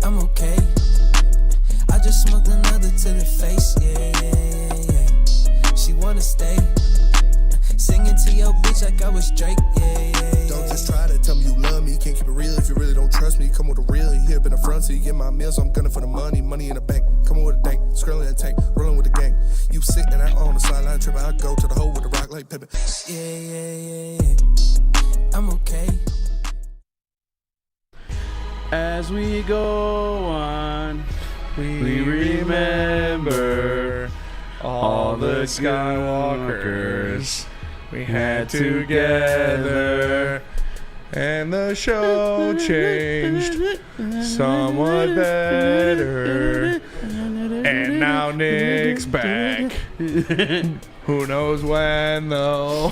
I'm okay. I just smoked another to the face, yeah. She wanna stay. Singing to your bitch like I was Drake, yeah. Don't just try to tell me you love me. Can't keep it real if you really don't trust me. Come with a real, you here been the front, so you get my meals. I'm gunning for the money in the bank. Come with a dank, scrolling that tank, rolling with the gang. You sit and I on the sideline tripping. I go to the hole with the rock like Pippin. Yeah. I'm okay. As we go on, we remember all the Skywalkers we had together, and the show changed somewhat better, and now Nick's back. Who knows when, though?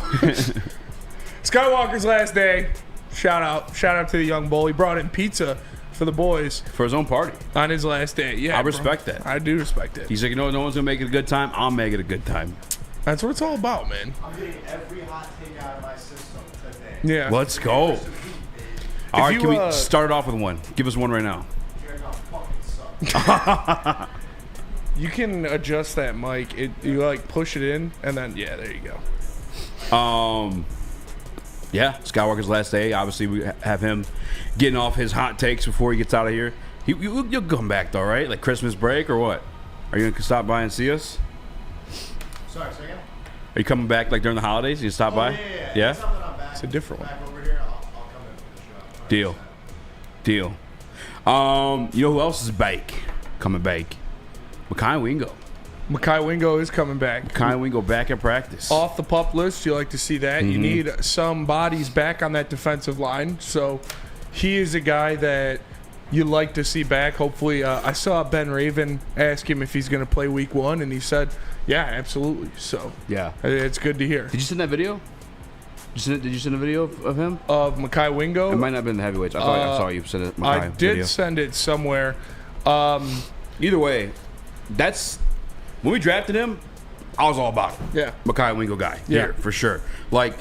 Skywalker's last day. Shout out to the young bull. He brought in pizza for the boys for his own party on his last day. Yeah, I respect that. I do respect it. He's like, no one's gonna make it a good time. I'll make it a good time. That's what it's all about, man. I'm getting every hot take out of my system today. Yeah. Let's go. All right, can we start it off with one? Give us one right now. You can adjust that mic. You like push it in, and then yeah, there you go. Yeah, Skywalker's last day. Obviously, we have him getting off his hot takes before he gets out of here. You'll come back though, right? Like Christmas break or what? Are you gonna stop by and see us? Sorry, say again? Are you coming back like during the holidays? You stop by? Yeah. It's a different one. Back over here, I'll come in for the show. Deal. You know who else is back? Coming back? Makai Wingo. Makai Wingo is coming back. Makai Wingo back in practice. Off the pup list, you like to see that. You need some bodies back on that defensive line. So he is a guy that you like to see back. Hopefully, I saw Ben Raven ask him if he's going to play week 1, and he said, yeah, absolutely. So yeah, it's good to hear. Did you send that video? Did you send a video of him? Of Makai Wingo? It might not have been the heavyweights. I saw you send it. I did send it somewhere. Either way, that's when we drafted him. I was all about him. Yeah, Makai Wingo guy. Yeah, here, for sure. Like,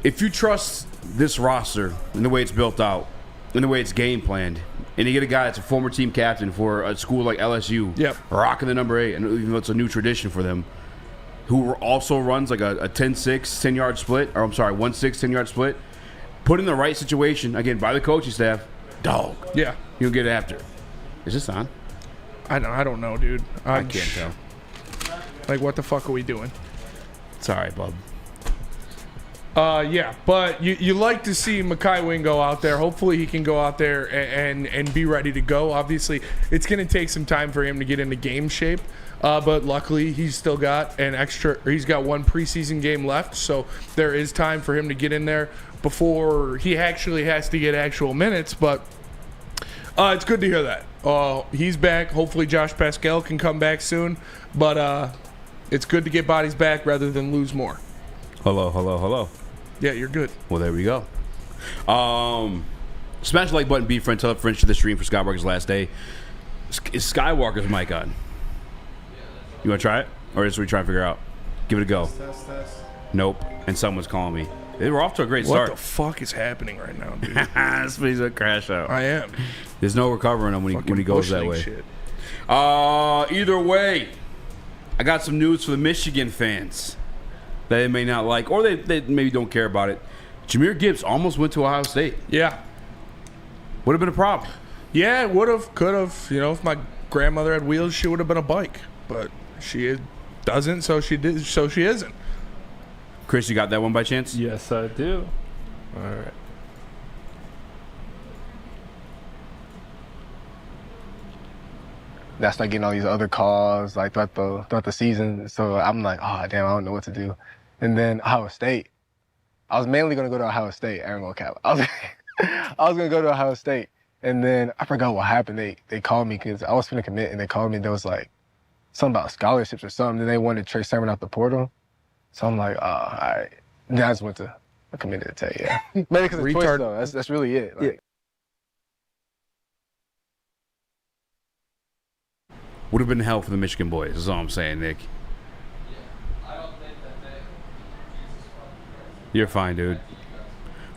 if you trust this roster and the way it's built out, and the way it's game planned, and you get a guy that's a former team captain for a school like LSU, rocking the number 8, and even though it's a new tradition for them, who also runs like a 10-6, 10-yard split, or I'm sorry, 1-6, 10-yard split, put in the right situation, again, by the coaching staff, dog. Yeah. You'll get after. Is this on? I don't know, dude. I can't tell. Like, what the fuck are we doing? It's all right, bub. Yeah, but you like to see Makai Wingo out there. Hopefully he can go out there and be ready to go. Obviously, it's going to take some time for him to get into game shape. But luckily, he's got one preseason game left, so there is time for him to get in there before he actually has to get actual minutes. But it's good to hear that. He's back. Hopefully Josh Pascal can come back soon. But it's good to get bodies back rather than lose more. Hello. Yeah, you're good. Well, there we go. Smash the like button, be friend, tell a friend to the stream for Skywalker's last day. Is Skywalker's mic on? You want to try it? Or is we trying to figure out? Give it a go. Test. Nope. And someone's calling me. They were off to a great start. What the fuck is happening right now, dude? This thing's a crash out. I am. There's no recovering him when he goes that way. Shit. Either way, I got some news for the Michigan fans that they may not like, or they maybe don't care about it. Jahmyr Gibbs almost went to Ohio State. Yeah. Would have been a problem. Yeah, it would have, could have. You know, if my grandmother had wheels, she would have been a bike. But she doesn't, so she isn't. Chris, you got that one by chance? Yes, I do. All right. That's like getting all these other calls like throughout the season. So I'm like, oh damn, I don't know what to do. And then Ohio State. I was mainly gonna go to Ohio State. I ain't gonna cap. I was gonna go to Ohio State, and then I forgot what happened. They called me because I was finna commit, and they called me. And there was like something about scholarships or something. Then they wanted Trey Sermon out the portal. So I'm like, oh, all right. Then I just went to I committed to Tay. Yeah, mainly because of choice though. That's really it. Like, yeah. Would have been hell for the Michigan boys, is all I'm saying, Nick. I don't think that You're fine, dude.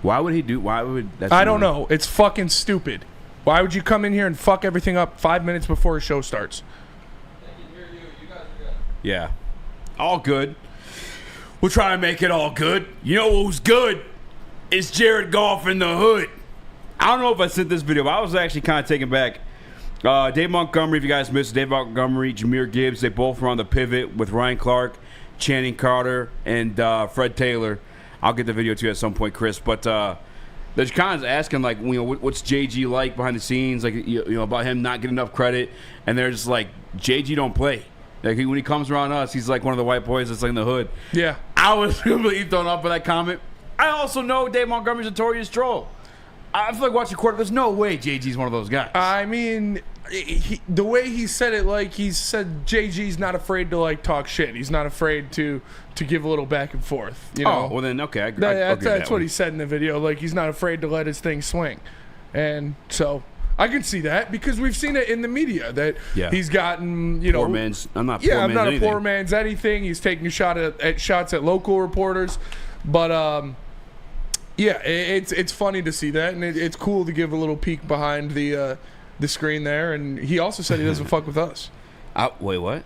Why would he do? Why would that? I don't know. It's fucking stupid. Why would you come in here and fuck everything up 5 minutes before a show starts? They can hear you. You guys are good. Yeah. All good. We'll try to make it all good. You know who's good? It's Jared Goff in the hood. I don't know if I sent this video, but I was actually kind of taken back. Dave Montgomery, if you guys missed it, Dave Montgomery, Jahmyr Gibbs, they both were on the pivot with Ryan Clark, Channing Carter, and Fred Taylor. I'll get the video to you at some point, Chris. But they're kind of asking, like, you know, what's JG like behind the scenes, like, you know, about him not getting enough credit. And they're just like, JG don't play. Like, when he comes around us, he's like one of the white boys that's like in the hood. Yeah. I was completely thrown off by that comment. I also know Dave Montgomery's a notorious troll. I feel like watching quarter. There's no way JG's one of those guys. I mean, the way he said it, like he said, JG's not afraid to like talk shit. He's not afraid to give a little back and forth. You know? Oh, well then, okay. That's what he said in the video. Like he's not afraid to let his thing swing, and so I can see that because we've seen it in the media that he's gotten, you know, poor man's. I'm not a poor man's anything. He's taking a shot at shots at local reporters, but yeah, it's funny to see that, and it's cool to give a little peek behind the screen there. And he also said he doesn't fuck with us. Wait, what?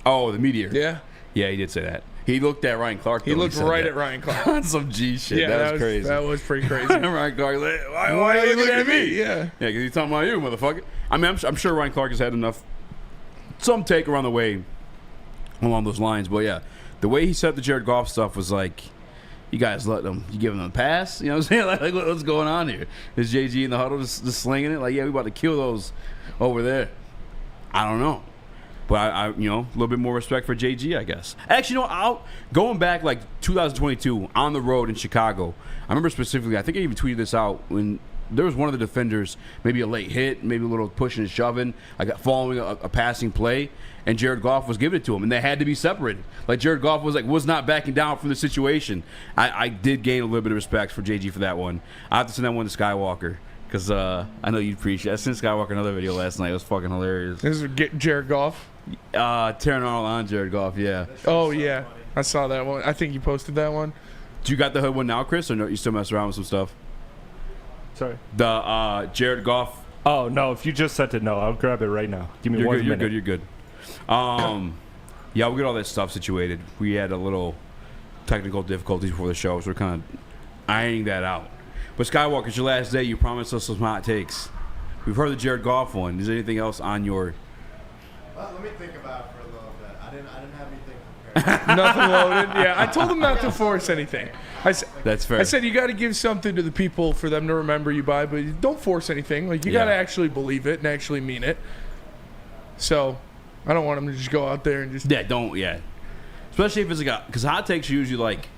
Oh, the meteor. Yeah. Yeah, he did say that. He looked at Ryan Clark. He looked right at Ryan Clark. That's some G shit. Yeah, that was crazy. That was pretty crazy. Ryan Clark, why are you looking at me? Yeah. Yeah, because he's talking about you, motherfucker. I mean, I'm sure Ryan Clark has had some take around the way along those lines. But yeah, the way he said the Jared Goff stuff was like, you guys you giving them a pass? You know what I'm saying? Like what's going on here? Is JG in the huddle just slinging it? Like, yeah, we about to kill those over there. I don't know. But I you know, a little bit more respect for JG, I guess. Actually, you know, going back like 2022 on the road in Chicago, I remember specifically, I think I even tweeted this out when there was one of the defenders, maybe a late hit, maybe a little pushing and shoving, like following a passing play, and Jared Goff was giving it to him, and they had to be separated. Like Jared Goff was not backing down from the situation. I did gain a little bit of respect for JG for that one. I have to send that one to Skywalker. Because I know you'd appreciate it. I sent Skywalker another video last night. It was fucking hilarious. This is Jared Goff? Tearing Arnold on Jared Goff, yeah. Oh, yeah. I saw that one. I think you posted that one. Do you got the hood one now, Chris, or no, you still mess around with some stuff? Sorry? The Jared Goff. Oh, no. If you just sent it, no. I'll grab it right now. Give me one minute. You're good. Yeah, we'll get all that stuff situated. We had a little technical difficulties before the show, so we're kind of ironing that out. But Skywalker, it's your last day. You promised us some hot takes. We've heard the Jared Goff one. Is there anything else on your... Well, let me think about it for a little bit. I didn't have anything prepared. Nothing loaded. Yeah, I told him not to force anything. That's fair. I said you got to give something to the people for them to remember you by, but don't force anything. Like you got to actually believe it and actually mean it. So I don't want him to just go out there and just... Yeah. Especially if it's like because hot takes are usually like,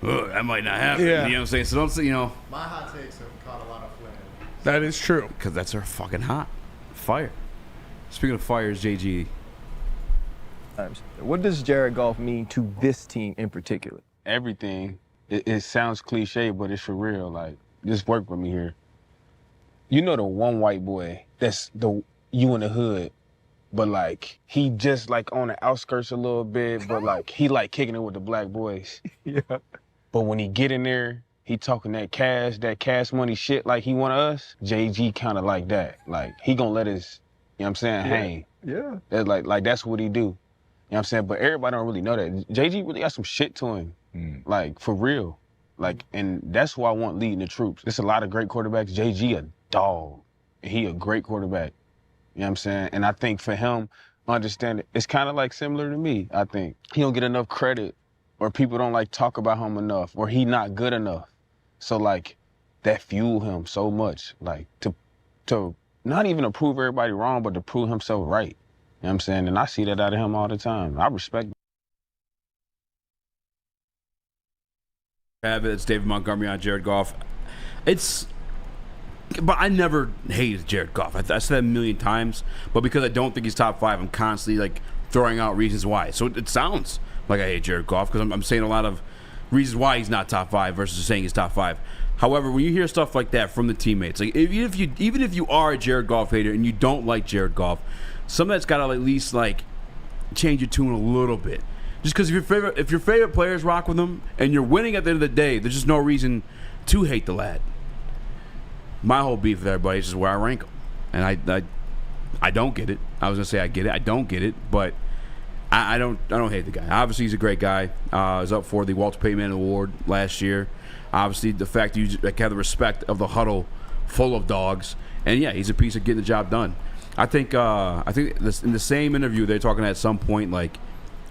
that might not happen. Yeah. You know what I'm saying? So don't say, you know. My hot takes have caught a lot of flame. That is true. Because that's our fucking hot. Fire. Speaking of fires, JG. What does Jared Goff mean to this team in particular? Everything. It sounds cliche, but it's for real. Like, just work with me here. You know the one white boy that's you in the hood, but like he just like on the outskirts a little bit, but like he like kicking it with the black boys. Yeah. But when he get in there, he talking that cash money shit like he one of us. JG kind of like that. Like he gonna let his, you know what I'm saying, hang. Yeah. That's like that's what he do. You know what I'm saying? But everybody don't really know that. JG really got some shit to him. Like for real. Like, and that's who I want leading the troops. There's a lot of great quarterbacks. JG a dog. And he a great quarterback. You know what I'm saying? And I think for him, understand it, it's kind of like similar to me, I think. He don't get enough credit, or people don't like talk about him enough, or he not good enough. So like that fuel him so much, like to not even to prove everybody wrong, but to prove himself right. You know what I'm saying? And I see that out of him all the time. I respect him. It's David Montgomery on Jared Goff. But I never hated Jared Goff. I said that a million times, but because I don't think he's top 5, I'm constantly like throwing out reasons why. So it sounds like I hate Jared Goff because I'm saying a lot of reasons why he's not top 5 versus saying he's top 5. However, when you hear stuff like that from the teammates, like even if you are a Jared Goff hater and you don't like Jared Goff, some of that's got to at least like change your tune a little bit. Just because if your favorite players rock with him and you're winning at the end of the day, there's just no reason to hate the lad. My whole beef with everybody is just where I rank him. And I don't get it. I was going to say I get it. I don't get it, but I don't hate the guy. Obviously, he's a great guy. He's up for the Walter Payton Award last year. Obviously, the fact that you have the respect of the huddle full of dogs. And, yeah, he's a piece of getting the job done. I think in the same interview, they're talking at some point, like,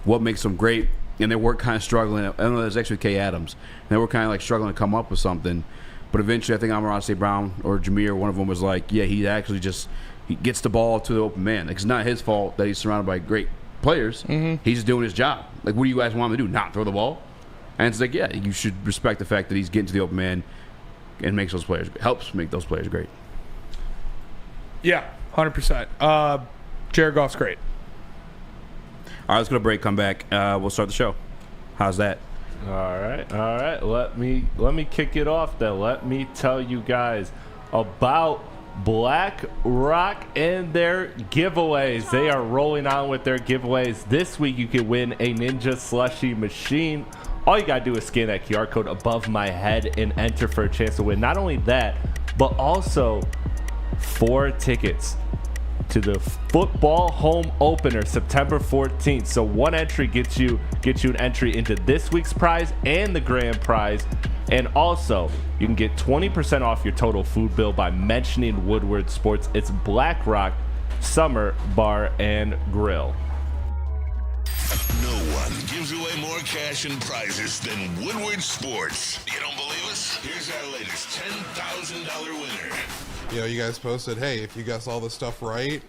what makes them great. And they were kind of struggling. I don't know, it was actually Kay Adams. And they were kind of, like, struggling to come up with something. But eventually, I think Amon-Ra St. Brown or Jahmyr, one of them was like, yeah, he actually just he gets the ball to the open man. Like, it's not his fault that he's surrounded by great players. Mm-hmm. He's just doing his job. Like, what do you guys want him to do? Not throw the ball? And it's like, yeah, you should respect the fact that he's getting to the open man and helps make those players great. Yeah, 100%. Jared Goff's great. All right, let's go to break. Come back. We'll start the show. How's that? All right. Let me kick it off then. Let me tell you guys about Black Rock and their giveaways. They are rolling on with their giveaways. This week you can win a Ninja Slushie machine. All you gotta do is scan that QR code above my head and enter for a chance to win. Not only that, but also 4 tickets to the football home opener September 14th. So one entry gets you an entry into this week's prize and the grand prize. And also, you can get 20% off your total food bill by mentioning Woodward Sports. It's Black Rock Summer Bar and Grill. No one gives away more cash and prizes than Woodward Sports. You don't believe us? Here's our latest $10,000 winner. You know, you guys posted, hey, if you guess all this stuff right,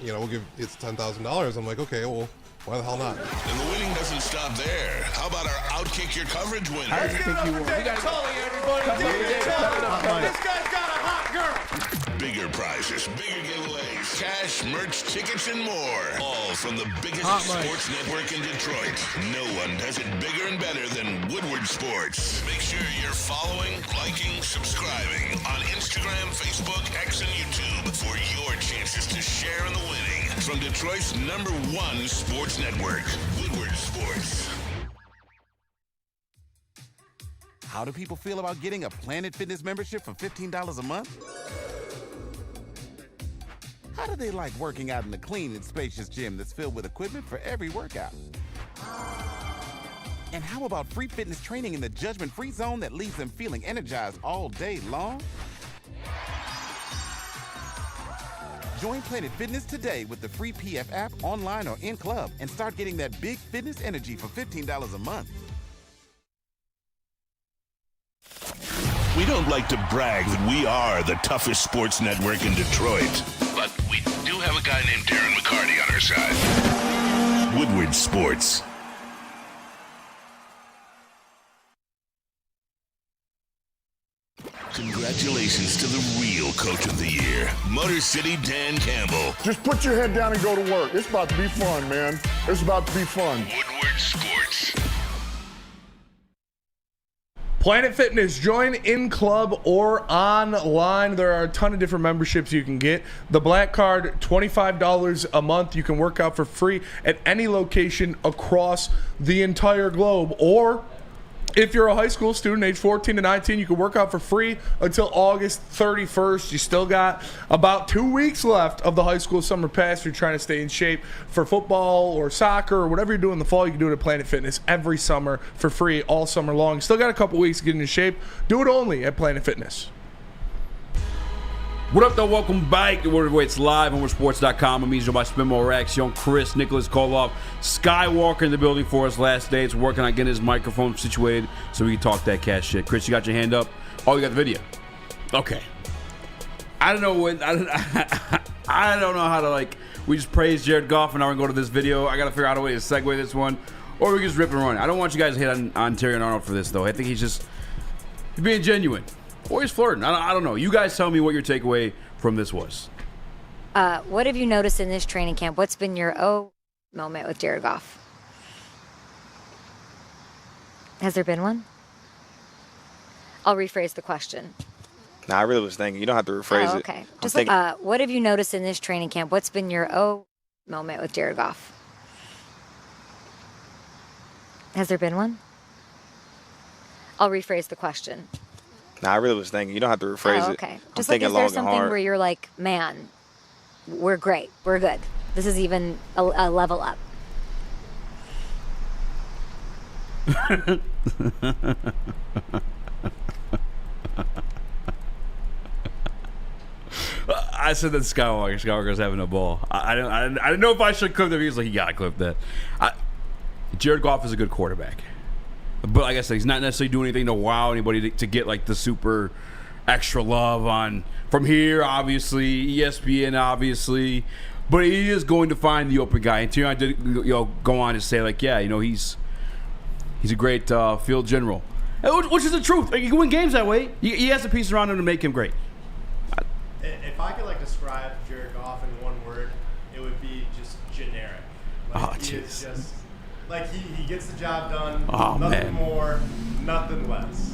we'll give it's $10,000. I'm like, okay, well, why the hell not? And the winning doesn't stop there. How about our Outkick Your Coverage winner? I think you won. This guy's got a hot girl. Bigger prizes, bigger giveaways, cash, merch, tickets, and more. All from the biggest sports network in Detroit. No one does it bigger and better than Woodward Sports. Make sure you're following, liking, subscribing on Instagram, Facebook, X, and YouTube for your chances to share in the winning. From Detroit's #1 sports network, Woodward Sports. How do people feel about getting a Planet Fitness membership for $15 a month? How do they like working out in a clean and spacious gym that's filled with equipment for every workout? And how about free fitness training in the judgment-free zone that leaves them feeling energized all day long? Join Planet Fitness today with the free PF app, online or in club, and start getting that big fitness energy for $15 a month. We don't like to brag that we are the toughest sports network in Detroit, but we do have a guy named Darren McCarty on our side. Woodward Sports. Congratulations to the real Coach of the Year, Motor City Dan Campbell. Just put your head down and go to work. It's about to be fun, man. It's about to be fun. Woodward Sports. Planet Fitness, join in club or online. There are a ton of different memberships you can get. The Black Card, $25 a month. You can work out for free at any location across the entire globe. Or if you're a high school student, age 14 to 19, you can work out for free until August 31st. You still got about 2 weeks left of the high school summer pass. If you're trying to stay in shape for football or soccer or whatever you're doing in the fall, you can do it at Planet Fitness every summer for free all summer long. Still got a couple weeks to get into shape. Do it only at Planet Fitness. What up, though? Welcome back to Woodward Live on WoodwardSports.com. I'm Eazy by Spinmo Rax, young Chris, Nicholas Koloff, Skywalker in the building for us last day. It's working on getting his microphone situated so we can talk that cash shit. Chris, you got your hand up? Oh, you got the video. Okay. I don't know what I don't know how to we just praise Jared Goff and now we're going to go to this video. I got to figure out a way to segue this one, or we can just rip and run. I don't want you guys to hit on Terry and Arnold for this though. I think he's being genuine. Or he's flirting. I don't know. You guys tell me what your takeaway from this was. What have you noticed in this training camp? What's been your moment with Jared Goff? Has there been one? I'll rephrase the question. Nah, I really was thinking. You don't have to rephrase it. Okay. Just what have you noticed in this training camp? What's been your moment with Jared Goff? Has there been one? I'll rephrase the question. Nah, I really was thinking. You don't have to rephrase it. Okay. I'm Just like, thinking is there long and something hard. where you're like, man, we're great, we're good. This is even a level up. I said that Skywalker's having a ball. I didn't know if I should clip that. He was like, you gotta clip that. Jared Goff is a good quarterback, but like I said, he's not necessarily doing anything to wow anybody to get like the super extra love on from here. Obviously, ESPN, obviously, but he is going to find the open guy. And Tyrion did go on to say like, yeah, he's a great field general, which is the truth. Like, you can win games that way. He has the pieces around him to make him great. If I could describe Jared Goff in one word, it would be just generic. He is just he gets the job done. Nothing more, nothing less.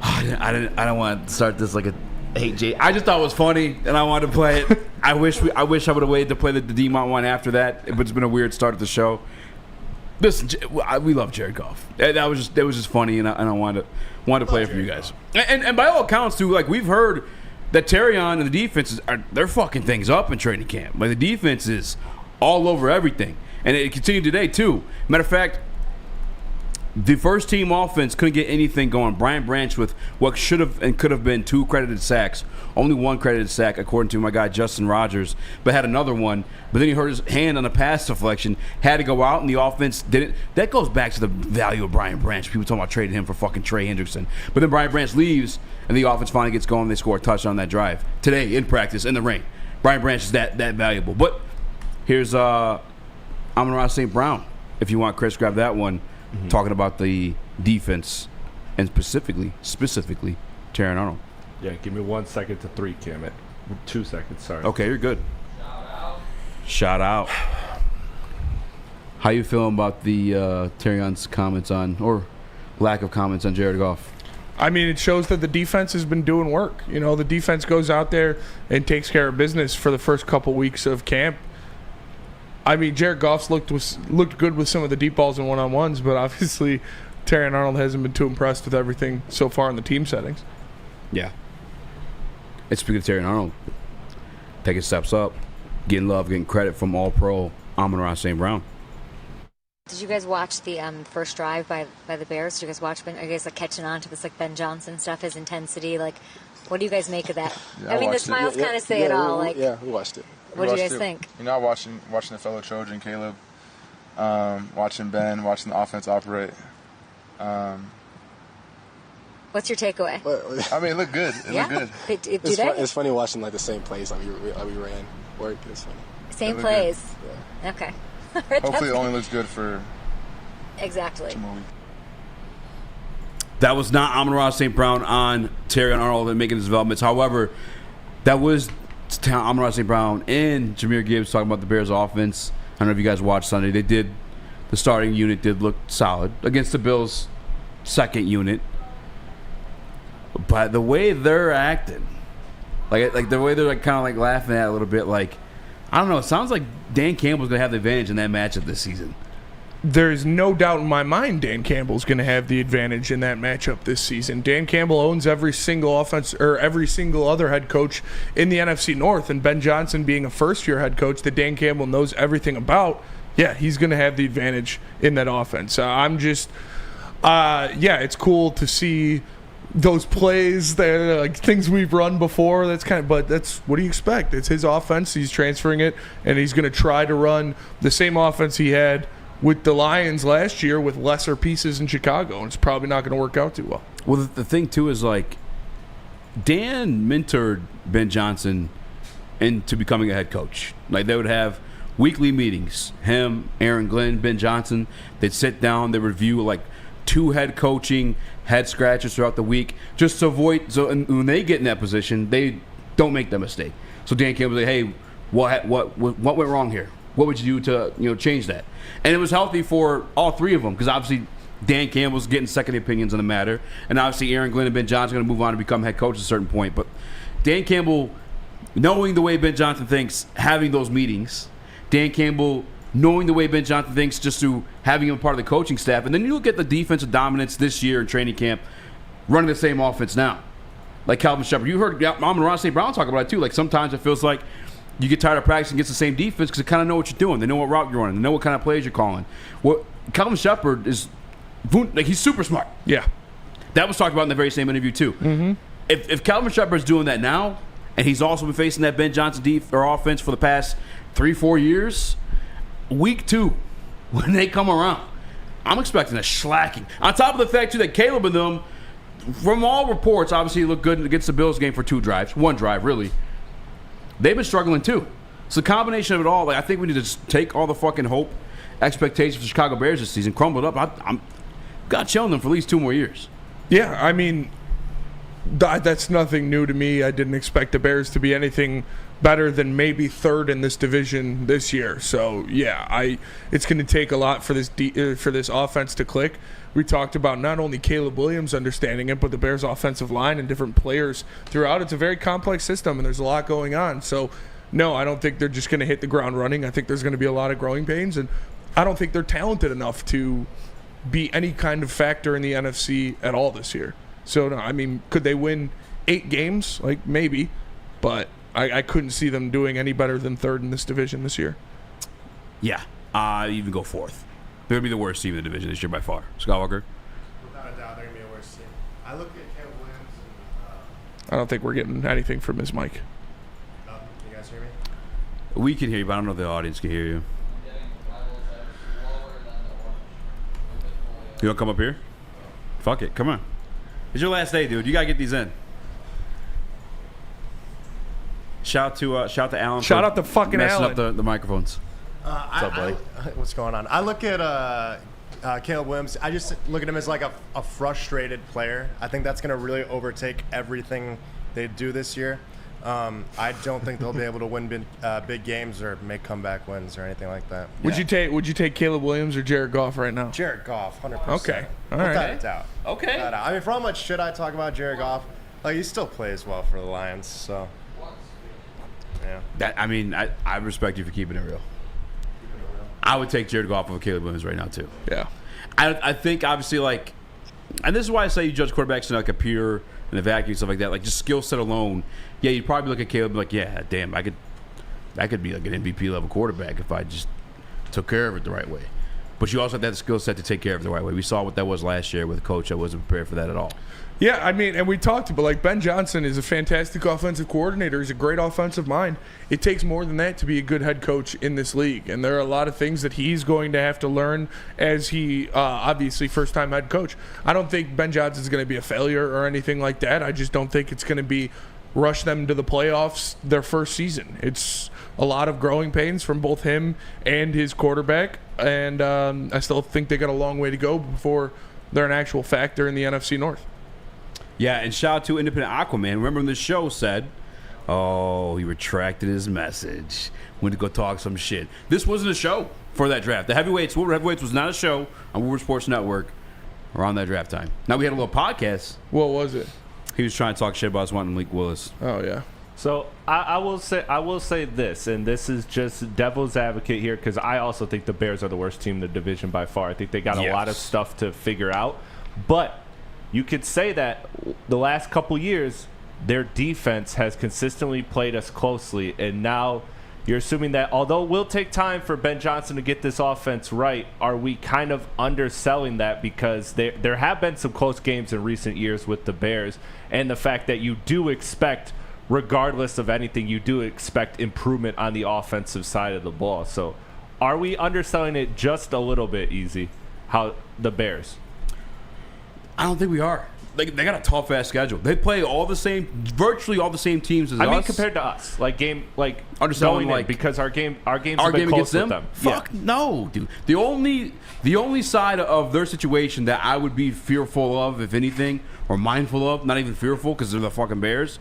I don't want to start this like a hate Jay. I just thought it was funny and I wanted to play it. I wish I would have waited to play the Demont one after that, but it's been a weird start to the show. Listen, we love Jared Goff. That was just funny, and I wanted to play it for you guys. And by all accounts too, we've heard that Terrion and the defense they're fucking things up in training camp. Like, the defense is all over everything, and it continued today too. Matter of fact, the first team offense couldn't get anything going. Brian Branch with what should have and could have been 2 credited sacks, only 1 credited sack according to my guy Justin Rogers, but had another one. But then he hurt his hand on a pass deflection, had to go out, and the offense didn't. That goes back to the value of Brian Branch. People talking about trading him for fucking Trey Hendrickson, but then Brian Branch leaves, and the offense finally gets going. And they score a touchdown on that drive today in practice in the rain. Brian Branch is that valuable. But here's Amon-Ra St. Brown. If you want, Chris, grab that one. Mm-hmm. Talking about the defense and specifically Terrion Arnold. Yeah, give me 1 second to 3, Kim. 2 seconds, sorry. Okay, you're good. Shout out. How you feeling about the Terrion's comments on, or lack of comments on, Jared Goff? I mean, it shows that the defense has been doing work. The defense goes out there and takes care of business for the first couple weeks of camp. I mean, Jared Goff's looked good with some of the deep balls and one-on-ones, but obviously Terrion Arnold hasn't been too impressed with everything so far in the team settings. Yeah. And speaking of Terrion Arnold, taking steps up, getting love, getting credit from All-Pro Amon-Ra St. Brown. Did you guys watch the first drive by the Bears? Did you guys watch? Are you guys catching on to this Ben Johnson stuff, his intensity? What do you guys make of that? Yeah, I mean, the smiles kind of say it all. We watched it. What do you guys think? Watching the fellow Trojan, Caleb, watching Ben, watching the offense operate. What's your takeaway? I mean, it looked good. It looked good. It's funny watching the same plays we ran. Work. It's funny. Same plays. Yeah. Okay. Hopefully, it only looks good for exactly. 2 more weeks. That was not Amon-Ra St. Brown on Terrion Arnold and making his developments. However, that was Amon-Ra St. Brown and Jahmyr Gibbs talking about the Bears' offense. I don't know if you guys watched Sunday. The starting unit did look solid against the Bills' second unit. But the way they're acting, like the way they're kind of laughing at it a little bit, I don't know. It sounds like Dan Campbell's going to have the advantage in that matchup this season. There's no doubt in my mind Dan Campbell's going to have the advantage in that matchup this season. Dan Campbell owns every single offense or every single other head coach in the NFC North, and Ben Johnson being a first-year head coach that Dan Campbell knows everything about, yeah, he's going to have the advantage in that offense. It's cool to see those plays, things we've run before. But that's what do you expect? It's his offense. He's transferring it, and he's going to try to run the same offense he had with the Lions last year with lesser pieces in Chicago, and it's probably not going to work out too well. Well, the thing too is Dan mentored Ben Johnson into becoming a head coach. They would have weekly meetings. Him, Aaron Glenn, Ben Johnson. They'd sit down. They review 2 head coaching head scratchers throughout the week, just to avoid. So when they get in that position, they don't make that mistake. So Dan Campbell would say, "Hey, what went wrong here? What would you do to change that?" And it was healthy for all 3 of them, because obviously Dan Campbell's getting second opinions on the matter, and obviously Aaron Glenn and Ben Johnson are going to move on to become head coach at a certain point. But Dan Campbell, knowing the way Ben Johnson thinks, having those meetings. Dan Campbell knowing the way Ben Johnson thinks, just through having him part of the coaching staff. And then you look at the defensive dominance this year in training camp. running the same offense now. Like Calvin Shepard. You heard Amon-Ra St. talk about it too. Like sometimes it feels like you get tired of practicing against the same defense because they kind of know what you're doing. They know what route you're running. They know what kind of plays you're calling. Well, Calvin Shepard is like he's super smart. Yeah. That was talked about in the very same interview too. Mm-hmm. If Calvin Shepard's doing that now, and he's also been facing that Ben Johnson offense for the past 3-4 years, week 2, when they come around, I'm expecting a slacking. On top of the fact too that Caleb and them, from all reports, obviously looked good against the Bills game for 2 drives, 1 drive really. They've been struggling too. So the combination of it all, like I think we need to just take all the fucking hope, expectations for the Chicago Bears this season, crumble it up. I'm got chilling them for at least 2 more years. Yeah, I mean, that's nothing new to me. I didn't expect the Bears to be anything better than maybe 3rd in this division this year. So yeah, it's going to take a lot for this offense to click. We talked about not only Caleb Williams understanding it, but the Bears' offensive line and different players throughout. It's a very complex system, and there's a lot going on. So no, I don't think they're just going to hit the ground running. I think there's going to be a lot of growing pains, and I don't think they're talented enough to be any kind of factor in the NFC at all this year. So, no, I mean, could they win 8 games? Like, maybe. But I couldn't see them doing any better than 3rd in this division this year. Yeah. Even go 4th. They're going to be the worst team in the division this year by far. Scott Walker? Without a doubt, they're going to be a worse team. I look at Caleb Williams and... I don't think we're getting anything from his mic. Can you guys hear me? We can hear you, but I don't know if the audience can hear you. You want to come up here? Fuck it. Come on. It's your last day, dude. You got to get these in. Shout to Alan. Shout out to fucking messing Alan. up the microphones. What's up, buddy? What's going on? I look at Caleb Williams. I just look at him as like a frustrated player. I think that's going to really overtake everything they do this year. I don't think they'll be able to win big games or make comeback wins or anything like that. Would you take Caleb Williams or Jared Goff right now? Jared Goff, 100%. Okay. All right. Without a doubt. Okay. Without a doubt. I mean, for how much shit I talk about Jared Goff, like he still plays well for the Lions. So, yeah. I respect you for keeping it real. I would take Jared Goff over Caleb Williams right now too. Yeah. I think obviously like, and this is why I say you judge quarterbacks in like a pure and a vacuum stuff like that. Like just skill set alone. Yeah, you'd probably look at Caleb and be like, yeah, damn, I could be like an MVP level quarterback if I just took care of it the right way. But you also have that skill set to take care of it the right way. We saw what that was last year with a coach that wasn't prepared for that at all. Yeah, I mean, and we talked about, like, Ben Johnson is a fantastic offensive coordinator. He's a great offensive mind. It takes more than that to be a good head coach in this league. And there are a lot of things that he's going to have to learn as he, obviously, first-time head coach. I don't think Ben Johnson is going to be a failure or anything like that. I just don't think it's going to be rush them to the playoffs their first season. It's a lot of growing pains from both him and his quarterback. And I still think they got a long way to go before they're an actual factor in the NFC North. Yeah, and shout out to Independent Aquaman. Remember when the show said, he retracted his message. Went to go talk some shit. This wasn't a show for that draft. The Woodward Heavyweights was not a show on Woodward Sports Network around that draft time. Now we had a little podcast. What was it? He was trying to talk shit about us wanting Malik Willis. Oh, yeah. So I will say this, and this is just devil's advocate here, because I also think the Bears are the worst team in the division by far. I think they got a lot of stuff to figure out. But you could say that the last couple years, their defense has consistently played us closely, and now you're assuming that although it will take time for Ben Johnson to get this offense right, are we kind of underselling that? Because there have been some close games in recent years with the Bears, and the fact that you do expect, regardless of anything, you do expect improvement on the offensive side of the ball. So are we underselling it just a little bit, Easy? How the Bears? I don't think we are. They got a tough ass schedule. They play virtually all the same teams as us. I mean, compared to us, underselling like because our games have been close with them. Fuck no, dude. The only side of their situation that I would be fearful of, if anything, or mindful of, not even fearful because they're the fucking Bears,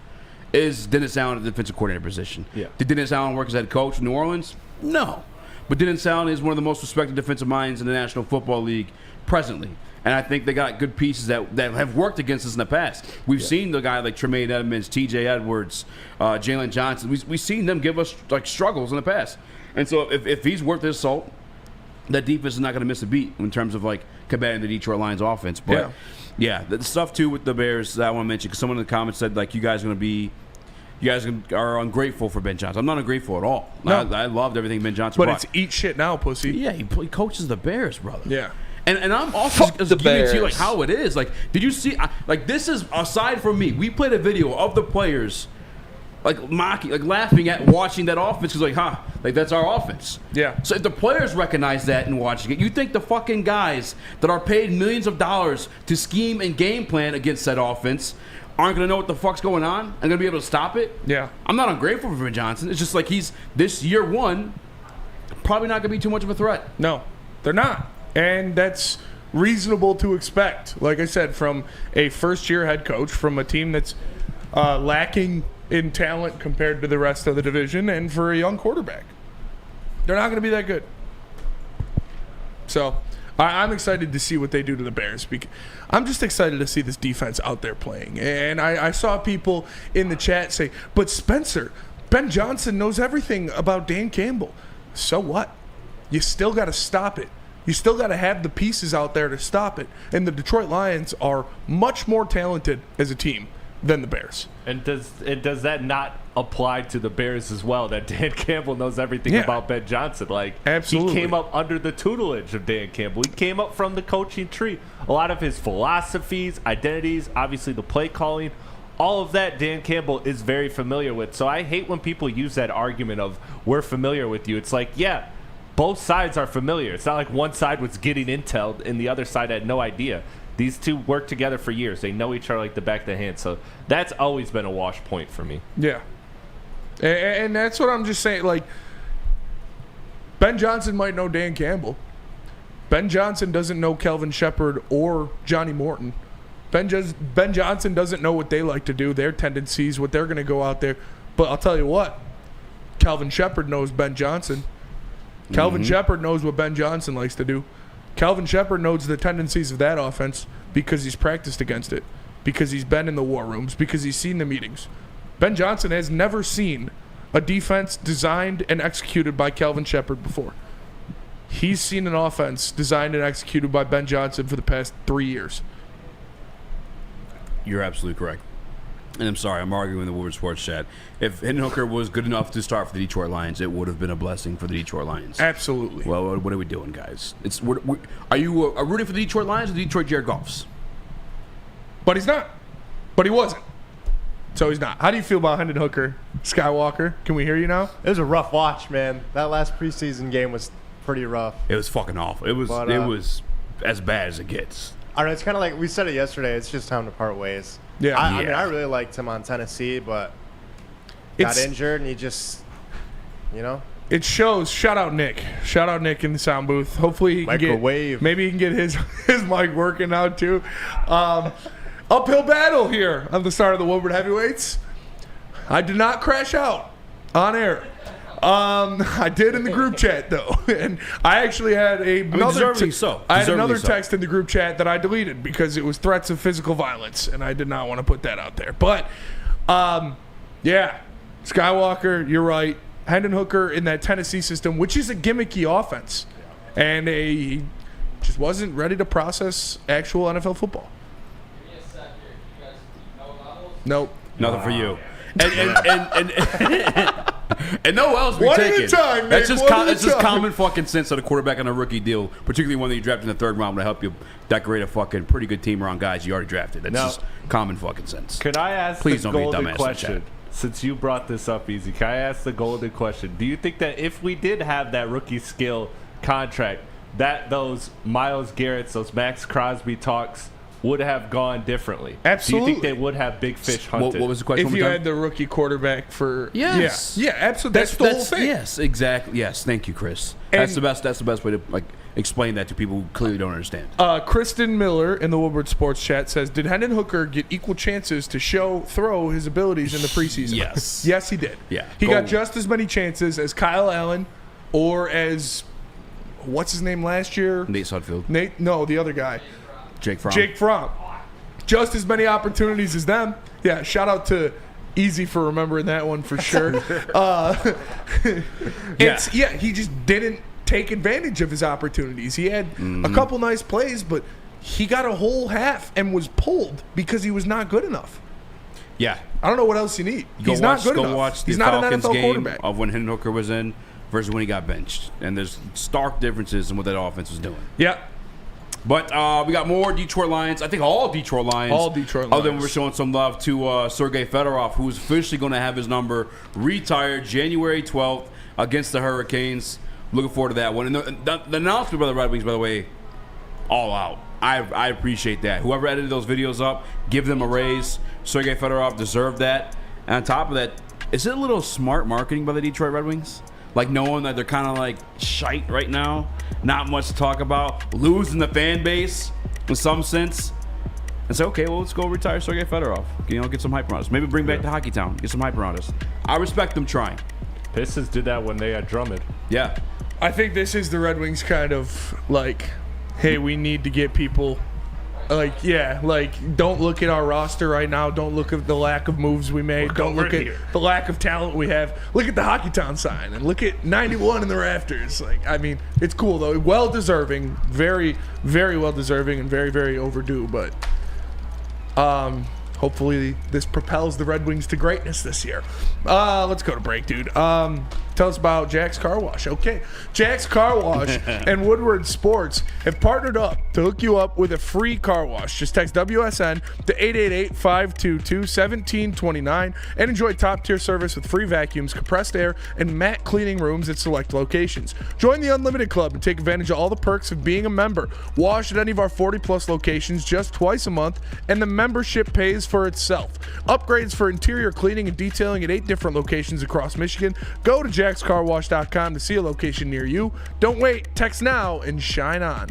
is Dennis Allen at the defensive coordinator position. Yeah. Did Dennis Allen work as head coach in New Orleans? No. But Dennis Allen is one of the most respected defensive minds in the National Football League presently. And I think they got good pieces that have worked against us in the past. We've seen the guy like Tremaine Edmonds, T.J. Edwards, Jalen Johnson. We've seen them give us like struggles in the past. And so if he's worth his salt, that defense is not going to miss a beat in terms of like combating the Detroit Lions offense. But Yeah, the stuff too with the Bears that I want to mention because someone in the comments said like you guys are ungrateful for Ben Johnson. I'm not ungrateful at all. No. I loved everything Ben Johnson But brought. it's eat shit now, pussy. Yeah, he coaches the Bears, brother. Yeah. And I'm also just giving it to you like Bears. how it is. Like, did you see? Like, this is aside from me. We played a video of the players, like mocking, like laughing at watching that offense because like that's our offense. Yeah. So if the players recognize that and watching it, you think the fucking guys that are paid millions of dollars to scheme and game plan against that offense aren't gonna know what the fuck's going on and gonna be able to stop it? Yeah. I'm not ungrateful for Ben Johnson. It's just like he's this year one, probably not gonna be too much of a threat. No, they're not. And that's reasonable to expect. Like I said, from a first-year head coach, from a team that's lacking in talent compared to the rest of the division, and for a young quarterback. They're not going to be that good. So I'm excited to see what they do to the Bears. I'm just excited to see this defense out there playing. And I saw people in the chat say, but Spencer, Ben Johnson knows everything about Dan Campbell. So what? You still got to stop it. You still got to have the pieces out there to stop it. And the Detroit Lions are much more talented as a team than the Bears. And does that not apply to the Bears as well, that Dan Campbell knows everything about Ben Johnson? Like, absolutely. He came up under the tutelage of Dan Campbell. He came up from the coaching tree. A lot of his philosophies, identities, obviously the play calling, all of that Dan Campbell is very familiar with. So I hate when people use that argument of we're familiar with you. It's like, yeah, both sides are familiar. It's not like one side was getting intel and the other side had no idea. These two work together for years. They know each other like the back of the hand. So that's always been a wash point for me. Yeah. And that's what I'm just saying. Like, Ben Johnson might know Dan Campbell. Ben Johnson doesn't know Kelvin Shepard or Johnny Morton. Ben Johnson doesn't know what they like to do, their tendencies, what they're going to go out there. But I'll tell you what, Kelvin Shepard knows Ben Johnson. Kelvin Shepard knows what Ben Johnson likes to do. Kelvin Shepard knows the tendencies of that offense because he's practiced against it, because he's been in the war rooms, because he's seen the meetings. Ben Johnson has never seen a defense designed and executed by Kelvin Shepard before. He's seen an offense designed and executed by Ben Johnson for the past 3 years. You're absolutely correct. And I'm sorry, I'm arguing in the Woodward Sports chat. If Hendon Hooker was good enough to start for the Detroit Lions, it would have been a blessing for the Detroit Lions. Absolutely. Well, what are we doing, guys? Are you rooting for the Detroit Lions or the Detroit Jared Goffs? But he's not. But he wasn't. So he's not. How do you feel about Hendon Hooker, Skywalker? Can we hear you now? It was a rough watch, man. That last preseason game was pretty rough. It was fucking awful. It was as bad as it gets. I don't know. It's kind of like we said it yesterday. It's just time to part ways. Yeah. I mean, I really liked him on Tennessee, but got injured, and he just, It shows. Shout out Nick. Shout out Nick in the sound booth. Hopefully he can get, maybe he can get his mic working out too. Uphill battle here on the start of the Woodward Heavyweights. I did not crash out on air. I did in the group chat though, and I actually had another text in the group chat that I deleted because it was threats of physical violence, and I did not want to put that out there. But yeah, Skywalker, you're right. Hendon Hooker in that Tennessee system, which is a gimmicky offense, and he just wasn't ready to process actual NFL football. Nope. Nothing for you. And no else we one take at a it. time, That's Nick, just common fucking sense of the quarterback on a rookie deal, particularly one that you drafted in the third round to help you decorate a fucking pretty good team around guys you already drafted. That's just common fucking sense. Can I ask Please the don't golden be a dumbass question? Since you brought this up, Easy, can I ask the golden question? Do you think that if we did have that rookie skill contract, that those Myles Garrett's, those Max Crosby talks would have gone differently? Absolutely. Do you think they would have big fish hunted? What was the question? If you had the rookie quarterback for yes, yeah, absolutely. That's the whole thing. Yes, exactly. Yes, thank you, Chris. That's the best way to explain that to people who clearly don't understand. Kristen Miller in the Woodward Sports chat says, "Did Hendon Hooker get equal chances to throw his abilities in the preseason?" Yes. Yes, he did. Yeah, he got just as many chances as Kyle Allen or as what's his name last year? Nate Sudfeld. No, the other guy. Jake Fromm. Jake Fromm. Just as many opportunities as them. Yeah, shout out to Eazy for remembering that one for sure. He just didn't take advantage of his opportunities. He had a couple nice plays, but he got a whole half and was pulled because he was not good enough. Yeah. I don't know what else you need. He's not good enough. Go watch the He's not Falcons an NFL game quarterback. of when Hendon Hooker was in versus when he got benched. And there's stark differences in what that offense was doing. Yeah. But we got more Detroit Lions. I think all Detroit Lions. All Detroit Lions. Other than we're showing some love to Sergei Fedorov, who's officially going to have his number retired January 12th against the Hurricanes. Looking forward to that one. And the announcement by the Red Wings, by the way, all out. I appreciate that. Whoever edited those videos up, give them a raise. Sergei Fedorov deserved that. And on top of that, is it a little smart marketing by the Detroit Red Wings? Like knowing that they're kind of like shite right now, not much to talk about, losing the fan base in some sense, and say, okay, well, let's go retire Sergei Fedorov. Get some hype around us. Maybe bring back to Hockey Town, get some hype around us. I respect them trying. Pistons did that when they had Drummond. Yeah. I think this is the Red Wings kind of like, hey, we need to get people. Don't look at our roster right now. Don't look at the lack of moves we made. Don't look at the lack of talent we have. Look at the Hockey Town sign and look at 91 in the rafters. It's cool though. Well deserving, very, very well deserving, and very, very overdue. But hopefully this propels the Red Wings to greatness this year. Let's go to break, dude. Tell us about Jack's Car Wash. Okay, Jack's Car Wash and Woodward Sports have partnered up to hook you up with a free car wash. Just text WSN to 888-522-1729 and enjoy top-tier service with free vacuums, compressed air, and matte cleaning rooms at select locations. Join the Unlimited Club and take advantage of all the perks of being a member. Wash at any of our 40-plus locations just twice a month, and the membership pays for itself. Upgrades for interior cleaning and detailing at 8 different locations across Michigan. Go to jackscarwash.com to see a location near you. Don't wait. Text now and shine on.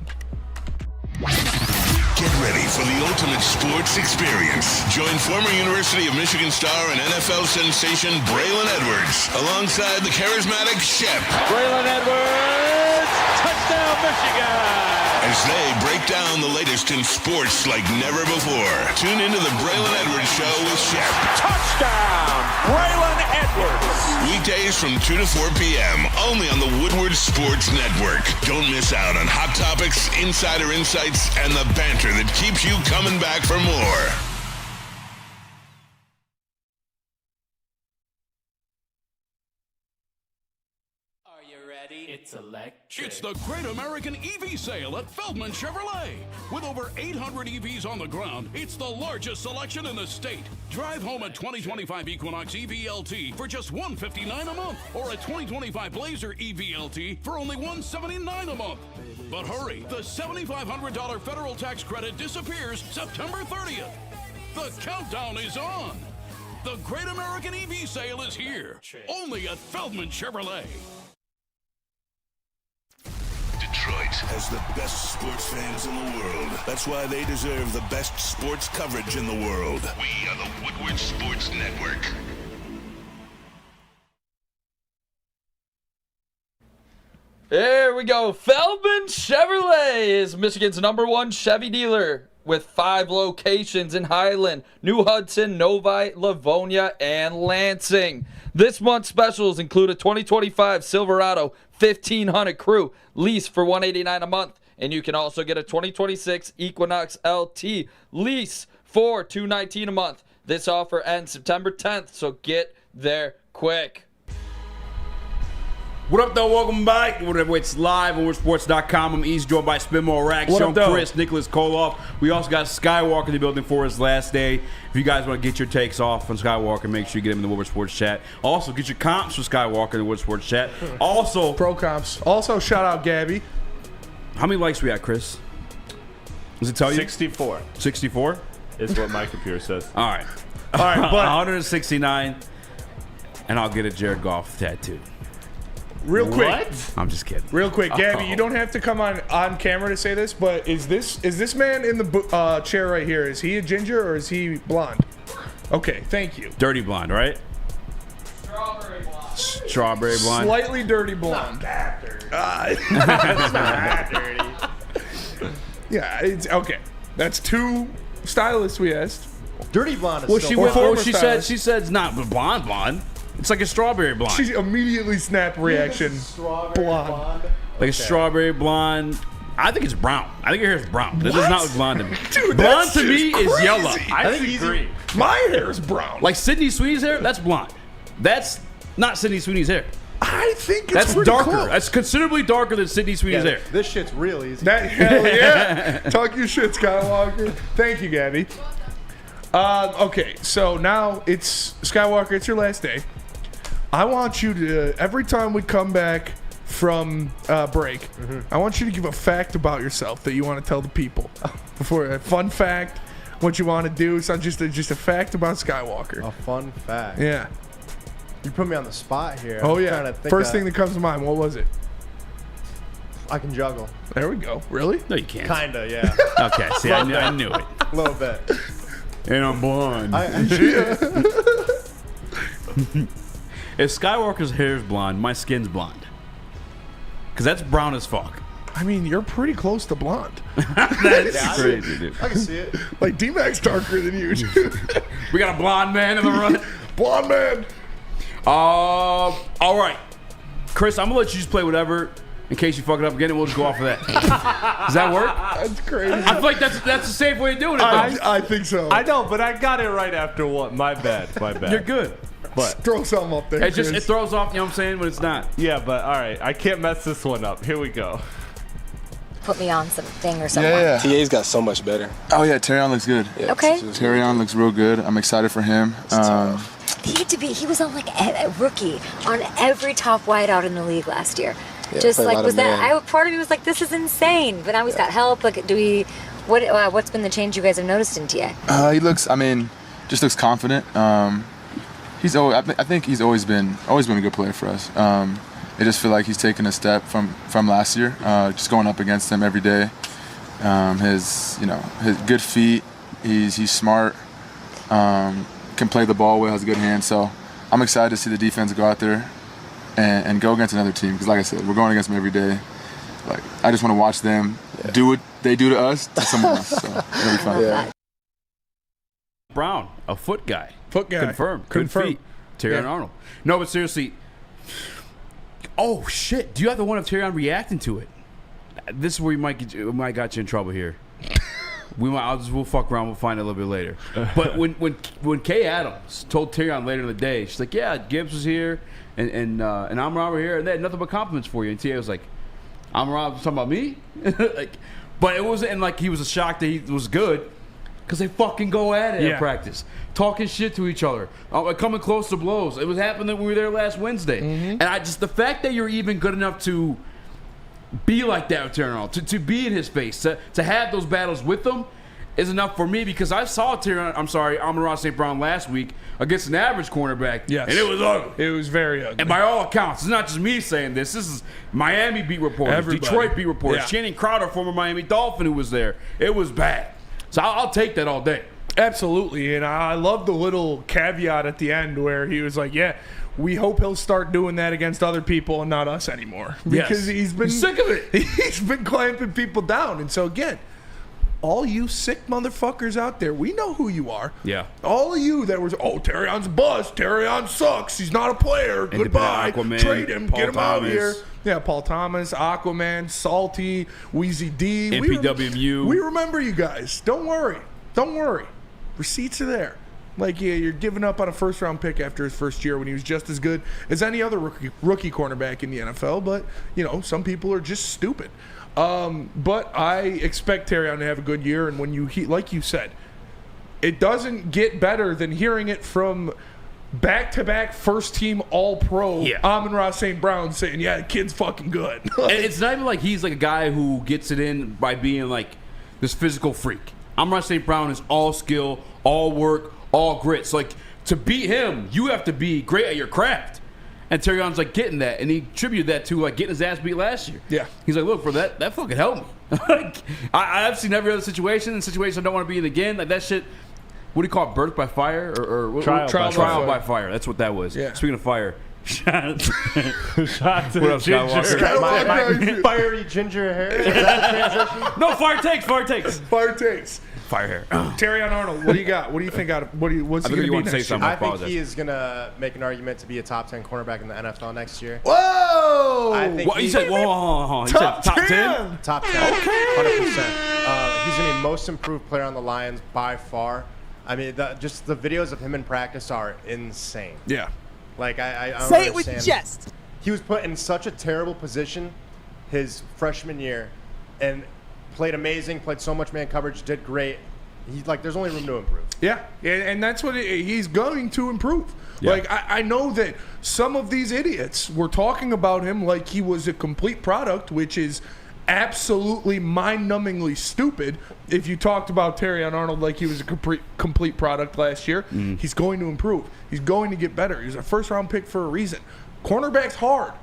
Get ready for the ultimate sports experience. Join former University of Michigan star and NFL sensation Braylon Edwards alongside the charismatic Shep. Braylon Edwards, touchdown Michigan! As they break down the latest in sports like never before. Tune into the Braylon Edwards Show with Shep. Touchdown, Braylon Edwards! Weekdays from 2 to 4 p.m. only on the Woodward Sports Network. Don't miss out on hot topics, insider insights, and the banter that keeps you coming back for more. It's electric. It's the Great American EV Sale at Feldman Chevrolet. With over 800 EVs on the ground, it's the largest selection in the state. Drive home a 2025 Equinox EVLT for just $159 a month, or a 2025 Blazer EVLT for only $179 a month. But hurry, the $7,500 federal tax credit disappears September 30th. The countdown is on. The Great American EV Sale is here, only at Feldman Chevrolet. Detroit has the best sports fans in the world. That's why they deserve the best sports coverage in the world. We are the Woodward Sports Network. There we go. Feldman Chevrolet is Michigan's #1 Chevy dealer with 5 locations in Highland, New Hudson, Novi, Livonia, and Lansing. This month's specials include a 2025 Silverado 1500 Crew lease for $189 a month, and you can also get a 2026 Equinox LT lease for $219 a month. This offer ends September 10th, so get there quick. What up, though? Welcome back. Whatever, it's live on WoodsportsNetwork.com. I'm Eazy, joined by Spinball Rax, Chris, Nicholas Koloff. We also got Skywalker in the building for his last day. If you guys want to get your takes off on Skywalker, make sure you get him in the Woodward Sports chat. Also, get your comps for Skywalker in the Woodward Sports chat. Also, pro comps. Also, shout out Gabby. How many likes we got, Chris? Does it tell you? 64. 64 is what my computer says. All right, but 169, and I'll get a Jared Goff tattoo. Real quick. What? I'm just kidding. Real quick, Gabby, you don't have to come on camera to say this, but is this man in the chair right here, is he a ginger or is he blonde? Okay, thank you. Dirty blonde, right? Strawberry blonde. Slightly dirty blonde. Not that dirty. It's not that dirty. Yeah, it's okay. That's 2 stylists we asked. Dirty blonde is Well, still she said it's not blonde. It's like a strawberry blonde. She immediately snapped reaction. Strawberry blonde. Like a strawberry blonde, I think it's brown. I think your hair is brown. It does not look blonde to me. Dude, blonde to me crazy. is yellow. I think he's green. My hair is brown. Like Sydney Sweeney's hair, that's blonde. That's not Sydney Sweeney's hair. I think it's That's pretty darker. close. That's considerably darker than Sydney Sweeney's hair. This shit's real easy. That hell yeah. Talk your shit, Skywalker. Thank you, Gabby. Okay, so now it's Skywalker. It's your last day. I want you to every time we come back from break, I want you to give a fact about yourself that you want to tell the people. Before a fun fact, what you want to do. It's not just a fact about Skywalker. A fun fact. Yeah. You put me on the spot here. Oh I'm yeah. trying to think First thing that comes to mind. What was it? I can juggle. There we go. Really? No, you can't. Kinda, yeah. Okay, see, I knew it. A little bit. And I'm blonde. If Skywalker's hair is blonde, my skin's blonde. Because that's brown as fuck. I mean, you're pretty close to blonde. That's crazy, dude. I can see it. Like D-Mac's darker than you. We got a blonde man in the run. Blonde man. All right. Chris, I'm going to let you just play whatever in case you fuck it up again, and we'll just go off of that. Does that work? That's crazy. I feel like that's a safe way of doing it. I think so. I know, but I got it right after one. My bad. You're good. But throw something up there. It throws off, you know what I'm saying, but it's not. yeah, but all right. I can't mess this one up. Here we go. Put me on something or something. Yeah. TA's got so much better. Oh yeah, Terrion looks good. Yeah, Okay. Terrion looks real good. I'm excited for him. He was on like a rookie on every top wideout in the league last year. Yeah, Just played a like lot was of that? man. Part of me was like, this is insane. But now he's got help. Like, what's been the change you guys have noticed in TA? He looks. I mean, just looks confident. He's always. I think he's always been a good player for us. I just feel like he's taken a step from last year. Just going up against him every day. His good feet. He's smart. Can play the ball well. Has a good hand. So I'm excited to see the defense go out there and go against another team. Because like I said, we're going against them every day. Like I just want to watch them do what they do to us to someone else. So it'll be fun. Yeah. Brown, a foot guy. Foot guy. Confirmed. Good feet. Terrion Arnold. No, but seriously. Oh, shit. Do you have the one of Terrion reacting to it? This is where we might got you in trouble here. We'll fuck around. We'll find it a little bit later. But when Kay Adams told Terrion later in the day, she's like, yeah, Gibbs was here and Amon-Ra were here, and they had nothing but compliments for you. And Tia was like, Amon-Ra was talking about me? But it wasn't like he was shocked that he was good. Because they fucking go at it at practice. Talking shit to each other. Coming close to blows. It was happening when we were there last Wednesday. And the fact that you're even good enough to be like that with Terrion, to be in his face, to have those battles with him is enough for me, because I saw Amon-Ra St. Brown last week against an average cornerback. Yes. And it was ugly. It was very ugly. And by all accounts, it's not just me saying this. This is Miami beat reporters, Everybody. Detroit beat reporters, Yeah. Shannon Crowder, former Miami Dolphin, who was there. It was bad. So I'll take that all day. Absolutely, and I love the little caveat at the end where he was like, yeah, we hope he'll start doing that against other people and not us anymore. Because he's been sick of it. He's been clamping people down. And so again, all you sick motherfuckers out there, we know who you are. Yeah. All of you that was, Terrion's a bust, Terrion sucks, he's not a player, goodbye, Aquaman, trade him, Paul get him out of Thomas. here. Yeah, Paul Thomas, Aquaman, Salty, Wheezy D. NPWMU. We remember you guys. Don't worry. Receipts are there. Like, yeah, you're giving up on a first-round pick after his first year when he was just as good as any other rookie cornerback in the NFL. But, some people are just stupid. But I expect Terrion to have a good year. And when like you said, it doesn't get better than hearing it from back-to-back first-team All-Pro Amon-Ra St. Brown saying, yeah, the kid's fucking good. And it's not even like he's like a guy who gets it in by being like this physical freak. Amon-Ra St. Brown is all skill, all work, all grit. So, like, to beat him, you have to be great at your craft. And Terrion's like getting that, and he attributed that to like getting his ass beat last year. Yeah. He's like, look, for that fucking helped me. Like, I've seen every other situation, and situations I don't want to be in again. Like that shit. What do you call it? Birth by fire or Trial trial by fire. That's what that was. Yeah. Speaking of fire, Shot to What up, Ginger. Skywalker? Fiery ginger hair. Is that a transition? No, fire takes. Fire takes. Fire hair. Terrion Arnold, what do you got? What do you think? What's I he think you going want to to be say next something. year? I think Apologize. he is going to make an argument to be a top 10 cornerback in the NFL next year. Whoa! I think What you said? Hold on. You Top said top 10? 10? Top 10. 100%. He's going to be most improved player on the Lions by far. I mean, just the videos of him in practice are insane. Yeah. Like, I don't Say it understand. with chest. He was put in such a terrible position his freshman year and played amazing, played so much man coverage, did great. He's like, there's only room to improve. Yeah, and that's what he's going to improve. Yeah. Like, I know that some of these idiots were talking about him like he was a complete product, which is absolutely mind-numbingly stupid. If you talked about Terrion Arnold like he was a complete product last year, he's going to improve. He's going to get better. He's a first-round pick for a reason. Cornerback's hard.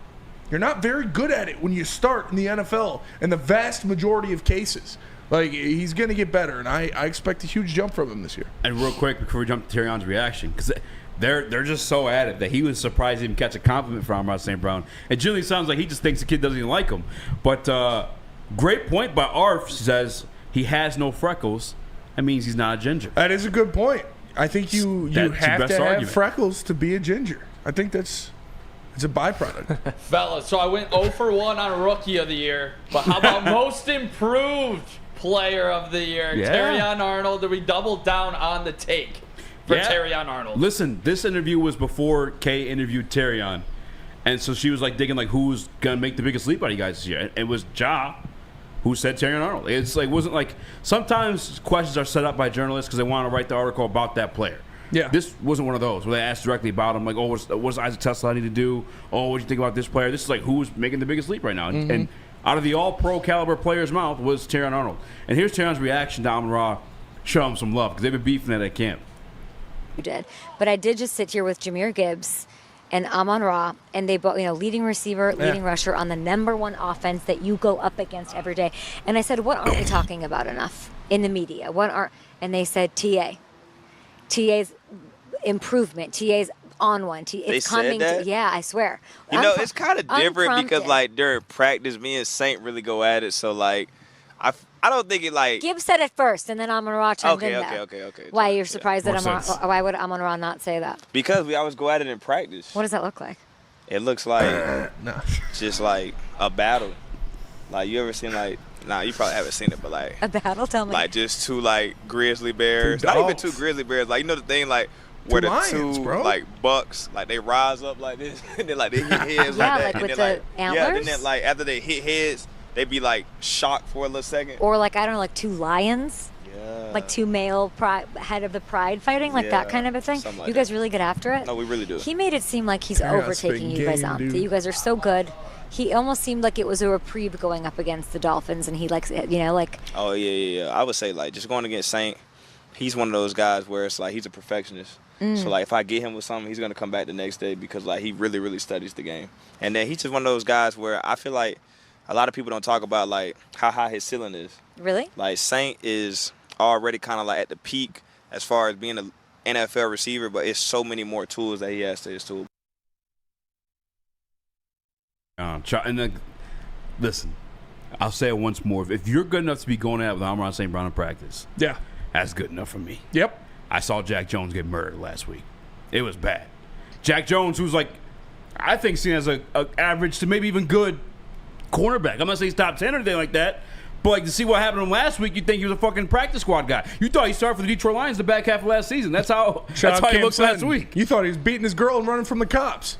You're not very good at it when you start in the NFL in the vast majority of cases. Like, he's going to get better, and I expect a huge jump from him this year. And real quick, before we jump to Terrion's reaction, because they're just so at it that he was surprised to even catch a compliment from Amon-Ra St. Brown. It generally sounds like he just thinks the kid doesn't even like him. But great point by Arf says he has no freckles. That means he's not a ginger. That is a good point. I think you That's your have best to have argument. freckles to be a ginger. I think it's a byproduct. Fellas, so I went 0 for 1 on Rookie of the Year, but how about Most Improved Player of the Year? Yeah. Terrion Arnold. Did we double down on the take for Terrion Arnold? Listen, this interview was before Kay interviewed Terrion. And so she was like digging like who's going to make the biggest leap out of you guys this year. And it was Ja who said Terrion Arnold. It's like, wasn't like, sometimes questions are set up by journalists because they want to write the article about that player. Yeah. This wasn't one of those where they asked directly about him, like, oh, what's Isaac Tesla need to do? Oh, what do you think about this player? This is like who's making the biggest leap right now. And out of the all-pro caliber player's mouth was Terrion Arnold. And here's Terrion's reaction to Amon-Ra. Show him some love because they've been beefing at camp. You did. But I did just sit here with Jahmyr Gibbs and Amon-Ra, and they both, leading receiver, leading rusher on the #1 offense that you go up against every day. And I said, what aren't we talking about enough in the media? And they said TA's improvement, TA's on one. It's coming. Yeah, I swear. It's kind of different because like during practice, me and Saint really go at it. So like, I don't think it like. Gibbs said it first, and then Amon-Ra chimed in. Okay. Why you're surprised that why would Amon-Ra not say that? Because we always go at it in practice. What does that look like? It looks like just like a battle. Like you ever seen like? Nah, you probably haven't seen it, but like a battle. Tell me. Like just two like grizzly bears, not even two grizzly bears. Like the thing like. Where the lions, two bro. like bucks, like they rise up like this, and then like they hit heads yeah, like that, like and with then the antlers. yeah, and then like after they hit heads, they be like shocked for a little second. Or like I don't know, like two lions. Yeah. Like two male head of the pride fighting, like that kind of a thing. Like you guys really get after it. No, we really do. He made it seem like he's overtaking you guys out. That you guys are so good. He almost seemed like it was a reprieve going up against the Dolphins, and he likes it, like. Oh yeah. I would say like just going against Saint, he's one of those guys where it's like he's a perfectionist. So like if I get him with something, he's gonna come back the next day because like he really, really studies the game. And then he's just one of those guys where I feel like a lot of people don't talk about like how high his ceiling is. Really? Like Saint is already kind of like at the peak as far as being an NFL receiver, but it's so many more tools that he has to his tool. Listen, I'll say it once more. If you're good enough to be going out with Amon-Ra St. Brown in practice, that's good enough for me. Yep. I saw Jack Jones get murdered last week. It was bad. Jack Jones, who's like, I think seen as a average to maybe even good cornerback. I'm not saying he's top 10 or anything like that, but like to see what happened to him last week, you'd think he was a fucking practice squad guy. You thought he started for the Detroit Lions the back half of last season. That's how he looked last week. You thought he was beating his girl and running from the cops.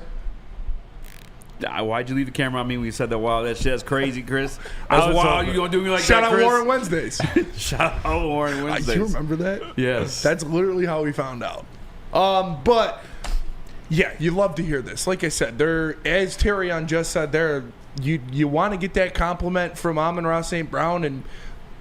Why'd you leave the camera on me when you said that? Wow, that shit's crazy, Chris. That's wild. You gonna do me like Shout that, out Chris? Warren Wednesdays. Shout out Warren Wednesdays. You remember that? Yes. That's literally how we found out. But yeah, you love to hear this. Like I said, as Terrion just said, you want to get that compliment from Amon-Ra St. Brown, and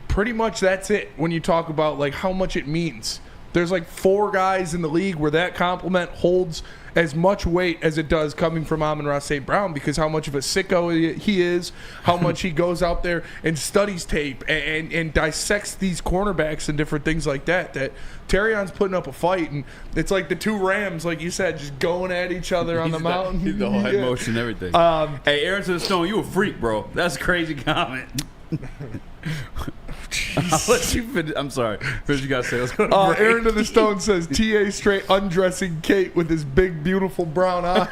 pretty much that's it when you talk about like how much it means There's like 4 guys in the league where that compliment holds as much weight as it does coming from Amon-Ra St. Brown, because how much of a sicko he is, how much he goes out there and studies tape and dissects these cornerbacks and different things like that. That Terrion's putting up a fight, and it's like the 2 Rams, like you said, just going at each other on the mountain. The whole head motion and everything. Hey, Aaron to the Stone, you a freak, bro. That's a crazy comment. I'll let you finish. I'm sorry. Finish you got to say. Let's go to break. Aaron to the Stone says, TA straight undressing Kate with his big, beautiful brown eyes.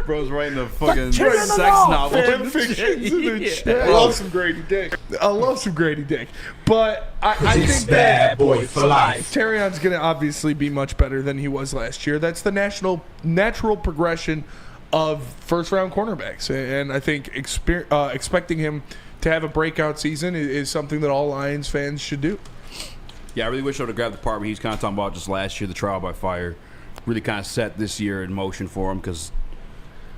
Bro's writing the fucking sex novel. Fan fictions in the chat. I love some Grady Dick. But I think that boy for life. Terrion's going to obviously be much better than he was last year. That's the natural progression of first-round cornerbacks. And I think expecting him to have a breakout season is something that all Lions fans should do. Yeah, I really wish I would have grabbed the part where he's kind of talking about just last year, the trial by fire, really kind of set this year in motion for him, because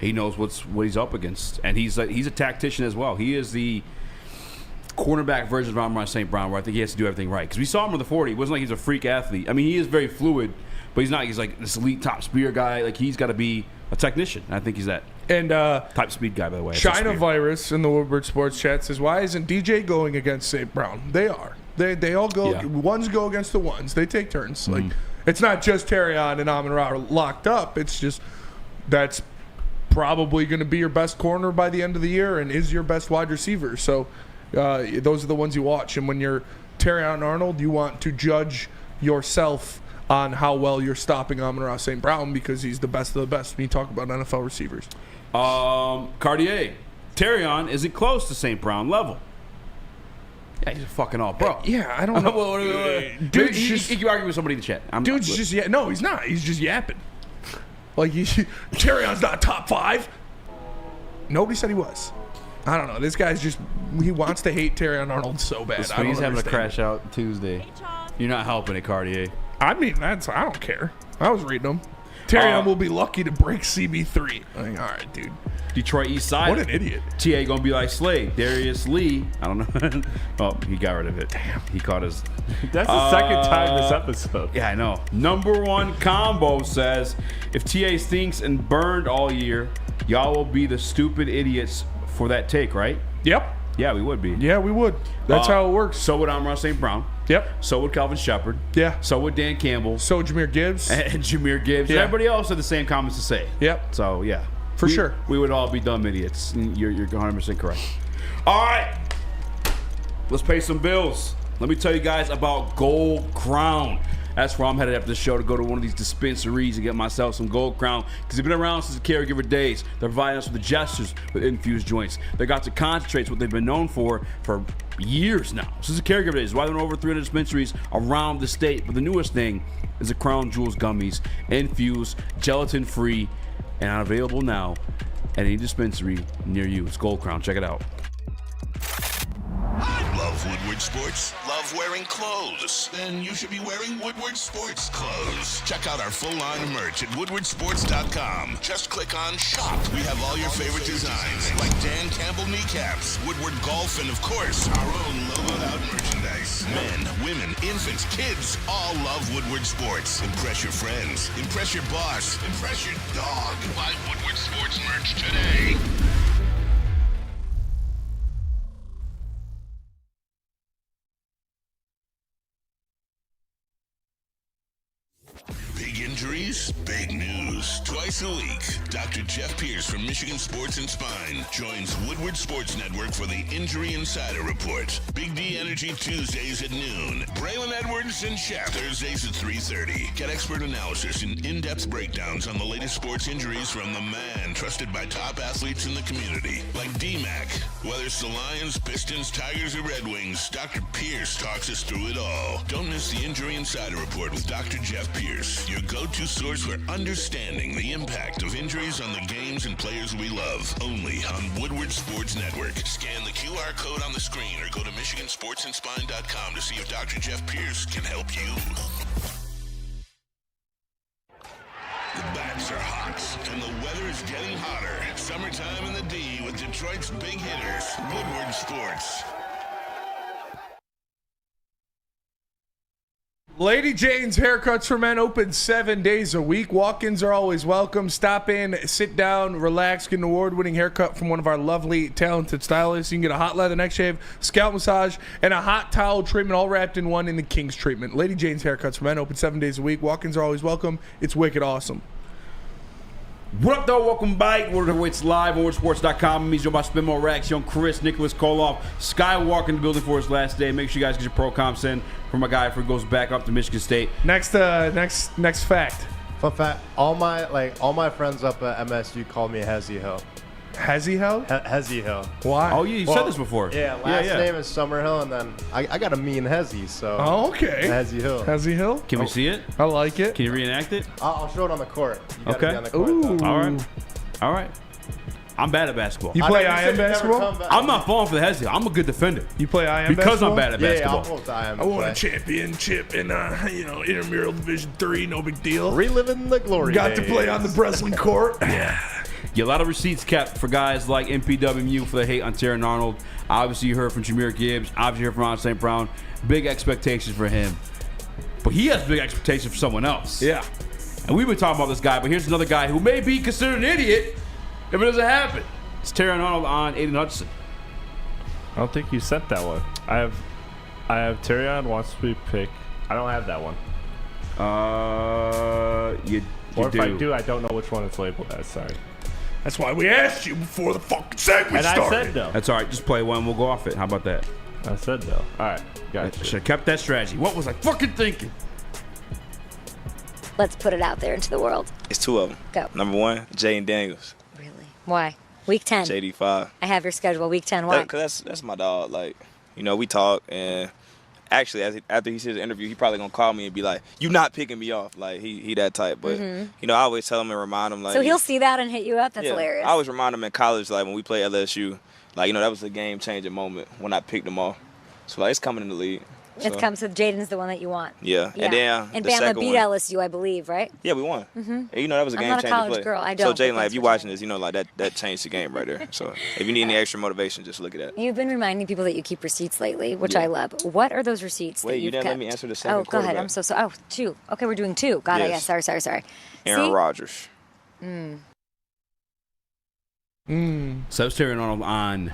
he knows what he's up against, and he's a tactician as well. He is the cornerback version of Amon-Ra St. Brown, where I think he has to do everything right. Because we saw him in the 40. It wasn't like he's a freak athlete. I mean, he is very fluid, but he's not. He's like this elite top speed guy. Like, he's got to be a technician. And I think he's that. And type speed guy, by the way. China Virus in the Woodward Sports chat says, why isn't DJ going against St. Brown? They are. They all go. Yeah. Ones go against the ones. They take turns. Like, it's not just Terrion and Amon-Ra are locked up. It's just that's probably going to be your best corner by the end of the year and is your best wide receiver. So those are the ones you watch. And when you're Terrion Arnold, you want to judge yourself on how well you're stopping Amon-Ra St. Brown, because he's the best of the best when you talk about NFL receivers. Cartier, Terrion isn't close to St. Brown level. Yeah, he's a fucking all pro. Yeah, I don't know. Dude, you argue with somebody in the chat. No, he's not. He's just yapping. Like, Terrion's not top 5. Nobody said he was. I don't know. This guy's just, he wants to hate Terrion Arnold so bad. He's having a crash out Tuesday. You're not helping it, Cartier. I mean, I don't care. I was reading them. Terrion will be lucky to break CB3. Like, all right, dude. Detroit East Side. What an idiot. TA gonna be like Slade. Darius Lee. I don't know. Oh, he got rid of it. Damn. He caught his. That's the second time this episode. Yeah, I know. Number one combo says, if TA stinks and burned all year, y'all will be the stupid idiots for that take, right? Yep. Yeah, we would be. Yeah, we would. That's how it works. So would Amon-Ra St. Brown. Yep. So would Calvin Shepard. Yeah. So would Dan Campbell. So Jahmyr Gibbs. And Jahmyr Gibbs. Yeah. And everybody else had the same comments to say. Yep. So, yeah. For sure. We would all be dumb idiots. You're 100% correct. All right. Let's pay some bills. Let me tell you guys about Gold Crown. That's where I'm headed after the show, to go to one of these dispensaries and get myself some Gold Crown, because they've been around since the caregiver days. They're providing us with the gestures with infused joints. They got to concentrates, what they've been known for years now. Since the caregiver days, why they're in over 300 dispensaries around the state. But the newest thing is the Crown Jewels gummies, infused, gelatin-free, and available now at any dispensary near you. It's Gold Crown. Check it out. Love Woodward Sports? Love wearing clothes? Then you should be wearing Woodward Sports clothes. Check out our full line of merch at woodwardsports.com. Just click on shop. We have all your favorite designs, like Dan Campbell kneecaps, Woodward Golf, and of course, our own logoed out merchandise. Men, women, infants, kids, all love Woodward Sports. Impress your friends. Impress your boss. Impress your dog. Buy Woodward Sports merch today. Big injuries, big news. Twice a week, Dr. Jeff Pierce from Michigan Sports and Spine joins Woodward Sports Network for the Injury Insider Report. Big D Energy Tuesdays at noon. Braylon Edwards and Shep Thursdays at 3:30. Get expert analysis and in-depth breakdowns on the latest sports injuries from the man trusted by top athletes in the community, like D-Mac. Whether it's the Lions, Pistons, Tigers, or Red Wings, Dr. Pierce talks us through it all. Don't miss the Injury Insider Report with Dr. Jeff Pierce, your go-to source for understanding the impact of injuries on the games and players we love. Only on Woodward Sports Network. Scan the QR code on the screen or go to MichiganSportsandSpine.com to see if Dr. Jeff Pierce can help you. The bats are hot, and the weather is getting hotter. Summertime in the D with Detroit's big hitters, Woodward Sports. Lady Jane's Haircuts for Men open 7 days a week. Walk-ins are always welcome. Stop in, sit down, relax, get an award-winning haircut from one of our lovely, talented stylists. You can get a hot leather neck shave, scalp massage, and a hot towel treatment all wrapped in one in the King's treatment. Lady Jane's Haircuts for Men open 7 days a week. Walk-ins are always welcome. It's wicked awesome. What up, though? Welcome back. Woodward's live on WoodwardSports.com. Means you're about to spin more Rax, young Chris, Nicholas Koloff, Skywalker in the building for his last day. Make sure you guys get your pro comps in for my guy before he goes back up to Michigan State. Next fact. Fun fact: all my friends up at MSU call me Hezzy Hill. Hezzy Hill? Hezzy Hill. Why? Oh, you said this before. Yeah, last name is Summerhill, and then I got a mean Hezzy, so. Oh, okay. Hezzy Hill. Hezzy Hill? Can we see it? I like it. Can you reenact it? I'll show it on the court. You gotta Okay. be on the court, Ooh. though. All right. I'm bad at basketball. You play IM basketball? I'm not falling for the Hezzy. I'm a good defender. You play IM because basketball? I'm bad at basketball. I'll hold the IM I won play. a championship in, intramural Division 3. No big deal. Reliving the glory Got to days. play on the wrestling court. Yeah, a lot of receipts kept for guys like MPWMU for the hate on Terran Arnold. Obviously, you heard from Jahmyr Gibbs. Obviously, you heard from Amon-Ra St. Brown. Big expectations for him. But he has big expectations for someone else. Yeah. And we've been talking about this guy, but here's another guy who may be considered an idiot if it doesn't happen. It's Terran Arnold on Aiden Hudson. I don't think you sent that one. I have Terrion wants to be picked. I don't have that one. You or if do. I do, I don't know which one it's labeled as. Sorry. That's why we asked you before the fucking segment And started. I said no. That's all right. Just play one. We'll go off it. How about that? I said no. All right. Gotcha. Should have kept that strategy. What was I fucking thinking? Let's put it out there into the world. It's two of them. Go. Number one, Jaden Daniels. Why? Week 10. JD5. I have your schedule. Week 10. Why? Because that's my dog. Like, we talk, and actually, after he sees the interview, he probably gonna call me and be like, "You not picking me off." Like he that type. But I always tell him and remind him like. So he'll see that and hit you up. That's yeah, hilarious. I always remind him in college, like when we play LSU, like that was a game changing moment when I picked him off. So like it's coming in the league. It comes with Jaden's the one that you want. Yeah. And then and the Bama second beat one, LSU, I believe, right? Yeah, we won. Mm-hmm. And, that was a I'm game not a changing college play. girl. I don't. So Jaden, like if you're watching this, like that changed the game right there. So if you need any extra motivation, just look at that. You've been reminding people that you keep receipts lately, which I love. What are those receipts that you you've didn't kept? let me answer the second Oh, go ahead. I'm so sorry. Oh, 2. Okay, we're doing 2. Got it. Yes. Yeah, sorry. Aaron See? Rodgers. So Terran Arnold on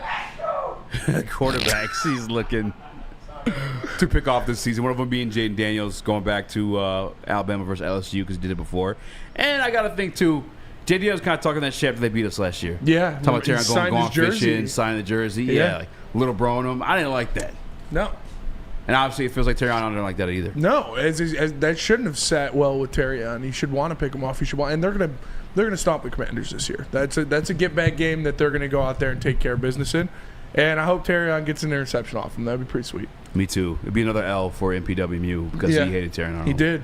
quarterbacks. He's looking to pick off this season. One of them being Jaden Daniels, going back to Alabama versus LSU because he did it before. And I got to think, too, Jaden Daniels kind of talking that shit after they beat us last year. Yeah. Talking about Terran going fishing, signing the jersey. Yeah. Like little bro in him. I didn't like that. No. And obviously it feels like Terran Arnold didn't like that either. No, as that shouldn't have sat well with Terrion. He should want to pick him off. He should want, and they're gonna stop the Commanders this year. That's a get back game that they're gonna go out there and take care of business in. And I hope Terrion gets an interception off him. That'd be pretty sweet. Me too. It'd be another L for MPWMU because he hated Terran Arnold. He did.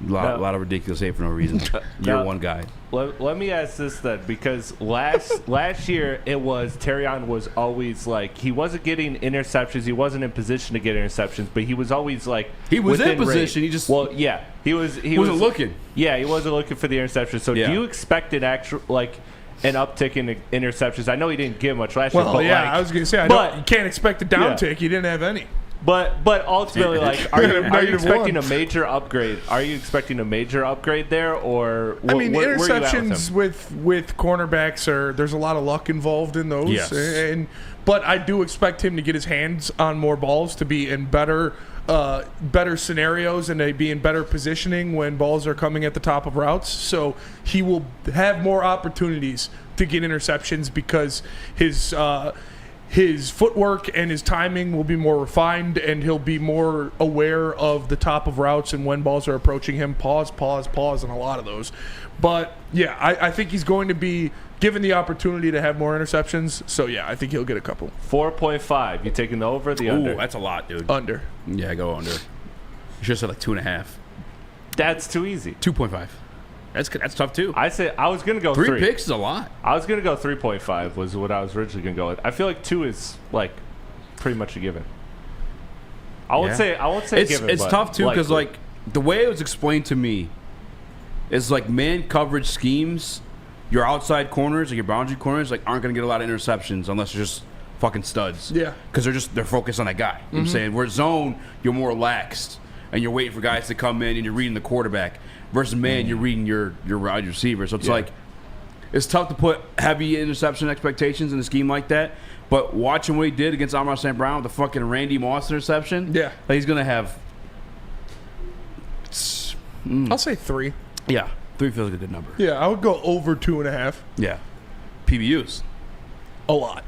A lot of ridiculous hate for no reason. You're one guy. Let me ask this then, because last year it was Terrion was always like he wasn't getting interceptions, he wasn't in position to get interceptions, but he was always like he was in position. Range. He just he wasn't looking. Yeah, he wasn't looking for the interception. So do you expect an actual an uptick in interceptions? I know he didn't give much last year. But I was gonna say, you can't expect a downtick. He didn't have any. But ultimately, are you expecting a major upgrade? Are you expecting a major upgrade there, or interceptions with cornerbacks there's a lot of luck involved in those. Yes. But I do expect him to get his hands on more balls, to be in better scenarios, and to be in better positioning when balls are coming at the top of routes. So he will have more opportunities to get interceptions because his footwork and his timing will be more refined, and he'll be more aware of the top of routes and when balls are approaching him. Pause on a lot of those. But, yeah, I think he's going to be given the opportunity to have more interceptions. So, yeah, I think he'll get a couple. 4.5. You taking the over or the under? Ooh, that's a lot, dude. Under. Yeah, go under. You should have said 2.5. That's too easy. 2.5. That's tough too. I was gonna go 3. 3 picks is a lot. I was gonna go 3.5 was what I was originally gonna go with. I feel like 2 is like pretty much a given. I won't say given. It's tough too because like the way it was explained to me is like man coverage schemes. Your outside corners or your boundary corners like aren't gonna get a lot of interceptions unless they're just fucking studs. Yeah, because they're focused on that guy. You know what I'm saying? Where zone, you're more laxed. and you're waiting for guys to come in and you're reading the quarterback versus man, you're reading your wide receiver. So it's like it's tough to put heavy interception expectations in a scheme like that. But watching what he did against Amon-Ra St. Brown with the fucking Randy Moss interception, he's gonna have. I'll say 3. Yeah, 3 feels like a good number. Yeah, I would go over 2.5. Yeah, PBUs. A lot.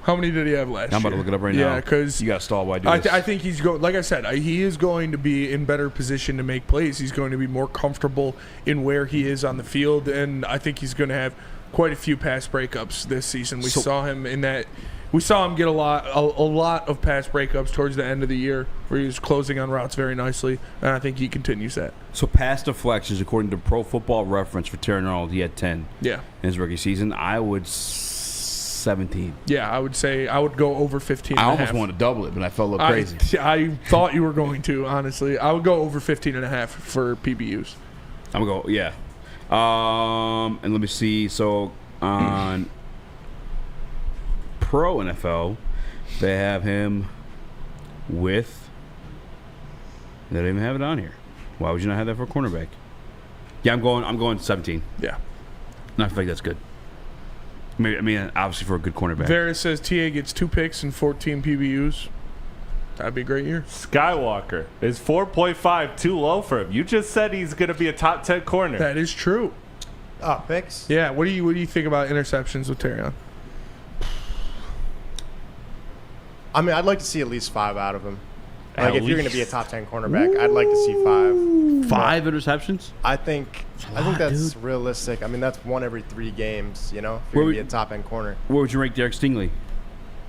How many did he have last year? I'm about to look it up right now. Yeah, because you got to stall while I do this. I think he's going. Like I said, he is going to be in better position to make plays. He's going to be more comfortable in where he is on the field, and I think he's going to have quite a few pass breakups this season. We saw him in that. We saw him get a lot of pass breakups towards the end of the year, where he was closing on routes very nicely, and I think he continues that. So pass deflections, according to Pro Football Reference for Terry Arnold, he had 10. Yeah. In his rookie season, I would 17. Yeah, I would say I would go over 15. I almost wanted to double it, but I felt a little crazy. I thought you were going to, honestly. I would go over 15.5 for PBUs. I'm going to go, yeah. And let me see. So on Pro NFL, they have him with. They don't even have it on here. Why would you not have that for a cornerback? Yeah, I'm going 17. Yeah. And I feel like that's good. I mean, obviously for a good cornerback. Varys says TA gets 2 picks and 14 PBUs. That'd be a great year. Skywalker is 4.5 too low for him. You just said he's going to be a top 10 corner. That is true. Oh, picks? Yeah. What do you think about interceptions with Terrion? I mean, I'd like to see at least 5 out of him. Like, if you're going to be a top 10 cornerback, I'd like to see 5. 5 interceptions? I think that's realistic. I mean, that's 1 every 3 games, you know, if you're going to be a top end corner. Where would you rank Derek Stingley?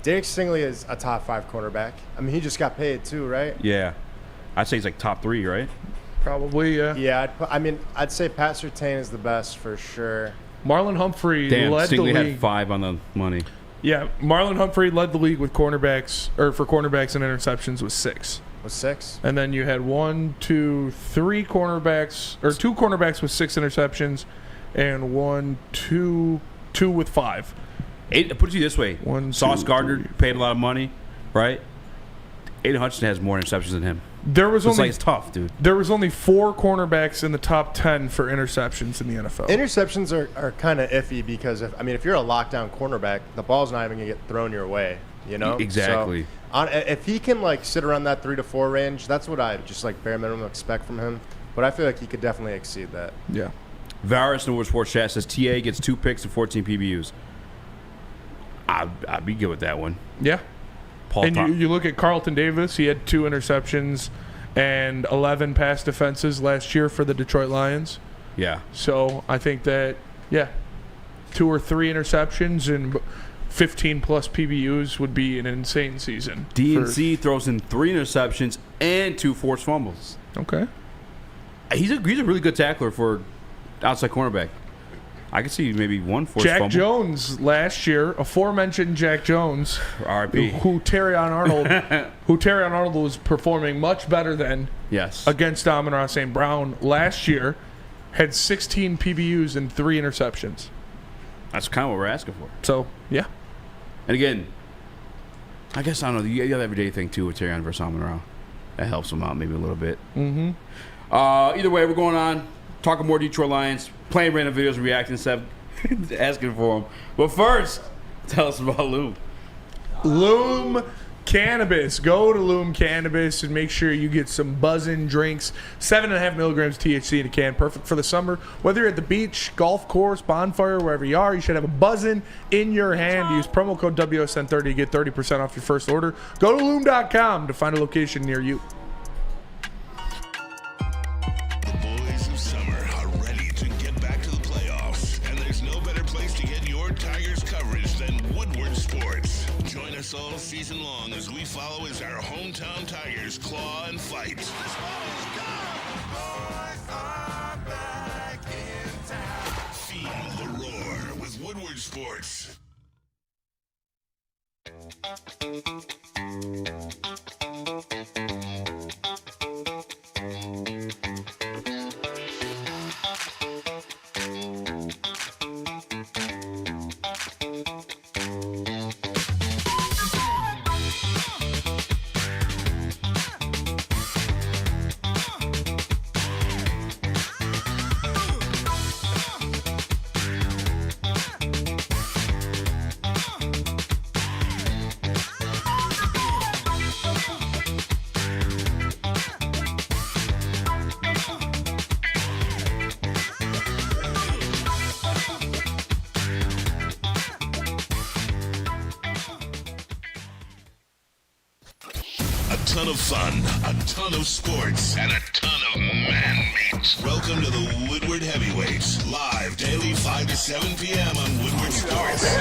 Derek Stingley is a top 5 cornerback. I mean, he just got paid too, right? Yeah. I'd say he's like top 3, right? Probably, yeah. Yeah, I'd say Pat Surtain is the best for sure. Marlon Humphrey led the league. Stingley had 5 on the money. Yeah, Marlon Humphrey led the league with cornerbacks and interceptions with 6. With 6? And then you had 3 cornerbacks, or 2 cornerbacks with 6 interceptions, and 2 with 5. Put it to you this way: Sauce Gardner paid a lot of money, right? Aiden Hutchinson has more interceptions than him. It's tough, dude. There was only 4 cornerbacks in the top 10 for interceptions in the NFL. Interceptions are kind of iffy because if you're a lockdown cornerback, the ball's not even gonna get thrown your way. You know exactly. So, if he can sit around that 3 to 4 range, that's what I just bare minimum expect from him. But I feel like he could definitely exceed that. Yeah. Varys in Woodward Sports Chat says TA gets 2 picks and 14 PBUs. I'd be good with that one. Yeah. You look at Carlton Davis, he had 2 interceptions and 11 pass defenses last year for the Detroit Lions. Yeah. So I think that, 2 or 3 interceptions and 15 plus PBUs would be an insane season. DNC throws in 3 interceptions and 2 forced fumbles. Okay. He's a really good tackler for outside cornerback. I could see maybe 1 forced fumble. Jack Jones last year, aforementioned Jack Jones, R.I.P. who Terrion Arnold was performing much better than against Amon-Ra St. Brown last year, had 16 PBUs and 3 interceptions. That's kind of what we're asking for. So, yeah. And again, I guess, I don't know, you have the everyday thing too with Terrion versus Amon-Ra. That helps him out maybe a little bit. Mm-hmm. Either way, we're going on. Talking more Detroit Lions, playing random videos, reacting stuff, asking for them. But first, tell us about Loom. Loom Cannabis. Go to Loom Cannabis and make sure you get some buzzing drinks. 7.5 milligrams THC in a can. Perfect for the summer. Whether you're at the beach, golf course, bonfire, wherever you are, you should have a buzzing in your hand. Use promo code WSN30 to get 30% off your first order. Go to Loom.com to find a location near you. All season long as we follow as our hometown Tigers claw and fight. This ball is gone. Boys are back in town. Feel the roar with Woodward Sports. A ton of fun, a ton of sports, and a ton of man meat. Welcome to the Woodward Heavyweights, live daily 5 to 7 p.m. on Woodward Sports.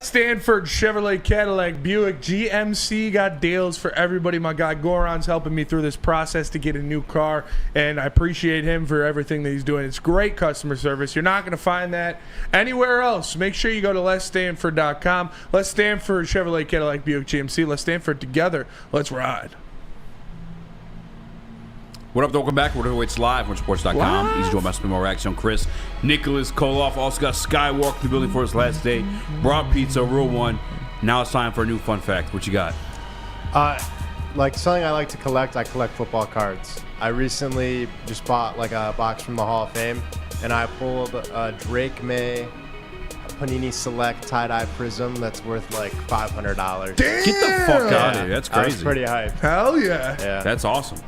Stanford Chevrolet Cadillac Buick GMC got deals for everybody. My guy Goran's helping me through this process to get a new car, and I appreciate him for everything that he's doing. It's great customer service. You're not going to find that anywhere else. Make sure you go to letsstanford.com. Let's Stanford Chevrolet Cadillac Buick GMC. Let's Stanford together. Let's ride. What up, welcome back. We're Heavyweights Live on sports.com. Easy joined by Spimo, Raxter, Chris, Nicholas, Koloff. Also got Skywalk in the building for his last day. Brought pizza, real one. Now it's time for a new fun fact. What you got? Like something I like to collect, I collect football cards. I recently just bought like a box from the Hall of Fame, and I pulled a Drake May Panini Select tie-dye prism that's worth like $500. Damn! Get the fuck out of here. That's crazy. I was pretty hyped. Hell yeah. That's awesome.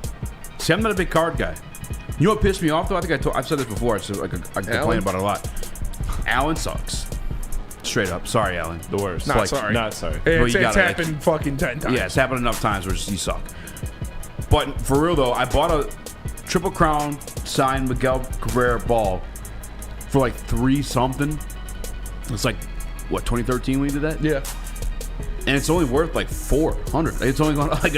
See, I'm not a big card guy. You know what pissed me off, though? I think I've said this before, so I complain about it a lot. Allen sucks. Straight up. Sorry, Allen. The worst. Not sorry. It's happened fucking 10 times. Yeah, it's happened enough times where you suck. But for real, though, I bought a Triple Crown signed Miguel Cabrera ball for like $3-something. It's like, what, 2013 when we did that? Yeah. And it's only worth like $400. It's only going to like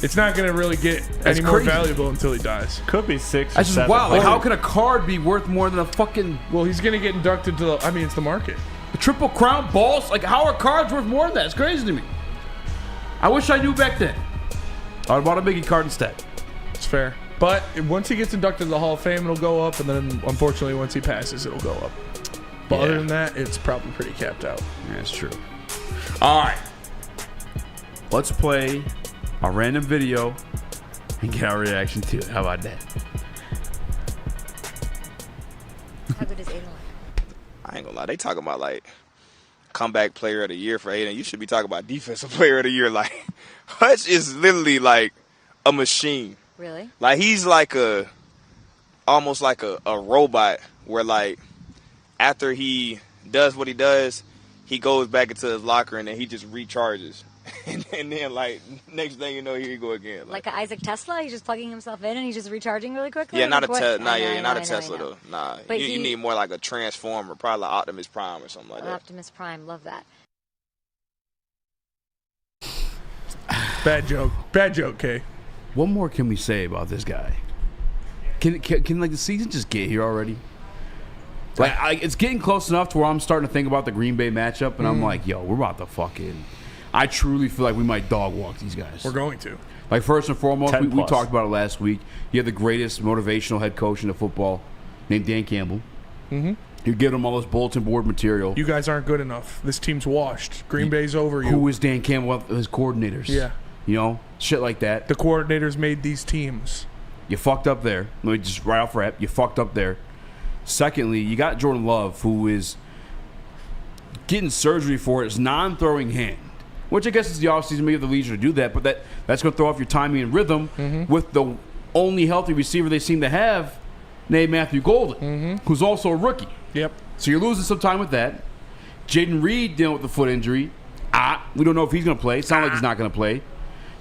it's not going to really get any more valuable until he dies. Could be 6 or That's 7. just wow. Like, how can a card be worth more than a fucking? Well, he's going to get inducted to the. I mean, it's the market. The Triple Crown balls. Like, how are cards worth more than that? It's crazy to me. I wish I knew back then. I would have bought a Biggie card instead. It's fair. But once he gets inducted to the Hall of Fame, it'll go up, and then unfortunately, once he passes, it'll go up. But other than that, it's probably pretty capped out. Yeah, that's true. All right. Let's play a random video and get our reaction to it. How about that? How good is Aiden? I ain't gonna lie. They talking about like comeback player of the year for Aiden. You should be talking about defensive player of the year. Like Hutch is literally like a machine. Really? Like he's like almost like a robot where like after he does what he does, he goes back into his locker and then he just recharges. And then, like, next thing you know, here you go again. Like an Isaac Tesla? He's just plugging himself in and he's just recharging really quickly? Yeah, not a Tesla. Not a Tesla, though. Nah, but you need more like a Transformer, probably like Optimus Prime or something like that. Optimus Prime, love that. Bad joke, Kay. What more can we say about this guy? Can like the season just get here already? Like, it's getting close enough to where I'm starting to think about the Green Bay matchup, and I'm like, yo, we're about to fucking. I truly feel like we might dog walk these guys. We're going to. Like, first and foremost, we talked about it last week. You have the greatest motivational head coach in the football named Dan Campbell. Mm-hmm. You're giving them all this bulletin board material. You guys aren't good enough. This team's washed. Green Bay's over you. Who is Dan Campbell? His coordinators. Yeah. You know, shit like that. The coordinators made these teams. You fucked up there. Let me just right off rap. You fucked up there. Secondly, you got Jordan Love, who is getting surgery for his non-throwing hand. Which I guess is the offseason, maybe you have the leisure to do that, but that's going to throw off your timing and rhythm with the only healthy receiver they seem to have, named Matthew Golden, who's also a rookie. Yep. So you're losing some time with that. Jaden Reed dealing with the foot injury. We don't know if he's going to play. It sounds like he's not going to play.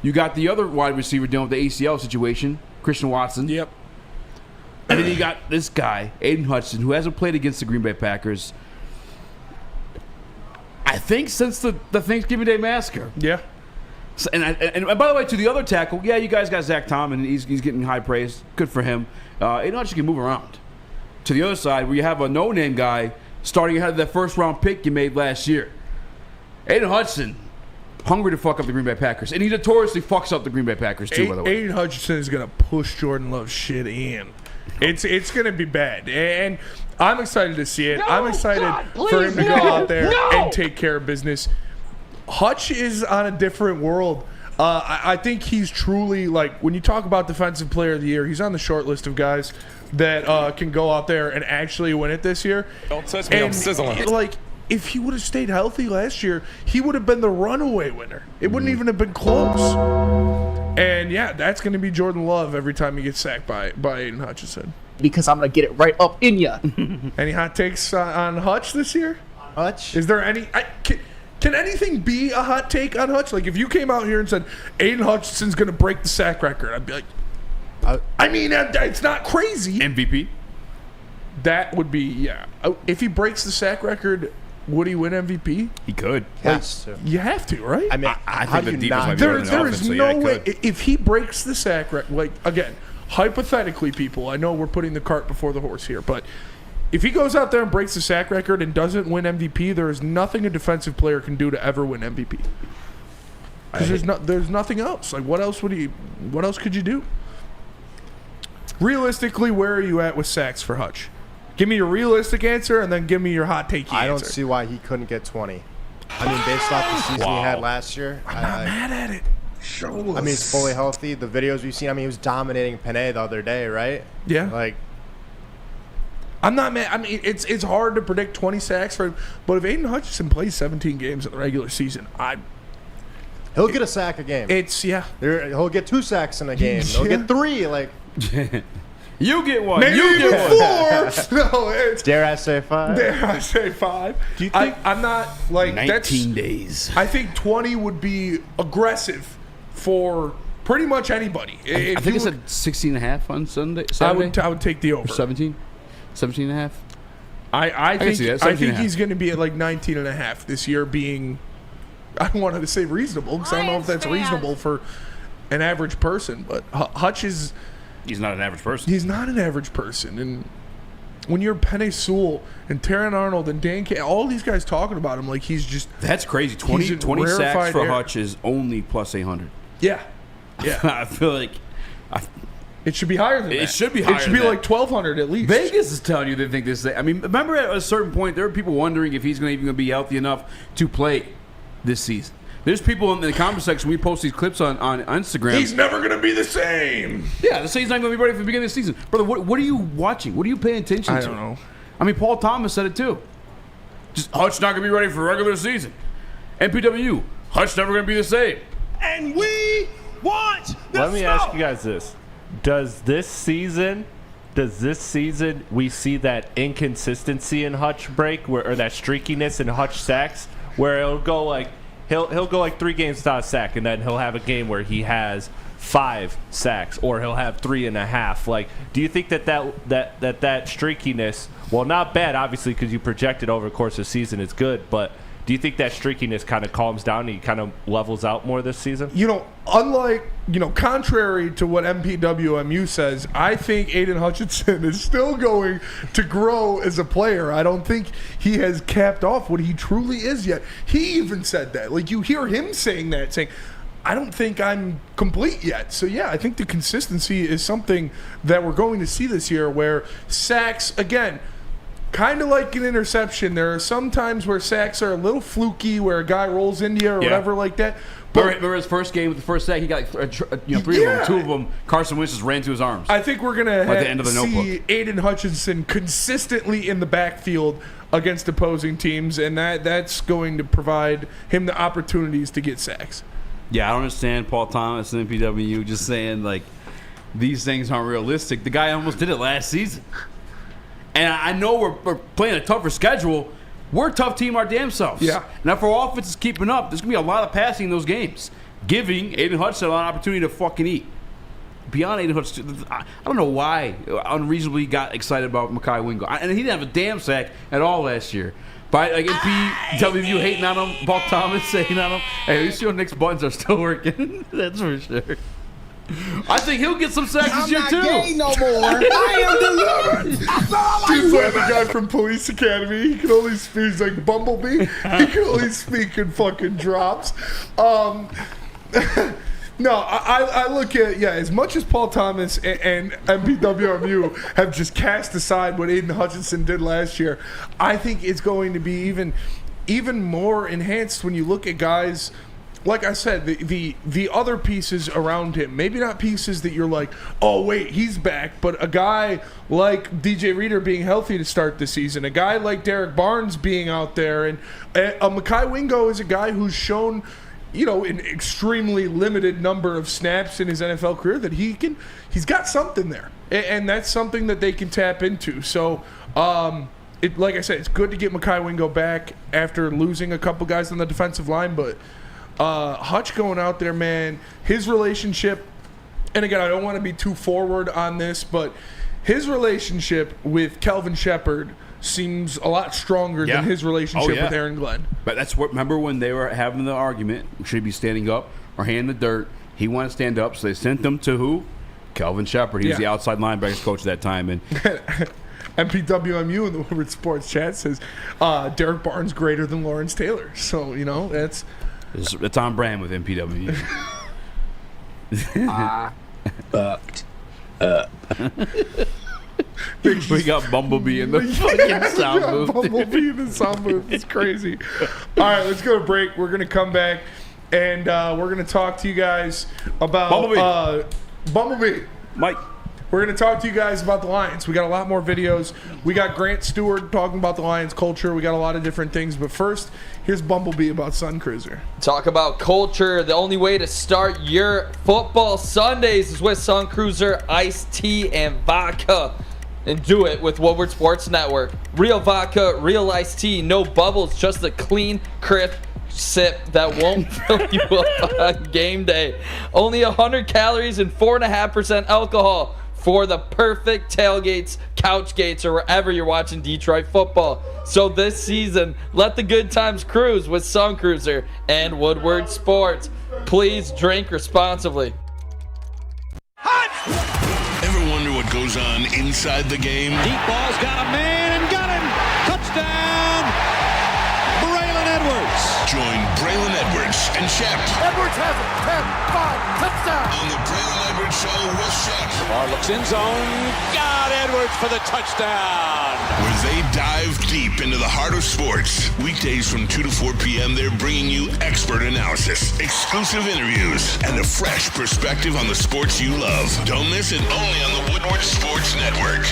You got the other wide receiver dealing with the ACL situation, Christian Watson. Yep. And then you got this guy, Aiden Hutchinson, who hasn't played against the Green Bay Packers, I think, since the Thanksgiving Day Massacre. Yeah. So, and by the way, to the other tackle, yeah, you guys got Zach Tom, and he's getting high praise. Good for him. Aiden Hutchinson can move around. To the other side, where you have a no-name guy starting ahead of that first-round pick you made last year. Aiden Hutchinson, hungry to fuck up the Green Bay Packers. And he notoriously fucks up the Green Bay Packers, too, by the way. Aiden Hutchinson is going to push Jordan Love's shit in. It's going to be bad. And I'm excited to see it. I'm excited for him to go out there and take care of business. Hutch is on a different world. I think he's truly, like, when you talk about Defensive Player of the Year, he's on the short list of guys that can go out there and actually win it this year. Don't touch me, I'm sizzling. Like, if he would have stayed healthy last year, he would have been the runaway winner. It wouldn't even have been close. And, yeah, that's going to be Jordan Love every time he gets sacked by Aiden Hutchinson. Because I'm going to get it right up in ya. Any hot takes on Hutch this year? Hutch? Is there any? Can anything be a hot take on Hutch? Like, if you came out here and said, Aiden Hutchinson's going to break the sack record, I'd be like, I mean, it's not crazy. MVP? That would be, yeah. If he breaks the sack record, would he win MVP? He could. Yes. You have to, right? I mean, I how think do the you defense not? might be There better than the is offense, so no yeah, he way. could. If he breaks the sack record, like, again, hypothetically, people, I know we're putting the cart before the horse here, but if he goes out there and breaks the sack record and doesn't win MVP, there is nothing a defensive player can do to ever win MVP. Because there's nothing else. Like, what else could you do? Realistically, where are you at with sacks for Hutch? Give me your realistic answer and then give me your hot take answer. I don't see why he couldn't get 20. I mean, based off the season he had last year. I'm not mad at it. I mean, he's fully healthy. The videos we've seen, I mean, he was dominating Panay the other day, right? Yeah. Like, I'm not mad. I mean, it's hard to predict 20 sacks for him, but if Aiden Hutchinson plays 17 games in the regular season, he'll get a sack a game. He'll get 2 sacks in a game. He'll get 3. Like, you get one. Maybe you even get 4. No, it's, dare I say 5? Dare I say 5? Do you think I'm not like 19 days. I think 20 would be aggressive for pretty much anybody. I think it's at 16 and a half on Saturday. I would take the over. 17 and a half. I think see that. I think 17.5. he's going to be at like 19 and a half this year, being, I don't want to say reasonable because I don't know if that's reasonable for an average person, but Hutch is. He's not an average person. He's not an average person, and when you're Penei Sewell and Terran Arnold and Dan all these guys talking about him like he's just. That's crazy. 20 sacks for Hutch is only plus 800. Yeah. I feel like. It should be higher than that. It should be higher. It should be like 1,200 at least. Vegas is telling you they think this. I mean, remember at a certain point, there are people wondering if he's even going to be healthy enough to play this season. There's people in the comment section. We post these clips on Instagram. He's never going to be the same. Yeah, they say he's not going to be ready for the beginning of the season. Brother, what are you watching? What are you paying attention to? I don't know. I mean, Paul Thomas said it too. Just Hutch not going to be ready for regular season. MPW, Hutch never going to be the same. And we want the Let me ask you guys this. Does this season we see that inconsistency in Hutch break or that streakiness in Hutch sacks where it'll go like he'll go like 3 games without a sack and then he'll have a game where he has 5 sacks or he'll have 3.5. Like, do you think that streakiness, well, not bad obviously because you project it over the course of the season, it's good, but do you think that streakiness kind of calms down and he kind of levels out more this season? Contrary to what MPWMU says, I think Aiden Hutchinson is still going to grow as a player. I don't think he has capped off what he truly is yet. He even said that. Like, you hear him saying, I don't think I'm complete yet. So, yeah, I think the consistency is something that we're going to see this year where sacks, again, kind of like an interception. There are some times where sacks are a little fluky, where a guy rolls into you or whatever like that. But remember his first game with the first sack? He got 3 of them. 2 of them, Carson Wentz just ran to his arms. I think we're going to see notebook. Aiden Hutchinson consistently in the backfield against opposing teams, and that's going to provide him the opportunities to get sacks. Yeah, I don't understand Paul Thomas and MPW just saying, like, these things aren't realistic. The guy almost did it last season. And I know we're playing a tougher schedule. We're a tough team our damn selves. Yeah. Now, if our offense is keeping up, there's going to be a lot of passing in those games, giving Aiden Hutchinson an opportunity to fucking eat. Beyond Aiden Hutchinson, I don't know why unreasonably got excited about Mekhi Wingo. And he didn't have a damn sack at all last year. But like MPW hating on him, Paul Thomas saying on him, hey, at least your Knicks buttons are still working. That's for sure. I think he'll get some sacks this year too. I'm not gay no more. I am delivered. He's like the guy from Police Academy. He can only speak. He's like Bumblebee. He can only speak in fucking drops. No, I look at, as much as Paul Thomas and MPWMU have just cast aside what Aiden Hutchinson did last year, I think it's going to be even more enhanced when you look at guys. Like I said, the other pieces around him, maybe not pieces that you're like, oh, wait, he's back, but a guy like DJ Reader being healthy to start the season, a guy like Derek Barnes being out there, and Mekhi Wingo is a guy who's shown, an extremely limited number of snaps in his NFL career that he's got something there, and that's something that they can tap into. So, like I said, it's good to get Mekhi Wingo back after losing a couple guys on the defensive line, but Hutch going out there, man, his relationship, and again, I don't want to be too forward on this, but his relationship with Kelvin Shepherd seems a lot stronger than his relationship with Aaron Glenn. But that's what, remember when they were having the argument, should he be standing up or hand in the dirt? He wanted to stand up, so they sent him to who? Kelvin Shepherd. He was the outside linebackers coach at that time. And MPWMU in the Woodward Sports chat says Derek Barnes greater than Lawrence Taylor. So, you know, that's on brand with MPWMU. I fucked up. We got Bumblebee in the fucking sound booth. Bumblebee in the sound booth. It's crazy. All right, let's go to break. We're going to come back, and we're going to talk to you guys about Bumblebee. Mike. We're going to talk to you guys about the Lions. We got a lot more videos. We got Grant Stuard talking about the Lions culture. We got a lot of different things. But first, here's Bumblebee about Sun Cruiser. Talk about culture. The only way to start your football Sundays is with Sun Cruiser, iced tea, and vodka. And do it with Woodward Sports Network. Real vodka, real iced tea, no bubbles, just a clean, crisp sip that won't fill you up on game day. Only 100 calories and 4.5% alcohol for the perfect tailgates, couch gates, or wherever you're watching Detroit football. So this season, let the good times cruise with Sun Cruiser and Woodward Sports. Please drink responsibly. Ever wonder what goes on inside the game? Deep ball's got a man and got him. Touchdown, Braylon Edwards. Join Braylon Edwards and Shep. Edwards has it. 10-5, touchdown. On the Braylon Edwards Show with Shep. Lamar looks in zone. Got Edwards for the touchdown. Where they dive deep into the heart of sports. Weekdays from 2 to 4 p.m., they're bringing you expert analysis, exclusive interviews, and a fresh perspective on the sports you love. Don't miss it, only on the Woodward Sports Network.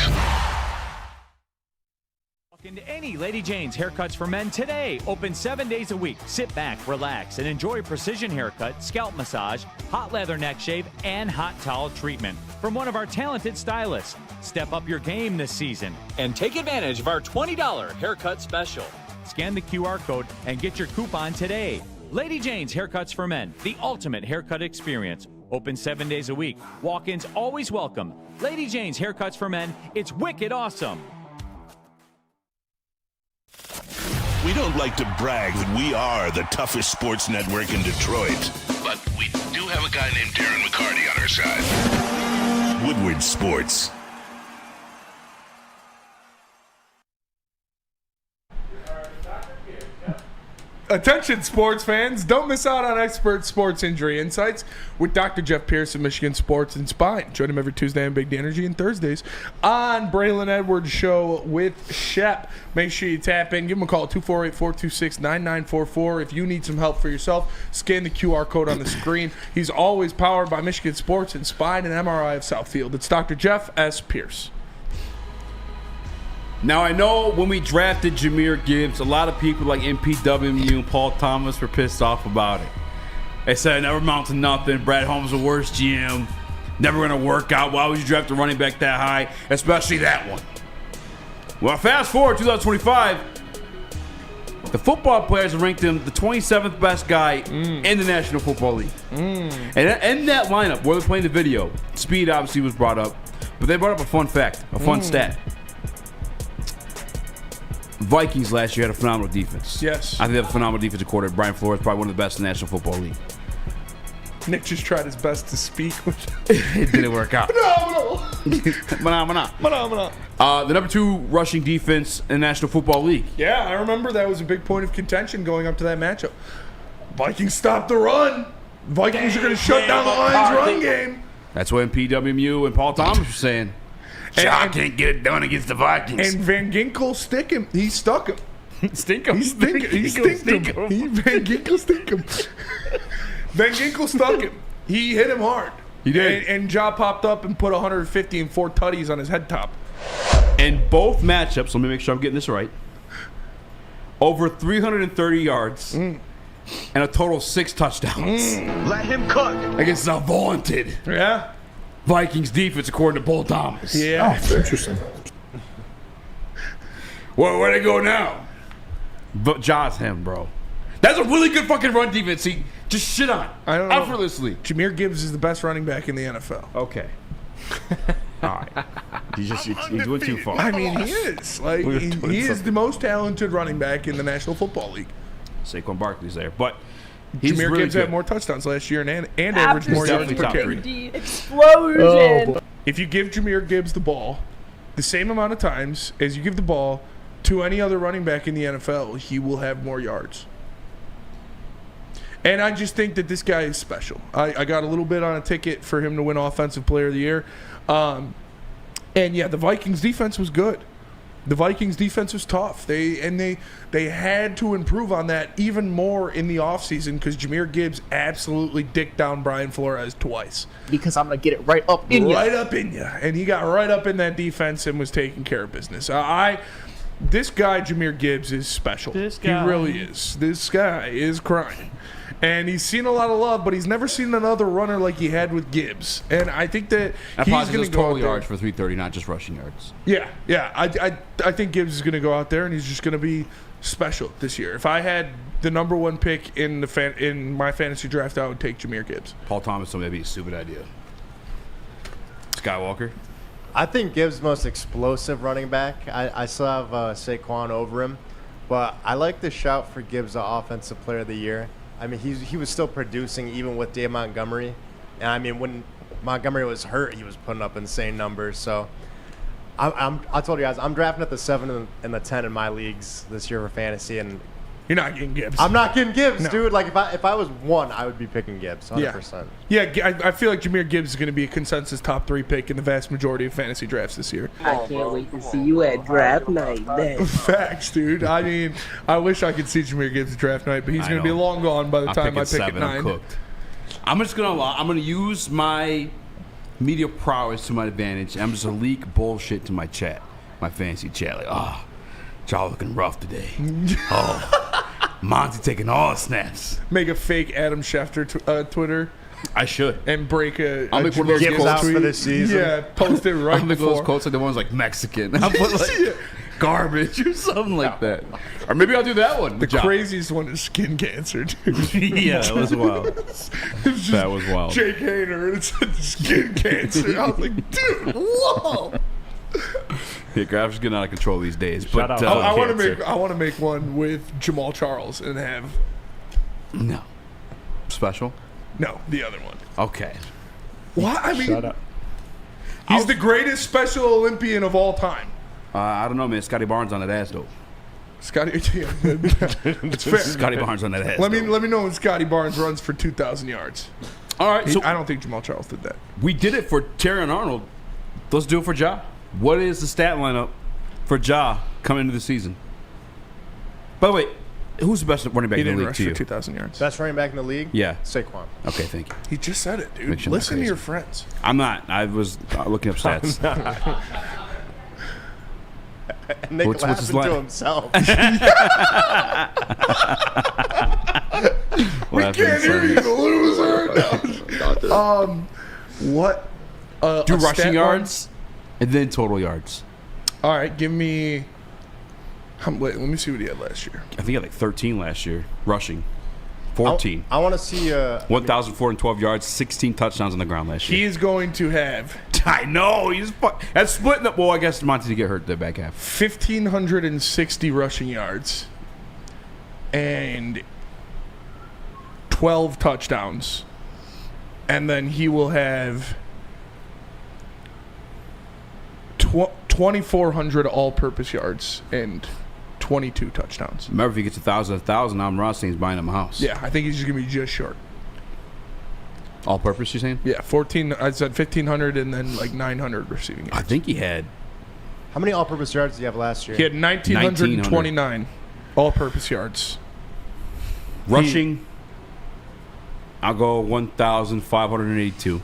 Into any Lady Jane's Haircuts for Men today. Open 7 days a week. Sit back, relax, and enjoy precision haircut, scalp massage, hot leather neck shave, and hot towel treatment from one of our talented stylists. Step up your game this season and take advantage of our $20 haircut special. Scan the QR code and get your coupon today. Lady Jane's Haircuts for Men, the ultimate haircut experience. Open 7 days a week. Walk-ins always welcome. Lady Jane's Haircuts for Men. It's wicked awesome. We don't like to brag that we are the toughest sports network in Detroit, but we do have a guy named Darren McCarty on our side. Woodward Sports. Attention sports fans, don't miss out on expert sports injury insights with Dr. Jeff Pierce of Michigan Sports and Spine. Join him every Tuesday on Big D Energy and Thursdays on Braylon Edwards Show with Shep. Make sure you tap in. Give him a call, 248-426-9944. If you need some help for yourself, scan the QR code on the screen. He's always powered by Michigan Sports and Spine and MRI of Southfield. It's Dr. Jeff S. Pierce. Now, I know when we drafted Jahmyr Gibbs, a lot of people like MPWMU and Paul Thomas were pissed off about it. They said it never amounts to nothing. Brad Holmes the worst GM. Never going to work out. Why would you draft a running back that high? Especially that one. Well, fast forward 2025, the football players have ranked him the 27th best guy in the National Football League. And in that lineup, where they're playing the video, speed obviously was brought up, but they brought up a fun fact, a fun stat. Vikings last year had a phenomenal defense. Yes. I think they have a phenomenal defensive coordinator. Brian Flores, probably one of the best in the National Football League. Nick just tried his best to speak. It didn't work out. Phenomenal. The number 2 rushing defense in the National Football League. Yeah, I remember that was a big point of contention going up to that matchup. Vikings stopped the run. Vikings are going to shut down the Lions' run game. That's what PWMU and Paul Thomas were saying. I can't get it done against the Vikings. And Van Ginkel stuck him. He stink him. Van Ginkel stink him. Van Ginkel stuck him. He hit him hard. He did. And Ja popped up and put 150 and 4 tutties on his head top. And both matchups, let me make sure I'm getting this right, over 330 yards and a total of 6 touchdowns. Let him cook. Against the vaunted Vikings defense, according to Paul Thomas. Yeah. Oh, interesting. Well, where they go now? But Ja's him, bro. That's a really good fucking run defense. He just shit on. I don't know. Effortlessly. Jahmyr Gibbs is the best running back in the NFL. Okay. All right. He's went too far. I mean, he is. Like, he is the most talented running back in the National Football League. Saquon Barkley's there, but he's Jahmyr really Gibbs good. had more touchdowns last year and averaged more yards per carry. Explosion. If you give Jahmyr Gibbs the ball the same amount of times as you give the ball to any other running back in the NFL, he will have more yards. And I just think that this guy is special. I got a little bit on a ticket for him to win Offensive Player of the Year. And yeah, the Vikings defense was good. The Vikings defense was tough. They had to improve on that even more in the offseason because Jahmyr Gibbs absolutely dicked down Brian Flores twice. Because I'm going to get it right up in you. Right up in you. And he got right up in that defense and was taking care of business. This guy, Jahmyr Gibbs, is special. He really is. This guy is crying. And he's seen a lot of love, but he's never seen another runner like he had with Gibbs. And I think that he's going to go total out yards for 330, not just rushing yards. Yeah. I think Gibbs is going to go out there and he's just going to be special this year. If I had the number one pick in my fantasy draft, I would take Jahmyr Gibbs. Paul Thomas told me that'd be a stupid idea. Skywalker. I think Gibbs' most explosive running back. I still have Saquon over him, but I like the shout for Gibbs, the Offensive Player of the Year. I mean, he was still producing even with Dave Montgomery. And, I mean, when Montgomery was hurt, he was putting up insane numbers. So, I told you guys, I'm drafting at the 7 and the 10 in my leagues this year for fantasy. And you're not getting Gibbs. I'm not getting Gibbs, dude. Like, if I was one, I would be picking Gibbs, 100%. Yeah, I feel like Jahmyr Gibbs is going to be a consensus top 3 pick in the vast majority of fantasy drafts this year. I can't wait to see you at draft night then. Facts, dude. I mean, I wish I could see Jahmyr Gibbs at draft night, but he's going to be long gone by the time I pick 7, at 9. I'm cooked. I'm just going to use my media prowess to my advantage. I'm just going to leak bullshit to my chat, my fantasy chat. Like, y'all looking rough today. Monty taking all the snaps. Make a fake Adam Schefter Twitter. I should. And break I'll make one of those quotes for this season. Yeah, post it right I'll make those quotes like the ones like Mexican. I'll put like garbage or something like that. Or maybe I'll do that one. The craziest one is skin cancer, dude. Yeah, that was wild. That was wild. Jake Hayner, it's skin cancer. I was like, dude, whoa. Yeah, Graf's getting out of control these days. Shout But out I want to make one with Jamal Charles and have special. No, the other one. Okay. What? I mean, Shut up. He's the greatest Special Olympian of all time. I don't know, man. Scotty Barnes on that ass though. Scotty, it's fair. Scotty Barnes on that ass. Let me know when Scotty Barnes runs for 2,000 yards. All right. So I don't think Jamal Charles did that. We did it for Terry and Arnold. Let's do it for Ja. What is the stat lineup for Ja coming into the season? By the way, who's the best running back in the league to you? For 2,000 yards. Best running back in the league? Yeah. Saquon. Okay, thank you. He just said it, dude. Make sure I'm not Listen to crazy. your friends. I'm not. I was looking up stats. Nick What's his laughing to line? himself. We can't hear you, the loser. What? Do a rushing stat yards and then total yards. All right, give me. Wait, let me see what he had last year. I think he had like 13 last year rushing. 14. I want to see 1,412 yards, 16 touchdowns on the ground last year. He is going to have. I know. That's splitting up. Well, I guess Monty to get hurt the back half. 1,560 rushing yards and 12 touchdowns. And then he will have 2,400 all-purpose yards and 22 touchdowns. Remember, if he gets 1,000, Amon-Ra St's buying him a house. Yeah, I think he's just going to be just short. All purpose, you're saying? Yeah, 14. I said 1,500 and then like 900 receiving yards. I think he had. How many all-purpose yards did you have last year? He had 1,929 all-purpose yards. Rushing, I'll go 1,582.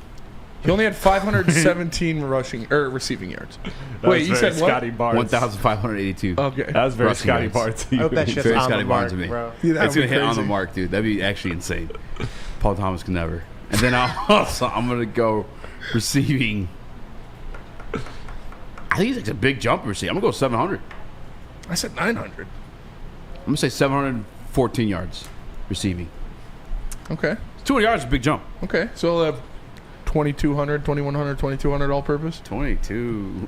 He only had 517 receiving yards. Wait, you said what? Scotty Barnes. 1,582. Okay. That was very Rushing Scotty yards. Barnes. I hope that shit's Very on Scotty the Barnes mark, to me. bro. Yeah, that It's would going be to hit on the crazy. mark, dude. That'd be actually insane. Paul Thomas can never. And then I'm going to go receiving. I think he's like a big jump receiver. I'm going to go 700. I said 900. I'm going to say 714 yards receiving. Okay. 200 yards is a big jump. Okay. So he'll have 2,200, 2,100, 2,200 all-purpose? 22.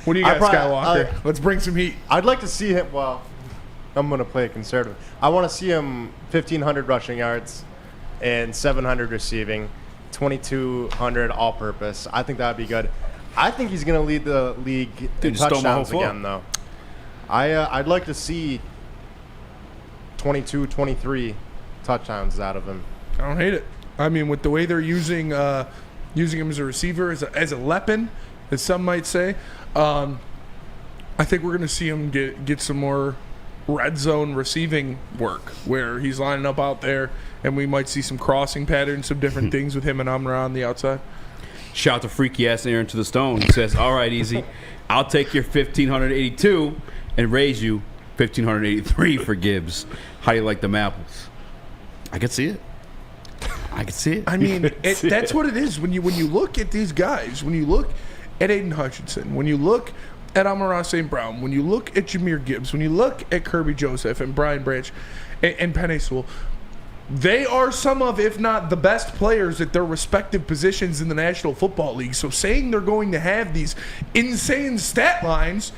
What do you got, Skywalker? Let's bring some heat. I'd like to see him. Well, I'm going to play it conservative. I want to see him 1,500 rushing yards and 700 receiving, 2,200 all-purpose. I think that would be good. I think he's going to lead the league in touchdowns again, though. I'd like to see 22, 23 touchdowns out of him. I don't hate it. I mean, with the way they're using him as a receiver, as a weapon, as some might say, I think we're going to see him get some more red zone receiving work where he's lining up out there, and we might see some crossing patterns, some different things with him and Amon-Ra on the outside. Shout out to freaky ass Aaron to the Stone. He says, all right, Easy, I'll take your 1,582 and raise you 1,583 for Gibbs. How do you like them apples? I can see it. I can see it. I mean, that's what it is. When you look at these guys, when you look at Aiden Hutchinson, when you look at Amon-Ra St. Brown, when you look at Jahmyr Gibbs, when you look at Kirby Joseph and Brian Branch and Penei Sewell, they are some of, if not the best players at their respective positions in the National Football League. So saying they're going to have these insane stat lines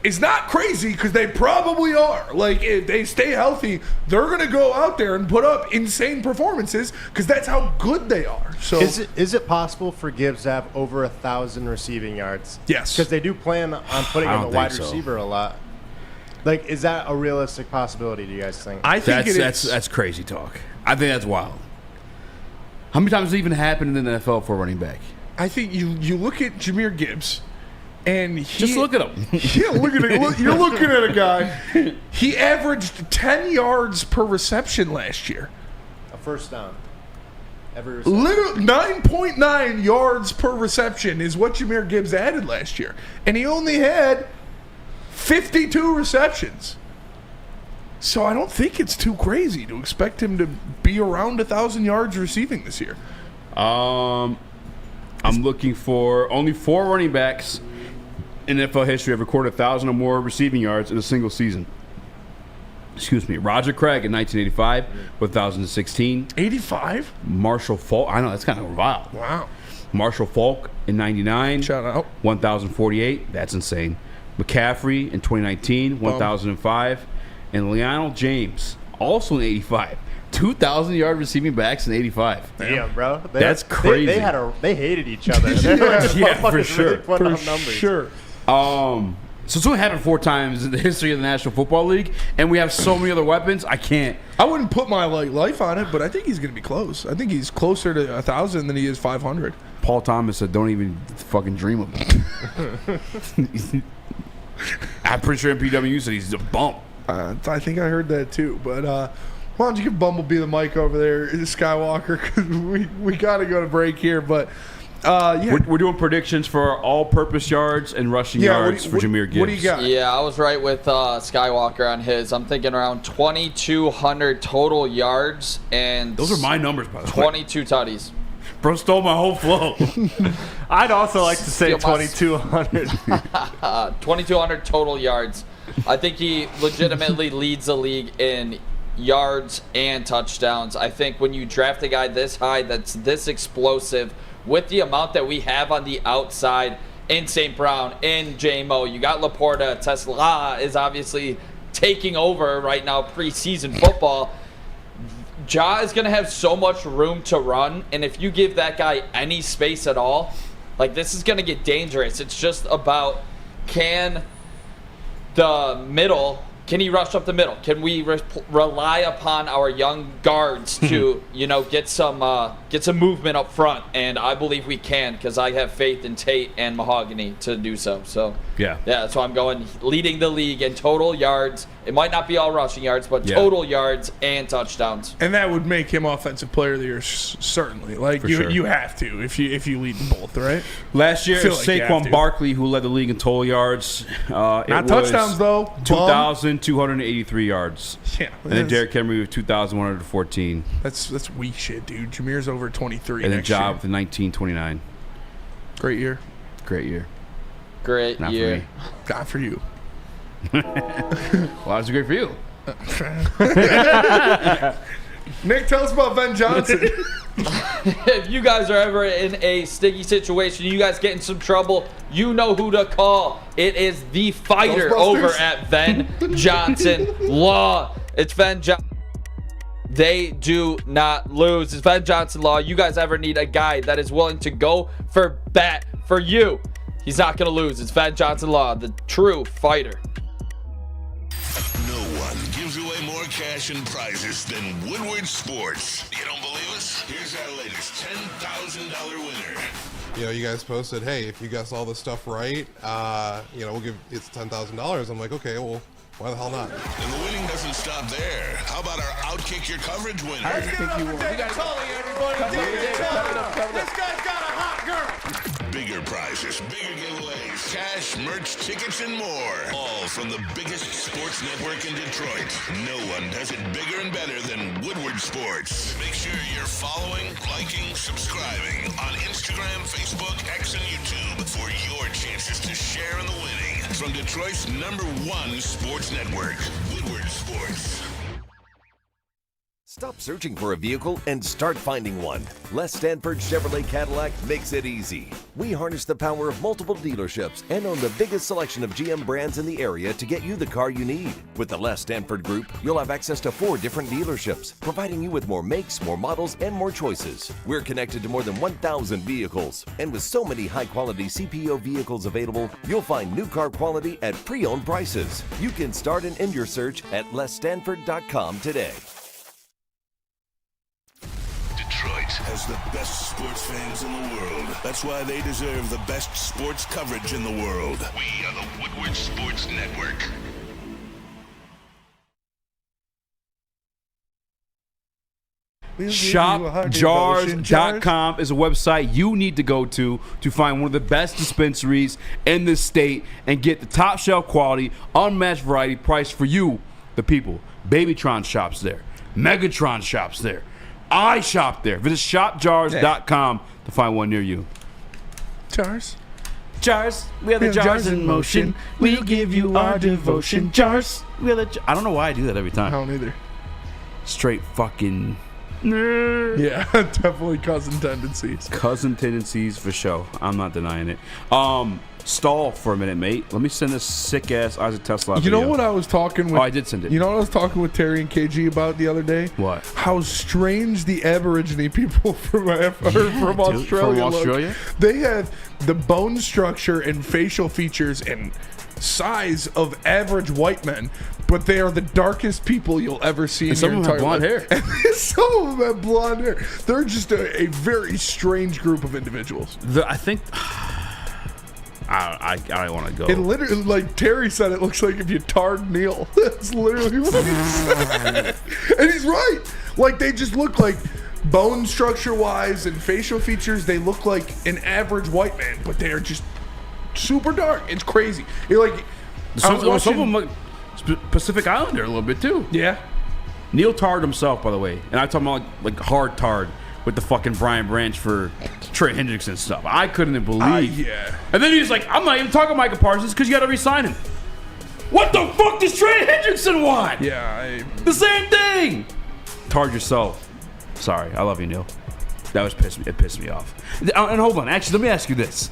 is not crazy, because they probably are. Like, if they stay healthy, they're going to go out there and put up insane performances, because that's how good they are. So is it possible for Gibbs to have over 1,000 receiving yards? Yes. Because they do plan on putting in a wide receiver a lot. Like, is that a realistic possibility, do you guys think? I think that's crazy talk. I think that's wild. How many times has it even happened in the NFL for a running back? I think you look at Jahmyr Gibbs, and just look at him. Yeah, look at it. You're looking at a guy. He averaged 10 yards per reception last year. A first down. Every reception. Literally 9.9 yards per reception is what Jahmyr Gibbs added last year, and he only had 52 receptions. So I don't think it's too crazy to expect him to be around 1,000 yards receiving this year. I'm looking for only 4 running backs in NFL history have recorded 1,000 or more receiving yards in a single season. Excuse me. Roger Craig in 1985 with 1,016. 85? Marshall Falk. I know, that's kind of wild. Wow. Marshall Falk in 99. Shout out. 1,048. That's insane. McCaffrey in 2019, 1,005. And Lionel James, also in 85. 2,000-yard receiving backs in 85. Damn, bro. That's crazy. They hated each other. Yeah, for sure. Really for sure. So it's only happened 4 times in the history of the National Football League, and we have so many other weapons. I wouldn't put my life on it, but I think he's going to be close. I think he's closer to 1,000 than he is 500. Paul Thomas said, "Don't even fucking dream of it." I'm pretty sure MPW said he's a bump. I think I heard that too, but why don't you give Bumblebee the mic over there, Skywalker, because we got to go to break here, but yeah. We're doing predictions for all-purpose yards and rushing yards for Jahmyr Gibbs. What do you got? Yeah, I was right with Skywalker on his. I'm thinking around 2,200 total yards, and those are my numbers, by the way. 22 tutties. Bro stole my whole flow. I'd also like to say 2,200. 2,200 total yards. I think he legitimately leads the league in yards and touchdowns. I think when you draft a guy this high, that's this explosive, with the amount that we have on the outside in St. Brown, in JMO, you got Laporta. Tesla is obviously taking over right now preseason football. Ja is going to have so much room to run, and if you give that guy any space at all, like, this is going to get dangerous. It's just about, can he rush up the middle? Can we rely upon our young guards to, get some movement up front? And I believe we can, because I have faith in Tate and Mahogany to do so. So yeah. So I'm going leading the league in total yards. It might not be all rushing yards, but total yards and touchdowns. And that would make him Offensive Player of the Year, certainly. Like, you have to if you lead in both, right? Last year, it was Saquon Barkley who led the league in total yards. Not touchdowns, though. 2,283 yards. Yeah. And then Derrick Henry with 2,114. That's weak shit, dude. Jahmyr's over 23 and then next year. Ja with 1,929. Great year. Great year. great Not year. for me. God for you. Well, that was great for you. Nick, tell us about Ben Johnson. If you guys are ever in a sticky situation, you guys get in some trouble, you know who to call. It is the fighter over at Ben Johnson Law. It's Ben Johnson. They do not lose. It's Ben Johnson Law. You guys ever need a guy that is willing to go for bat for you, he's not going to lose. It's Ben Johnson Law, the true fighter. No one gives away more cash and prizes than Woodward Sports. You don't believe us? Here's our latest $10,000 winner. You know, you guys posted, hey, if you guess all this stuff right, you know, we'll give it's $10,000. I'm like, okay, well, why the hell not? And the winning doesn't stop there. How about our Outkick Your Coverage winner? I think you won. This guy's got a hot girl. Bigger prizes, bigger giveaways, cash, merch, tickets, and more. All from the biggest sports network in Detroit. No one does it bigger and better than Woodward Sports. Make sure you're following, liking, subscribing on Instagram, Facebook, X, and YouTube for your chances to share in the winning. From Detroit's #1 sports network, Woodward Sports. Stop searching for a vehicle and start finding one. Les Stanford Chevrolet Cadillac makes it easy. We harness the power of multiple dealerships and own the biggest selection of GM brands in the area to get you the car you need. With the Les Stanford Group, you'll have access to 4 different dealerships, providing you with more makes, more models, and more choices. We're connected to more than 1,000 vehicles. And with so many high-quality CPO vehicles available, you'll find new car quality at pre-owned prices. You can start and end your search at lesstanford.com today. Detroit has the best sports fans in the world. That's why they deserve the best sports coverage in the world. We are the Woodward Sports Network. ShopJars.com is a website you need to go to find one of the best dispensaries in the state and get the top shelf quality, unmatched variety price for you, the people. Babytron shops there. Megatron shops there. I shop there. Visit ShopJars.com to find one near you. Jars. Jars. We are the jars in motion. We'll give you our devotion. Jars. We are the I don't know why I do that every time. I don't either. Straight fucking... Yeah, definitely cousin tendencies. Cousin tendencies for sure. I'm not denying it. Stall for a minute, mate. Let me send this sick ass Isaac Tesla You video. know what I was talking with? Oh, I did send it. You know what I was talking with Terry and KG about the other day? What? How strange the Aborigine people from Australia look. They have the bone structure and facial features and size of average white men, but they are the darkest people you'll ever see in your entire life. Some of them have blonde hair. Some of them have blonde hair. They're just a very strange group of individuals. I think... I don't want to go. It literally, like Terry said, it looks like if you tarred Neil. That's literally what he said. And he's right. Like, they just look like, bone structure-wise and facial features, they look like an average white man, but they are just super dark. It's crazy. You're like, some of them look Pacific Islander a little bit, too. Yeah. Neil tarred himself, by the way. And I'm talking about, like hard tarred with the fucking Brian Branch for Trey Hendrickson stuff. I couldn't believe. Yeah. And then he's like, I'm not even talking Micah Parsons because you got to re-sign him. What the fuck does Trey Hendrickson want? Yeah. The same thing. Tarred yourself. Sorry. I love you, Neil. That was it pissed me off. And hold on. Actually, let me ask you this.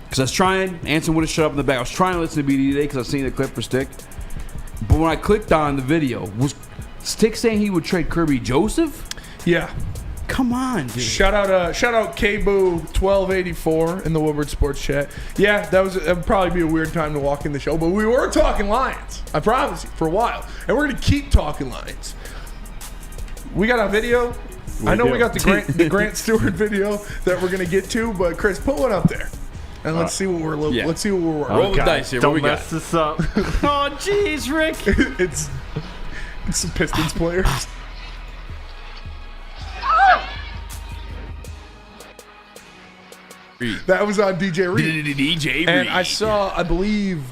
Because I was trying, Anson would have shut up in the back. I was trying to listen to BD today because I was seeing the clip for Stick. But when I clicked on the video, was Stick saying he would trade Kirby Joseph? Yeah. Come on, dude. Shout out KBoo1284 in the Woodward Sports chat. Yeah, that would probably be a weird time to walk in the show, but we were talking Lions. I promise you, for a while, and we're gonna keep talking Lions. We got a video. I know we got the Grant Stuard video that we're gonna get to, but Chris, put one up there, and let's see what we're let's see what we're roll the dice here. Don't mess this up. Oh, jeez, Rick. It's some Pistons players. That was on DJ Reed. DJ Reed. And I saw, I believe,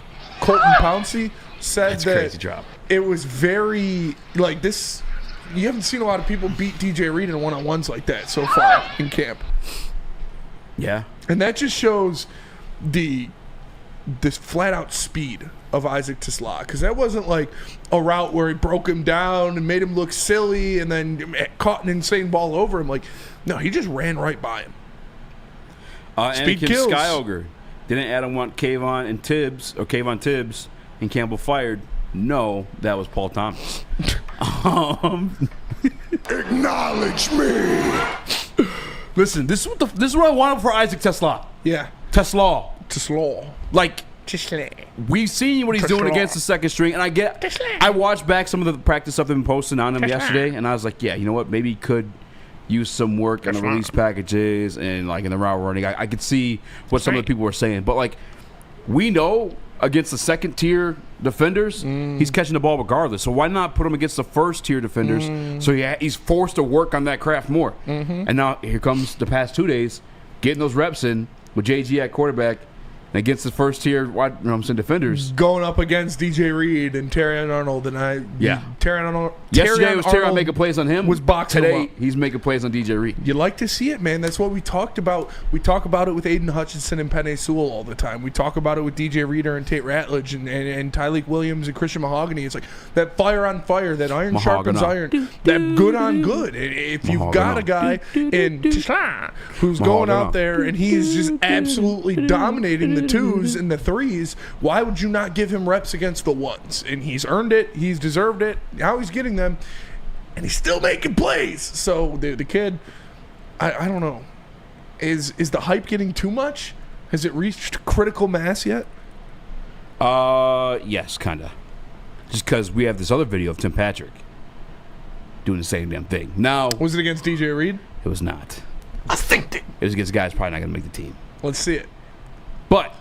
Colton Pouncey said That's that crazy drop. It was very, like this, you haven't seen a lot of people beat DJ Reed in one-on-ones like that so far in camp. Yeah. And that just shows the this flat-out speed of Isaac Tisla, because that wasn't like a route where he broke him down and made him look silly and then caught an insane ball over him. Like, no, he just ran right by him. Speed Anakin kills. Skyogre. Didn't Adam want Kayvon Tibbs and Campbell fired? No, that was Paul Thomas. Acknowledge me. Listen, this is what I wanted for Isaac Tesla. Yeah. Tesla. Like, Tesla. We've seen what he's doing Tesla. against the second string, and I watched back some of the practice stuff they've been posting on him yesterday, and I was like, yeah, you know what? Maybe he could use some work on the release packages and like in the route running. I could see what some of the people were saying, but like we know against the second tier defenders, he's catching the ball regardless. So why not put him against the first tier defenders? So he's forced to work on that craft more. And now here comes the past 2 days, getting those reps in with JG at quarterback. Against the first tier defenders. Going up against DJ Reed and Terrion Arnold. Yesterday was Terrion making plays on him. Was boxing Today, him up. he's making plays on DJ Reed. You like to see it, man. That's what we talked about. We talk about it with Aiden Hutchinson and Penei Sewell all the time. We talk about it with DJ Reader and Tate Ratledge and Tyleek Williams and Christian Mahogany. It's like that fire on fire, that iron sharpens iron, that good on good. If you've got a guy in Tisha who's going out there and he is just absolutely dominating the twos and the threes, why would you not give him reps against the ones? And he's earned it. He's deserved it. Now he's getting them. And he's still making plays. So the kid, I don't know. Is the hype getting too much? Has it reached critical mass yet? Yes, kind of. Just because we have this other video of Tim Patrick doing the same damn thing. Now, was it against DJ Reed? It was not. I think it was against guys probably not going to make the team. Let's see it. But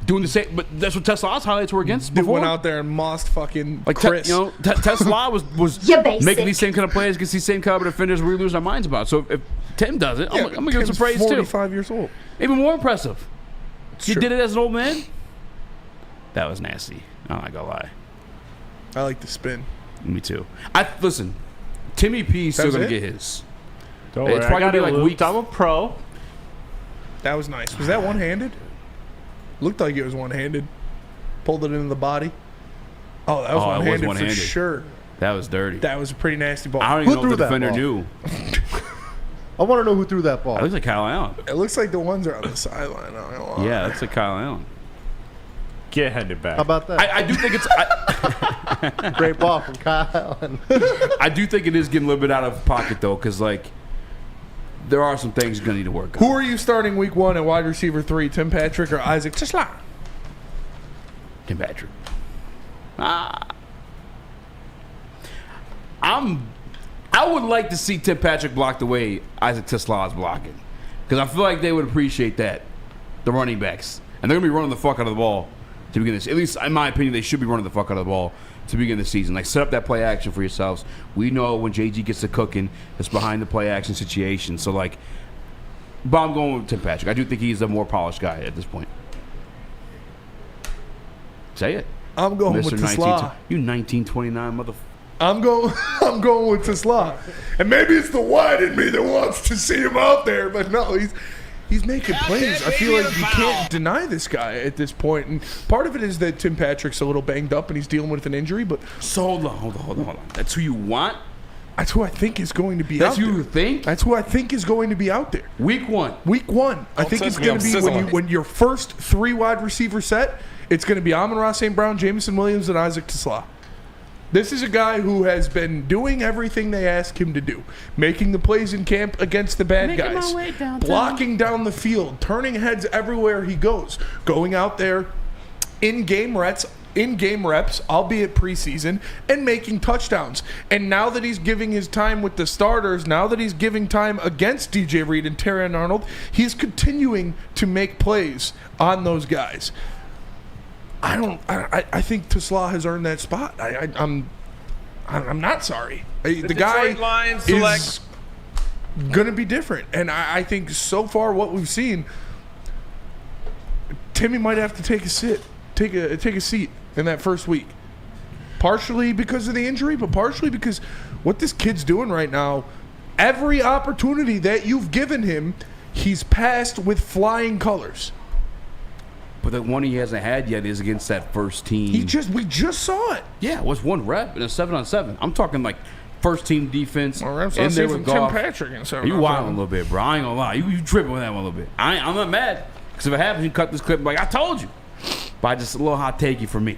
doing the same, but that's what Tesla's highlights were against. Dude Before. went out there and mossed fucking like Chris. Tesla was making these same kind of plays against these same caliber defenders we lose our minds about. So if Tim does it, I'm gonna give him some praise 45 years old. Even more impressive. He Sure. did it as an old man. That was nasty. I'm not gonna lie. I like the spin. Me too. Listen. Timmy P's still gonna get his. Don't worry, I got it looped. I'm a pro. That was nice. Was that one-handed? Looked like it was one-handed. Pulled it into the body. Oh, that was one-handed for sure. That was dirty. That was a pretty nasty ball. I don't even know if the defender knew. I want to know who threw that ball. It looks like Kyle Allen. It looks like the ones are on the sideline. I don't know. Yeah, that's like Kyle Allen. Get handed back. How about that? I do think it's great ball from Kyle Allen. I do think it is getting a little bit out of pocket though, because like there are some things you're gonna need to work on. Who are you starting week 1 at wide receiver 3? Tim Patrick or Isaac Tisla? Tim Patrick. I would like to see Tim Patrick block the way Isaac Tisla is blocking, because I feel like they would appreciate that, the running backs, and they're gonna be running the fuck out of the ball to begin this. At least in my opinion, they should be running the fuck out of the ball to begin the season. Like, set up that play action for yourselves. We know when JG gets to cooking, it's behind the play action situation. So like, but I'm going with Tim Patrick. I do think he's a more polished guy at this point. Say it. I'm going Mr. with Tisla. You 1929 motherfucker. I'm going with Tisla. And maybe it's the white in me that wants to see him out there, but no, he's making plays. I feel like you can't deny this guy at this point. And part of it is that Tim Patrick's a little banged up and he's dealing with an injury, but so hold on. That's who you want? That's who I think is going to be That's out there. who you think? That's who I think is going to be out there. Week 1. I think it's going to be when your first 3 wide receiver set, it's going to be Amon-Ra St. Brown, Jameson Williams, and Isaac Tisla. This is a guy who has been doing everything they ask him to do. Making the plays in camp against the bad guys. Blocking down the field. Turning heads everywhere he goes. Going out there in game reps, albeit preseason, and making touchdowns. And now that he's giving his time with the starters, now that he's giving time against DJ Reed and Terrion Arnold, he's continuing to make plays on those guys. I think Tisla has earned that spot. I'm not sorry. The guy is gonna be different, and I think so far what we've seen, Timmy might have to take a seat in that first week. Partially because of the injury, but partially because what this kid's doing right now, every opportunity that you've given him, he's passed with flying colors. But the one he hasn't had yet is against that first team. We just saw it. Yeah, it was 1 rep in a 7-on-7. I'm talking like first team defense. Well, reps on from Tim Patrick and 7-on-7. You wilding a little bit, bro. I ain't gonna lie. You tripping with that one a little bit. I'm not mad because if it happens, you cut this clip like I told you. But just a little hot takey for me.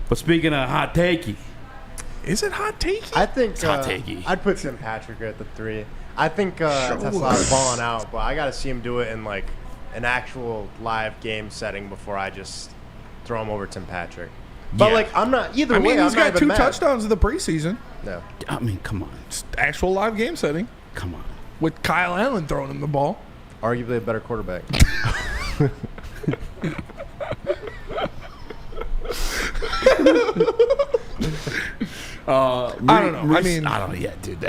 But speaking of hot takey, is it hot takey? I think it's hot takey. I'd put Tim Patrick at the 3. I think Tesla's balling out, but I got to see him do it in like an actual live game setting before I just throw him over Tim Patrick. But like, I'm not either way. He's got 2 mad. touchdowns in the preseason. No, I mean, come on, it's actual live game setting. Come on, with Kyle Allen throwing him the ball, arguably a better quarterback. I don't know. I don't know yet, dude.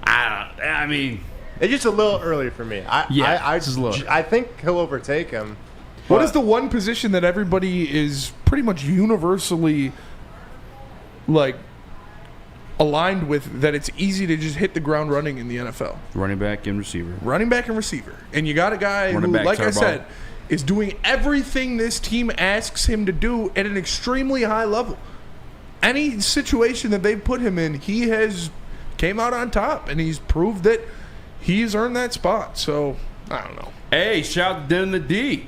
I mean, it's just a little early for me. I think he'll overtake him. What is the one position that everybody is pretty much universally like aligned with that it's easy to just hit the ground running in the NFL? Running back and receiver. Running back and receiver. And you got a guy who, like I said, is doing everything this team asks him to do at an extremely high level. Any situation that they've put him in, he has came out on top, and he's proved that he's earned that spot. So, I don't know. Hey, shout out to Den the D.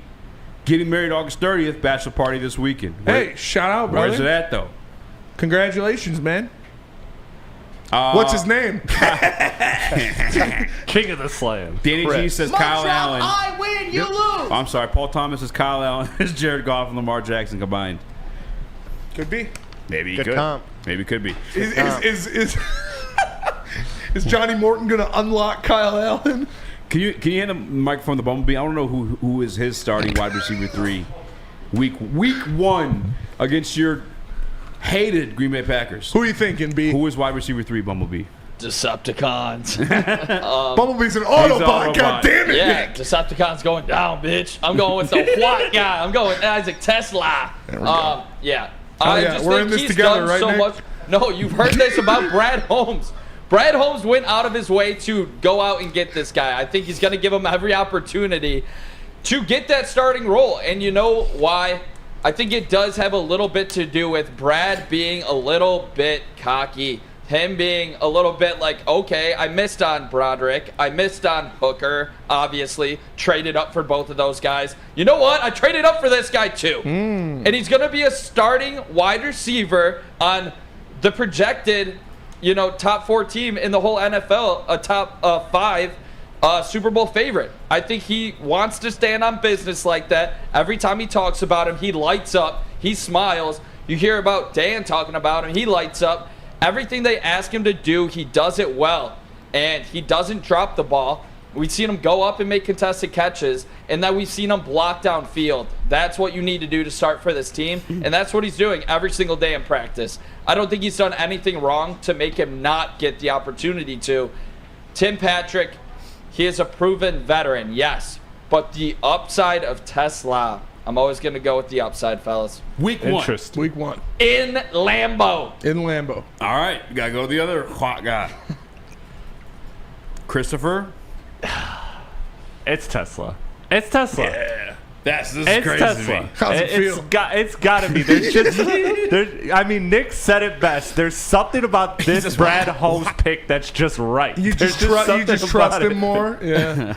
Getting married August 30th, bachelor party this weekend. Hey, shout out, brother. Where's it at, though? Congratulations, man. What's his name? King of the Slam. Danny G says Kyle Allen. I win, you lose. I'm sorry. Paul Thomas says Kyle Allen is Jared Goff and Lamar Jackson combined. Could be. Maybe Good could. comp. Maybe could be. Is Johnny Morton going to unlock Kyle Allen? Can you hand the microphone to Bumblebee? I don't know who is his starting wide receiver 3 week 1 against your hated Green Bay Packers. Who are you thinking, B? Who is wide receiver 3, Bumblebee? Decepticons. Bumblebee's an Autobot, god damn it. Yeah, Decepticons going down, bitch. I'm going with the white guy. I'm going with Isaac Tesla. Yeah. I just we're think in this he's together, done right, so Nick? much. No, you've heard this about Brad Holmes. Brad Holmes went out of his way to go out and get this guy. I think he's going to give him every opportunity to get that starting role. And you know why? I think it does have a little bit to do with Brad being a little bit cocky. Him being a little bit like, okay, I missed on Broderick. I missed on Hooker, obviously. Traded up for both of those guys. You know what? I traded up for this guy too. And he's going to be a starting wide receiver on the projected top 4 team in the whole NFL, a top 5 Super Bowl favorite. I think he wants to stand on business like that. Every time he talks about him, he lights up. He smiles. You hear about Dan talking about him. He lights up. Everything they ask him to do, he does it well. And he doesn't drop the ball. We've seen him go up and make contested catches, and then we've seen him block downfield. That's what you need to do to start for this team, and that's what he's doing every single day in practice. I don't think he's done anything wrong to make him not get the opportunity to. Tim Patrick, he is a proven veteran, yes, but the upside of Tesla, I'm always going to go with the upside, fellas. Week 1. Week 1. In Lambeau. All right, you got to go to the other hot guy. Christopher? It's Tesla. It's Tesla. Yeah. This is it's crazy Tesla. to me. How's it feel? It's got to be. There's just, Nick said it best. There's something about this Brad Holmes pick that's just right. You just trust him more. Yeah.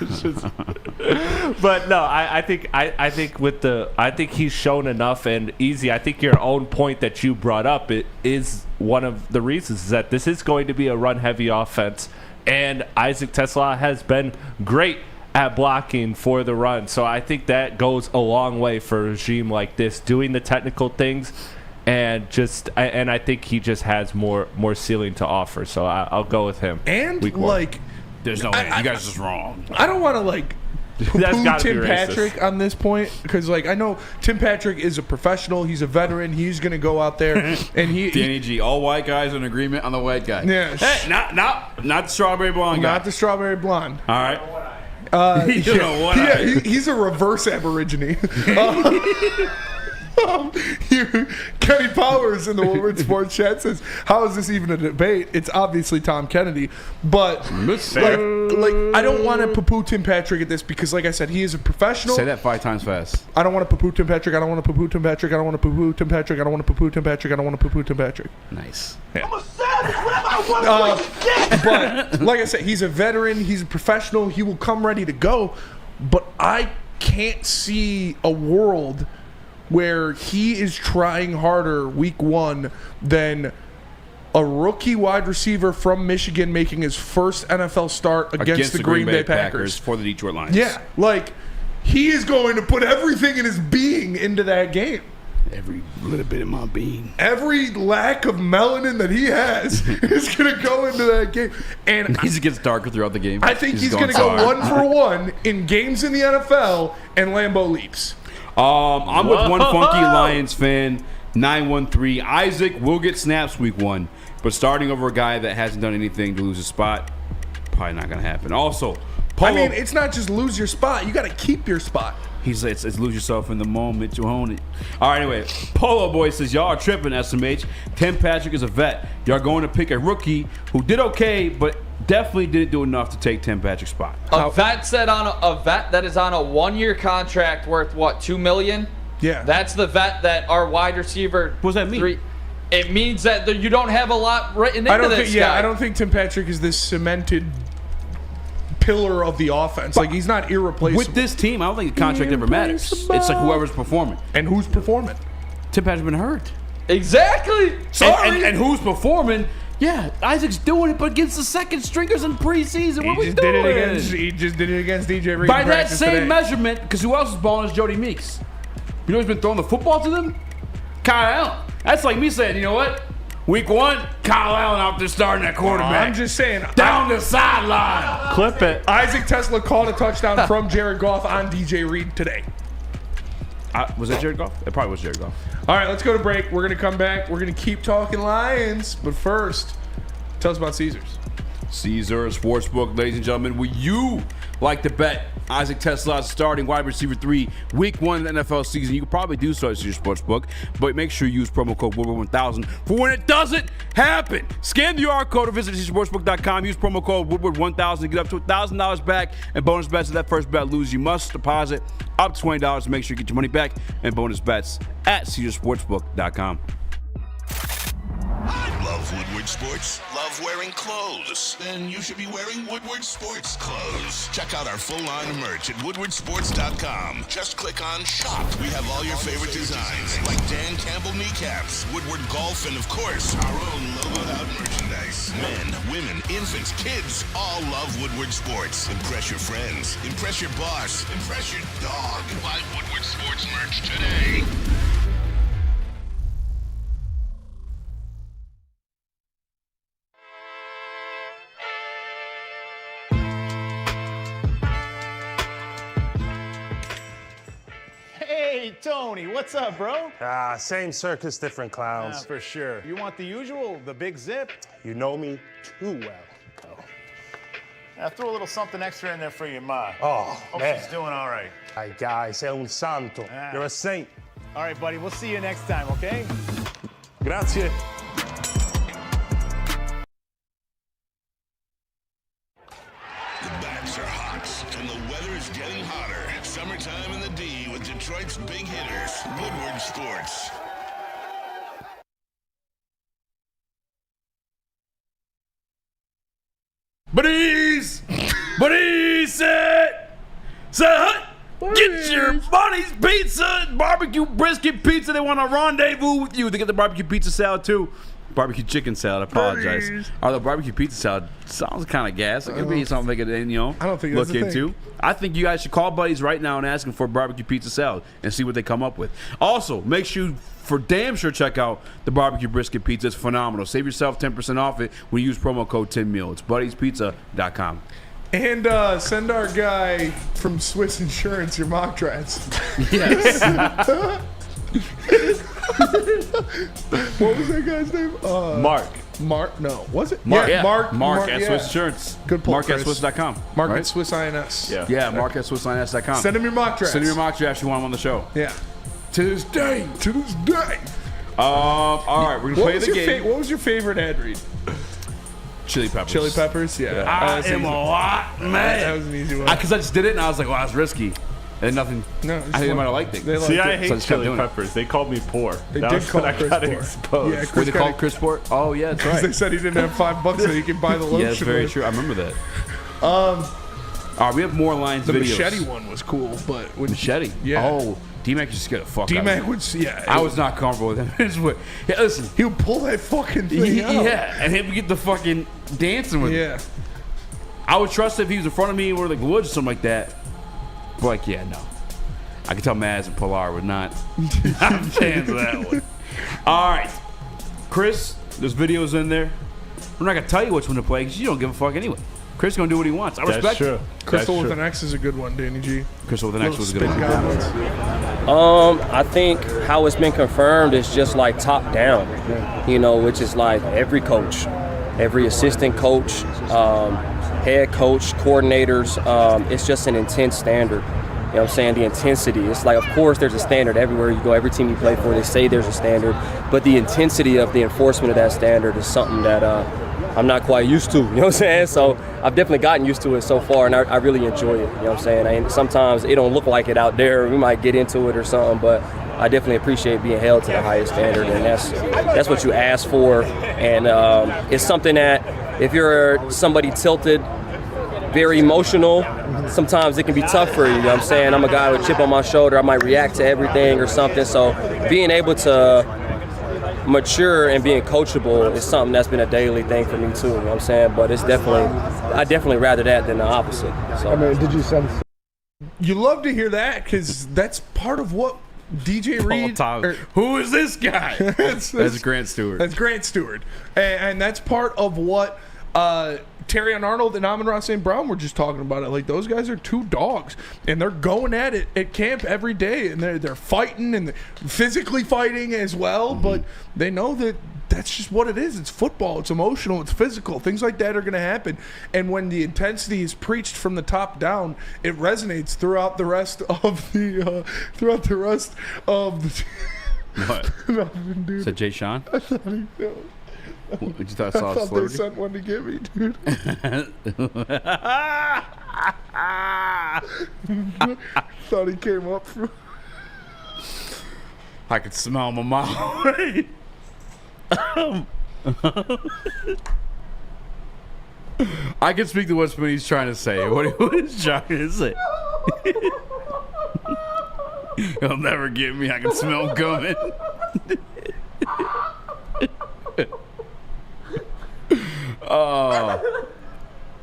But no, I think he's shown enough. And Easy, I think your own point that you brought up is one of the reasons is that this is going to be a run-heavy offense, and Isaac Tesla has been great at blocking for the run. So I think that goes a long way for a regime like this, doing the technical things, and I think he just has more ceiling to offer. So I'll go with him. And there's no way. You guys are just wrong. I don't want to poo-poo Tim Patrick on this point, because I know Tim Patrick is a professional. He's a veteran. He's going to go out there and Danny G, all white guys in agreement on the white guy. Yeah. Hey, not the strawberry blonde guy. Not the strawberry blonde. All right. He's a reverse aborigine. Kenny Powers in the Woodward Sports chat says, "How is this even a debate? It's obviously Tom Kennedy." But I don't want to poo-poo Tim Patrick at this because, like I said, he is a professional. Say that 5 times fast. I don't want to poo-poo Tim Patrick. I don't want to poo-poo Tim Patrick. I don't want to poo-poo Tim Patrick. I don't want to poo-poo Tim Patrick. I don't want to poo-poo Tim Patrick. Nice. Yeah. But like I said, he's a veteran. He's a professional. He will come ready to go. But I can't see a world where he is trying harder week 1 than a rookie wide receiver from Michigan making his first NFL start against the Green Bay Packers for the Detroit Lions. Yeah, like he is going to put everything in his being into that game. Every little bit of my being. Every lack of melanin that he has is going to go into that game. And he gets darker throughout the game. I think he's going to go 1-for-1 in games in the NFL and Lambeau leaps. I'm with one funky Lions fan, 913. Isaac will get snaps week 1, but starting over a guy that hasn't done anything to lose his spot, probably not going to happen. Also, Polo, I mean, it's not just lose your spot. You got to keep your spot. He's like, it's lose yourself in the moment, you own it. All right, anyway, Polo Boy says, y'all are tripping, SMH. Tim Patrick is a vet. Y'all going to pick a rookie who did okay, but definitely didn't do enough to take Tim Patrick's spot. A vet that is on a 1-year contract worth what, $2 million? Yeah. That's the vet that our wide receiver. What does that mean? It means that you don't have a lot written into this guy. I don't think Tim Patrick is this cemented pillar of the offense. Like, he's not irreplaceable. With this team, I don't think the contract ever matters. It's like whoever's performing. And who's performing? Tim Patrick's been hurt. Exactly. Sorry. And who's performing? Yeah, Isaac's doing it, but against the second stringers in preseason. What are we doing? He just did it against DJ Reed. By that same measurement, because who else is balling is Jody Meeks. You know who's been throwing the football to them? Kyle Allen. That's like me saying, you know what? Week 1, Kyle Allen out there starting at quarterback. I'm just saying. Down the sideline. Clip it. Isaac Tesla caught a touchdown from Jared Goff on DJ Reed today. Was that Jared Goff? It probably was Jared Goff. All right, let's go to break. We're going to come back. We're going to keep talking Lions. But first, tell us about Caesars. Caesars Sportsbook, ladies and gentlemen. Will you like to bet Isaac Tesla starting wide receiver 3 week 1 of the NFL season? You can probably do so at Caesars Sportsbook, but make sure you use promo code Woodward1000 for when it doesn't happen. Scan the QR code or visit CaesarsSportsbook.com. Use promo code Woodward1000 to get up to $1,000 back and bonus bets. If that first bet loses, you must deposit up to $20 to make sure you get your money back and bonus bets at CaesarsSportsbook.com. Love Woodward Sports? Love wearing clothes? Then you should be wearing Woodward Sports clothes. Check out our full line of merch at woodwardsports.com. Just click on shop. We have all your favorite designs, like Dan Campbell kneecaps, Woodward Golf, and of course, our own logoed out merchandise. Men, women, infants, kids, all love Woodward Sports. Impress your friends. Impress your boss. Impress your dog. Buy Woodward Sports merch today. Hey, Tony, what's up, bro? Same circus, different clowns. For sure. You want the usual, the big zip? You know me too well. Now throw a little something extra in there for your ma. Oh, Hope man. she's doing all right. Ay, guy, sei un santo. You're a saint. All right, buddy, we'll see you next time, okay? Grazie. The bats are hot, and the weather is getting hotter. Summertime in the D with Detroit's big hitters, Woodward Sports. Buddies! Buddies! Set hut! Get your buddies pizza, barbecue brisket pizza. They want to rendezvous with you. They get the barbecue pizza salad too. Barbecue chicken salad. I apologize. Although barbecue pizza salad sounds kind of gas. It could be something they could, I don't think look that's a into. thing. I think you guys should call buddies right now and ask them for barbecue pizza salad and see what they come up with. Also, make sure you for damn sure check out the barbecue brisket pizza. It's phenomenal. Save yourself 10% off it when you use promo code 10meal. It's buddieспizza.com. And send our guy from Swiss Insurance your mock drafts. Yes. What was that guy's name? Mark. No, was it? Mark, yeah. Mark at yeah. Swiss Insurance. Good pull, Mark Chris. at Swiss.com. Mark right? at Swiss INS. Yeah, Mark at SwissINS.com. Send him your mock drafts. Send him your mock drafts. You want him on the show. Yeah. To this day. All right, we're gonna play the game. What was your favorite ad read? Chili peppers. Chili peppers, yeah. I am a lot, man. That was an easy one. Because I just did it and I was like, well, that's risky. And nothing. No, I think they might have liked it. See, I hate chili peppers. They called me poor. They that did was call when I Chris got poor. exposed. Yeah, Were they called Chris Port? Oh, yeah, that's right. They said he didn't have $5 so he could buy the lotion. Yeah, that's very with. true. I remember that. All right, we have more lines The videos. machete one was cool, but when Machete? Yeah. Oh, D-Mac just scared the fuck out of me. D-Mac was, yeah. I was not comfortable with him. Yeah, listen. He would pull that fucking thing out. Yeah, and he would get the fucking dancing with Yeah. it. I would trust if he was in front of me or like the woods or something like that. But like, yeah, no. I can tell Maz and Pilar would not chance that one. All right. Chris, there's videos in there. I'm not going to tell you which one to play because you don't give a fuck anyway. Chris is going to do what he wants. I respect it. Crystal with an X is a good one, Danny G. Crystal with an X was a good one. I think how it's been confirmed is just like top down, which is like every coach, every assistant coach, head coach, coordinators. It's just an intense standard. You know what I'm saying? The intensity. It's like, of course, there's a standard everywhere you go. Every team you play for, they say there's a standard. But the intensity of the enforcement of that standard is something that I'm not quite used to. You know what I'm saying? So I've definitely gotten used to it so far, and I really enjoy it. You know what I'm saying? And sometimes it don't look like it out there. We might get into it or something, but I definitely appreciate being held to the highest standard, and that's what you ask for. And it's something that if you're somebody tilted, very emotional, sometimes it can be tough for you. You know what I'm saying? I'm a guy with a chip on my shoulder. I might react to everything or something. So being able to mature and being coachable is something that's been a daily thing for me too. You know what I'm saying? But I definitely rather that than the opposite. So. I mean, did you sense? You love to hear that because that's part of what DJ Reed. Who is this guy? That's Grant Stuard. That's Grant Stuard, and that's part of what. Terry and Arnold and Amon-Ra St. Brown were just talking about it. Like, those guys are two dogs, and they're going at it at camp every day, and they're fighting and they're physically fighting as well. Mm-hmm. But they know that that's just what it is. It's football. It's emotional. It's physical. Things like that are going to happen. And when the intensity is preached from the top down, it resonates throughout the rest of the What? Nothing, dude. Is that Jay Sean? I thought he knew. What, you thought I saw thought they celebrity? sent one to get me, dude. Thought he came up from. I could smell my mouth. I can speak to what Spinny's trying to say. What is trying to say? He'll never get me. I can smell him coming.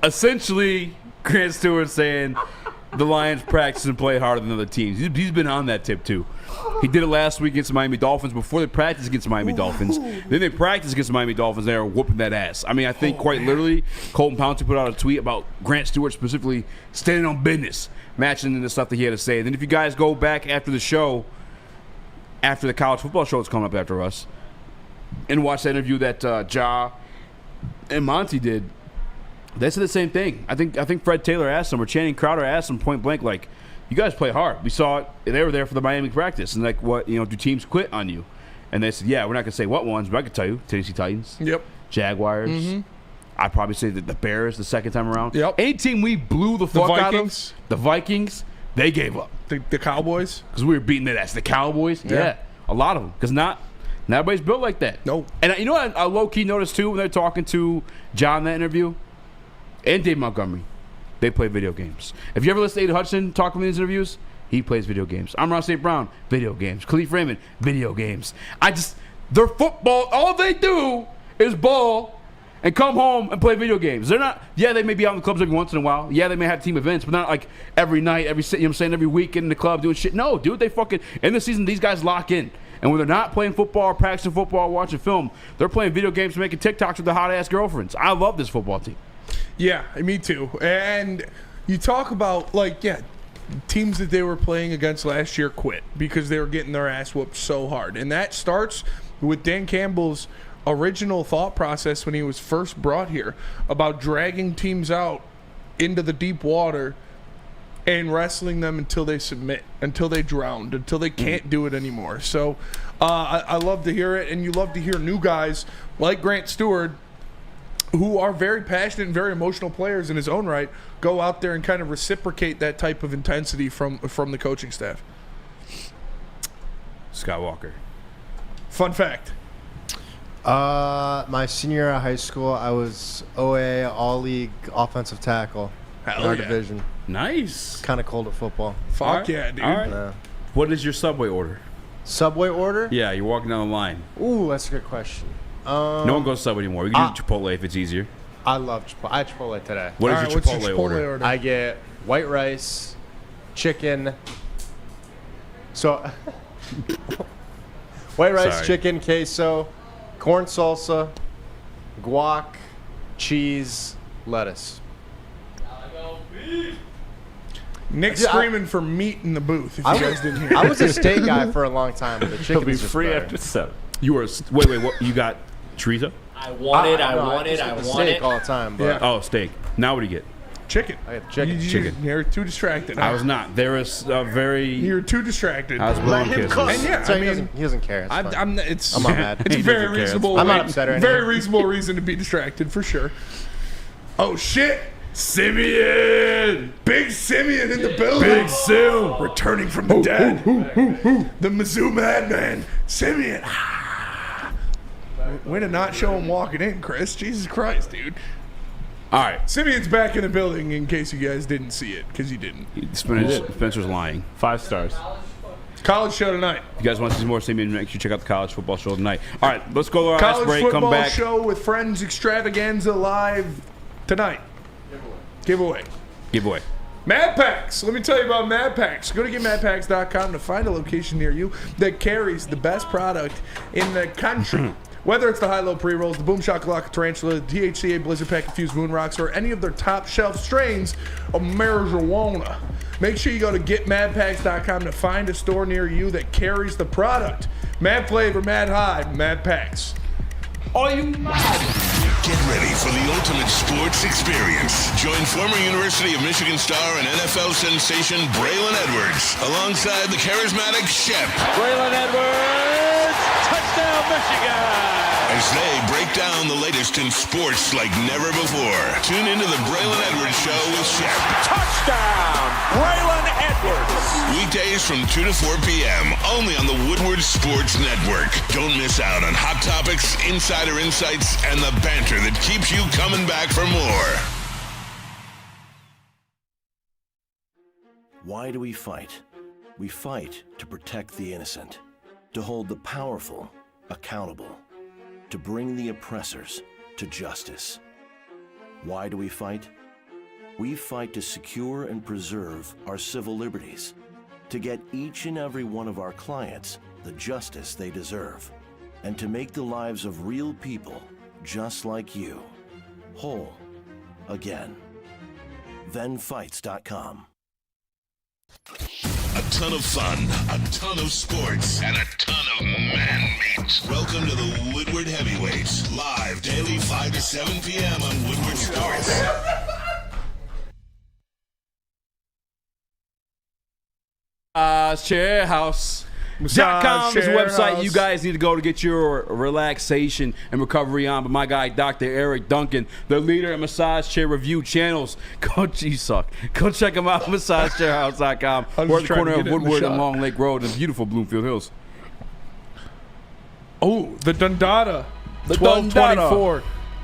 Essentially, Grant Stuard saying the Lions practice and play harder than other teams. He's been on that tip too. He did it last week against the Miami Dolphins. Before they practiced against the Miami Dolphins, then they practiced against the Miami Dolphins. They were whooping that ass. I mean, I think quite literally, Colton Pouncy put out a tweet about Grant Stuard specifically standing on business, matching the stuff that he had to say. And then if you guys go back after the show, after the college football show that's coming up after us, and watch that interview that Ja and Monty did, they said the same thing. I think Fred Taylor asked him, or Channing Crowder asked him point blank, like, you guys play hard. We saw it. They were there for the Miami practice. And, like, what, do teams quit on you? And they said, yeah, we're not going to say what ones, but I can tell you. Tennessee Titans. Yep. Jaguars. Mm-hmm. I'd probably say that the Bears the second time around. Yep. Any team we blew the fuck out of, the Vikings, they gave up. The Cowboys? Because we were beating their ass. The Cowboys? Yeah. A lot of them. Because not everybody's built like that. No. And you know what I low-key noticed, too, when they're talking to John in that interview? And Dave Montgomery. They play video games. If you ever listen to Aiden Hudson talk in these interviews, he plays video games. Amon-Ra St. Brown, video games. Khalif Raymond, video games. They're football. All they do is ball and come home and play video games. They're not, they may be out in the clubs every once in a while. Yeah, they may have team events, but not like every night, every weekend in the club doing shit. No, dude, they fucking, in the season, these guys lock in. And when they're not playing football or practicing football or watching film, they're playing video games and making TikToks with the hot-ass girlfriends. I love this football team. Yeah, me too. And you talk about, teams that they were playing against last year quit because they were getting their ass whooped so hard. And that starts with Dan Campbell's original thought process when he was first brought here about dragging teams out into the deep water and wrestling them until they submit, until they drown, until they can't do it anymore. So I love to hear it, and you love to hear new guys like Grant Stuard, who are very passionate and very emotional players in his own right, go out there and kind of reciprocate that type of intensity from the coaching staff. Skywalker. Fun fact. My senior year of high school, I was OA All-League offensive tackle in our division. Nice. Kind of cold at football. Fuck yeah, dude. All right. What is your Subway order? Subway order? Yeah, you're walking down the line. Ooh, that's a good question. No one goes Subway anymore. We can do Chipotle if it's easier. I love Chipotle. I had Chipotle today. What is your Chipotle order? I get white rice, chicken. So, white rice, chicken, queso, corn salsa, guac, cheese, lettuce. Nick's screaming for meat in the booth, if you guys didn't hear. I was a steak guy for a long time, but the He'll chicken be is just free better. after 7. You were wait, what? You got chorizo? I want it. I No, want just it. I get the want steak it. all the time, but Oh, steak. Now what do you get? Chicken. I get chicken. You're too distracted. I was not. There was a very. You're too distracted. I was blowing kisses. And yeah, So I he mean, doesn't care. It's fine. I'm not mad. It's a He very doesn't care. reasonable. I'm not upset or anything. Very reasonable reason to be distracted for sure. Oh shit! Simeon! Big Simeon in the building! Big Sim! Returning from the dead! The Mizzou Madman! Simeon! Way to not show him walking in, Chris. Jesus Christ, dude. All right. Simeon's back in the building in case you guys didn't see it, because you didn't. Spencer's lying. 5 stars. College show tonight. If you guys want to see more Simeon, make sure you check out the college football show tonight. All right, let's go to our College last break. football Come back. show with Friends Extravaganza live tonight. Giveaway. Mad Packs. Let me tell you about Mad Packs. Go to getmadpacks.com to find a location near you that carries the best product in the country. Whether it's the high-low pre-rolls, the Boom Shakalaka Tarantula, the THCA Blizzard Pack Infused Moon Rocks, or any of their top-shelf strains of marijuana. Make sure you go to getmadpacks.com to find a store near you that carries the product. Mad flavor, mad high, Mad Packs. Are you mad? Get ready for the ultimate sports experience. Join former University of Michigan star and NFL sensation Braylon Edwards alongside the charismatic Shep. Braylon Edwards, touchdown Michigan! As they break down the latest in sports like never before. Tune into the Braylon Edwards Show with Shep. Touchdown, Braylon Edwards! Weekdays from 2 to 4 p.m. only on the Woodward Sports Network. Don't miss out on hot topics, insider insights, and the banter that keeps you coming back for more. Why do we fight? We fight to protect the innocent, to hold the powerful accountable, to bring the oppressors to justice. Why do we fight? We fight to secure and preserve our civil liberties, to get each and every one of our clients the justice they deserve, and to make the lives of real people just like you whole again. ThenFights.com. A ton of fun, a ton of sports, and a ton of man-meat. Welcome to the Woodward Heavyweights, live daily 5 to 7 p.m. on Woodward Sports. Share House. .com is the website you guys need to go to get your relaxation and recovery on. But my guy, Dr. Eric Duncan, the leader of massage chair review channels. Go check him out, massagechairhouse.com. We're at the corner of Woodward and Long Lake Road in beautiful Bloomfield Hills. Oh, the Dundada. 1224.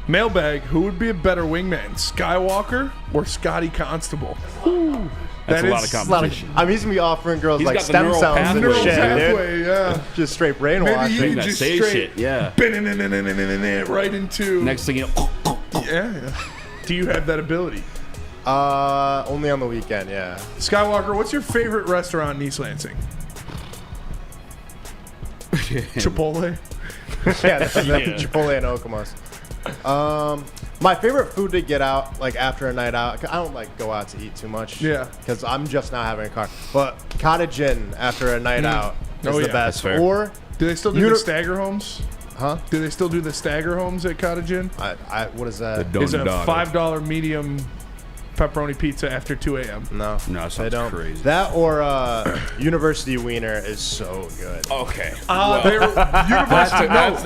Mailbag. Who would be a better wingman, Skywalker or Scotty Constable? Ooh. That's a lot of competition. I mean, he's gonna be offering girls like got the stem neural cells and pathway. shit, Pathway, dude. yeah. Just straight brainwashing. Maybe you that just sage straight shit, yeah. Right into. Next thing you know, Yeah. Do you have that ability? Only on the weekend, yeah. Skywalker, what's your favorite restaurant in East Lansing? Chipotle. Yeah, that's Chipotle and Okemos. My favorite food to get out, like after a night out, I don't like go out to eat too much. Yeah. Because I'm just not having a car. But Cottage Inn after a night out is the best. That's fair. Or do they still do the stagger homes? Huh? Do they still do the stagger homes at Cottage Inn? What is that? It's a $5 medium pepperoni pizza after 2 a.m. No, that they don't. crazy. That or University Wiener is so good. Okay.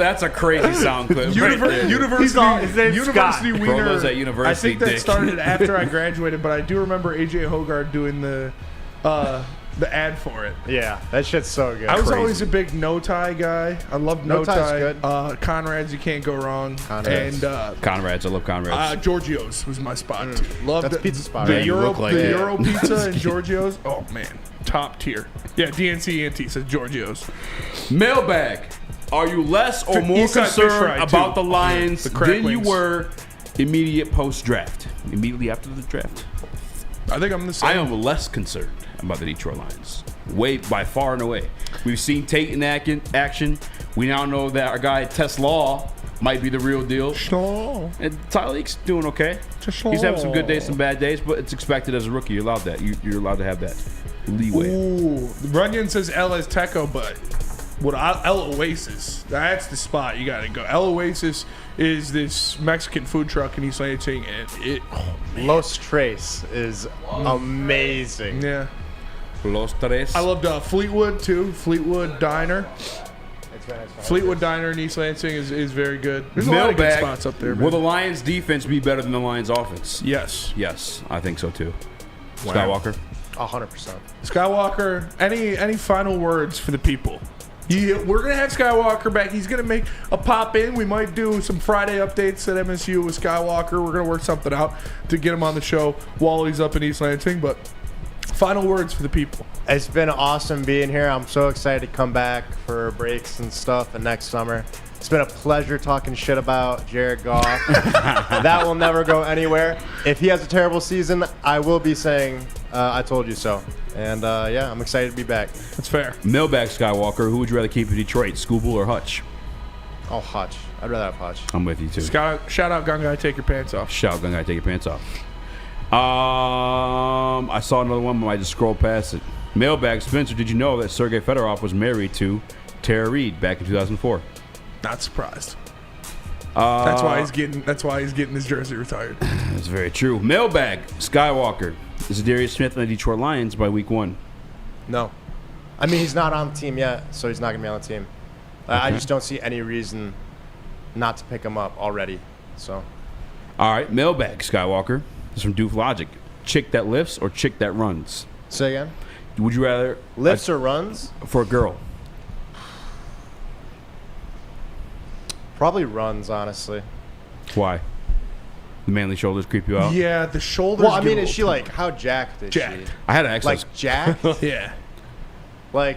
That's a crazy sound clip. University Wiener. Provo's at University I think that Dick. started after I graduated, but I do remember AJ Hogarth doing the ad for it. Yeah, that shit's so good. I was always a big no tie guy. I love no No-Tie's tie. good. Conrad's, you can't go wrong. Conrad's. And Conrad's, I love Conrad's. Giorgio's was my spot. Love That's the pizza spot, The right? You Euro, look like the it. Euro pizza and Giorgio's. Oh man, top tier. Yeah, DNC ENT says Giorgio's. Mailbag. Are you less or more Eastside Fish concerned Fry, about too. the Lions The crack than you wings. were immediate post-draft? Immediately after the draft? I think I'm the same. I am less concerned about the Detroit Lions. By far and away. We've seen Tate in action. We now know that our guy Tess Law might be the real deal. And Tyleek's doing okay. He's having some good days, some bad days, but it's expected as a rookie. You're allowed that. You're allowed to have that leeway. Ooh, Runyon says El Azteco, but El Oasis. That's the spot you got to go. El Oasis is this Mexican food truck in East Lansing, and Los Tres is amazing. Yeah. Los Tres. I loved Fleetwood too. Fleetwood Diner. Fleetwood Diner in East Lansing is very good. There's a lot of good spots up there. Will the Lions defense be better than the Lions offense? Yes. Yes, I think so too. Wow. Skywalker. 100%. Skywalker, any final words for the people? We're going to have Skywalker back. He's going to make a pop in. We might do some Friday updates at MSU with Skywalker. We're going to work something out to get him on the show while he's up in East Lansing. But final words for the people. It's been awesome being here. I'm so excited to come back for breaks and stuff and next summer. It's been a pleasure talking shit about Jared Goff. That will never go anywhere. If he has a terrible season, I will be saying, I told you so. And yeah, I'm excited to be back. That's fair. Mailbag Skywalker, who would you rather keep in Detroit, Scooble or Hutch? Oh, Hutch. I'd rather have Hutch. I'm with you too. Shout out, Gun Guy, take your pants off. Shout out, Gun Guy, take your pants off. I saw another one, but I just scrolled past it. Mailbag Spencer, did you know that Sergei Fedorov was married to Tara Reid back in 2004? Not surprised. That's why he's getting his jersey retired. That's very true. Mailbag Skywalker, is Darius Smith on the Detroit Lions by week 1? No. I mean, he's not on the team yet, so he's not going to be on the team. I just don't see any reason not to pick him up already. So. All right, Mailbag Skywalker. This is from Doof Logic. Chick that lifts or chick that runs? Say again? Would you rather... Lifts or runs? For a girl. Probably runs, honestly. Why? The manly shoulders creep you out? Yeah, the shoulders. Well, I mean, is she like, how jacked is she? I had to actually... Like, jacked? Yeah. Like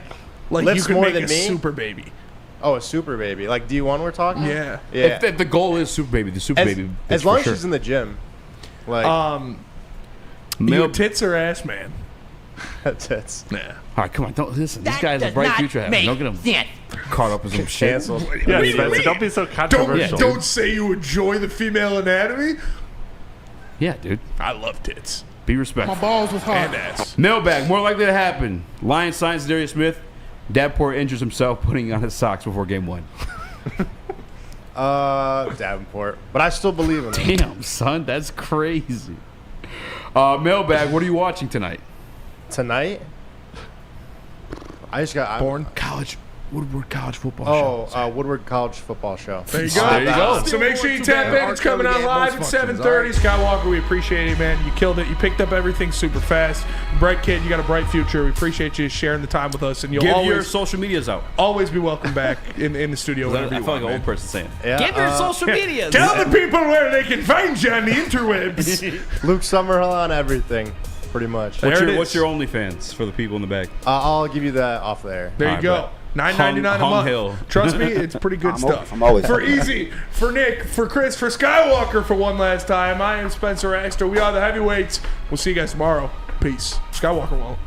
you could more make than a me? super baby. Oh, a super baby. Like D1 we're talking? Yeah. Yeah. If the goal is super baby, the super baby. As long as she's in the gym. Like, you tits or ass, man? Tits. Yeah. All right, come on. Don't listen. This guy has a bright future ahead. Don't get him caught up in some shit. Canceled. Yeah, Spencer, don't be so controversial. Don't say you enjoy the female anatomy. Yeah, dude. I love tits. Be respectful. My balls was hard. And ass. Mailbag, more likely to happen. Lions signs Darius Smith. Davenport injures himself putting on his socks before game 1. Davenport. But I still believe in him. Damn, son, that's crazy. Mailbag, what are you watching tonight? Tonight? I just got... Woodward College Football Show. Woodward College Football Show. There you go. There you go. So make sure you tap in. It's coming on live at 7:30. Skywalker, we appreciate you, man. You killed it. You picked up everything super fast. Bright kid, you got a bright future. We appreciate you sharing the time with us. And you'll Give always, your social medias out. Always be welcome back in the studio. I feel like an old person saying it. Yeah, Give your social medias. Tell the people where they can find you on the interwebs. Luke Summerhill on everything, pretty much. What's your OnlyFans for the people in the back? I'll give you that off there. There you go. $9.99 a month. Hill. Trust me, it's pretty good stuff. I'm always for Easy, for Nick, for Chris, for Skywalker for one last time. I am Spencer Raxter. We are the Heavyweights. We'll see you guys tomorrow. Peace. Skywalker won't.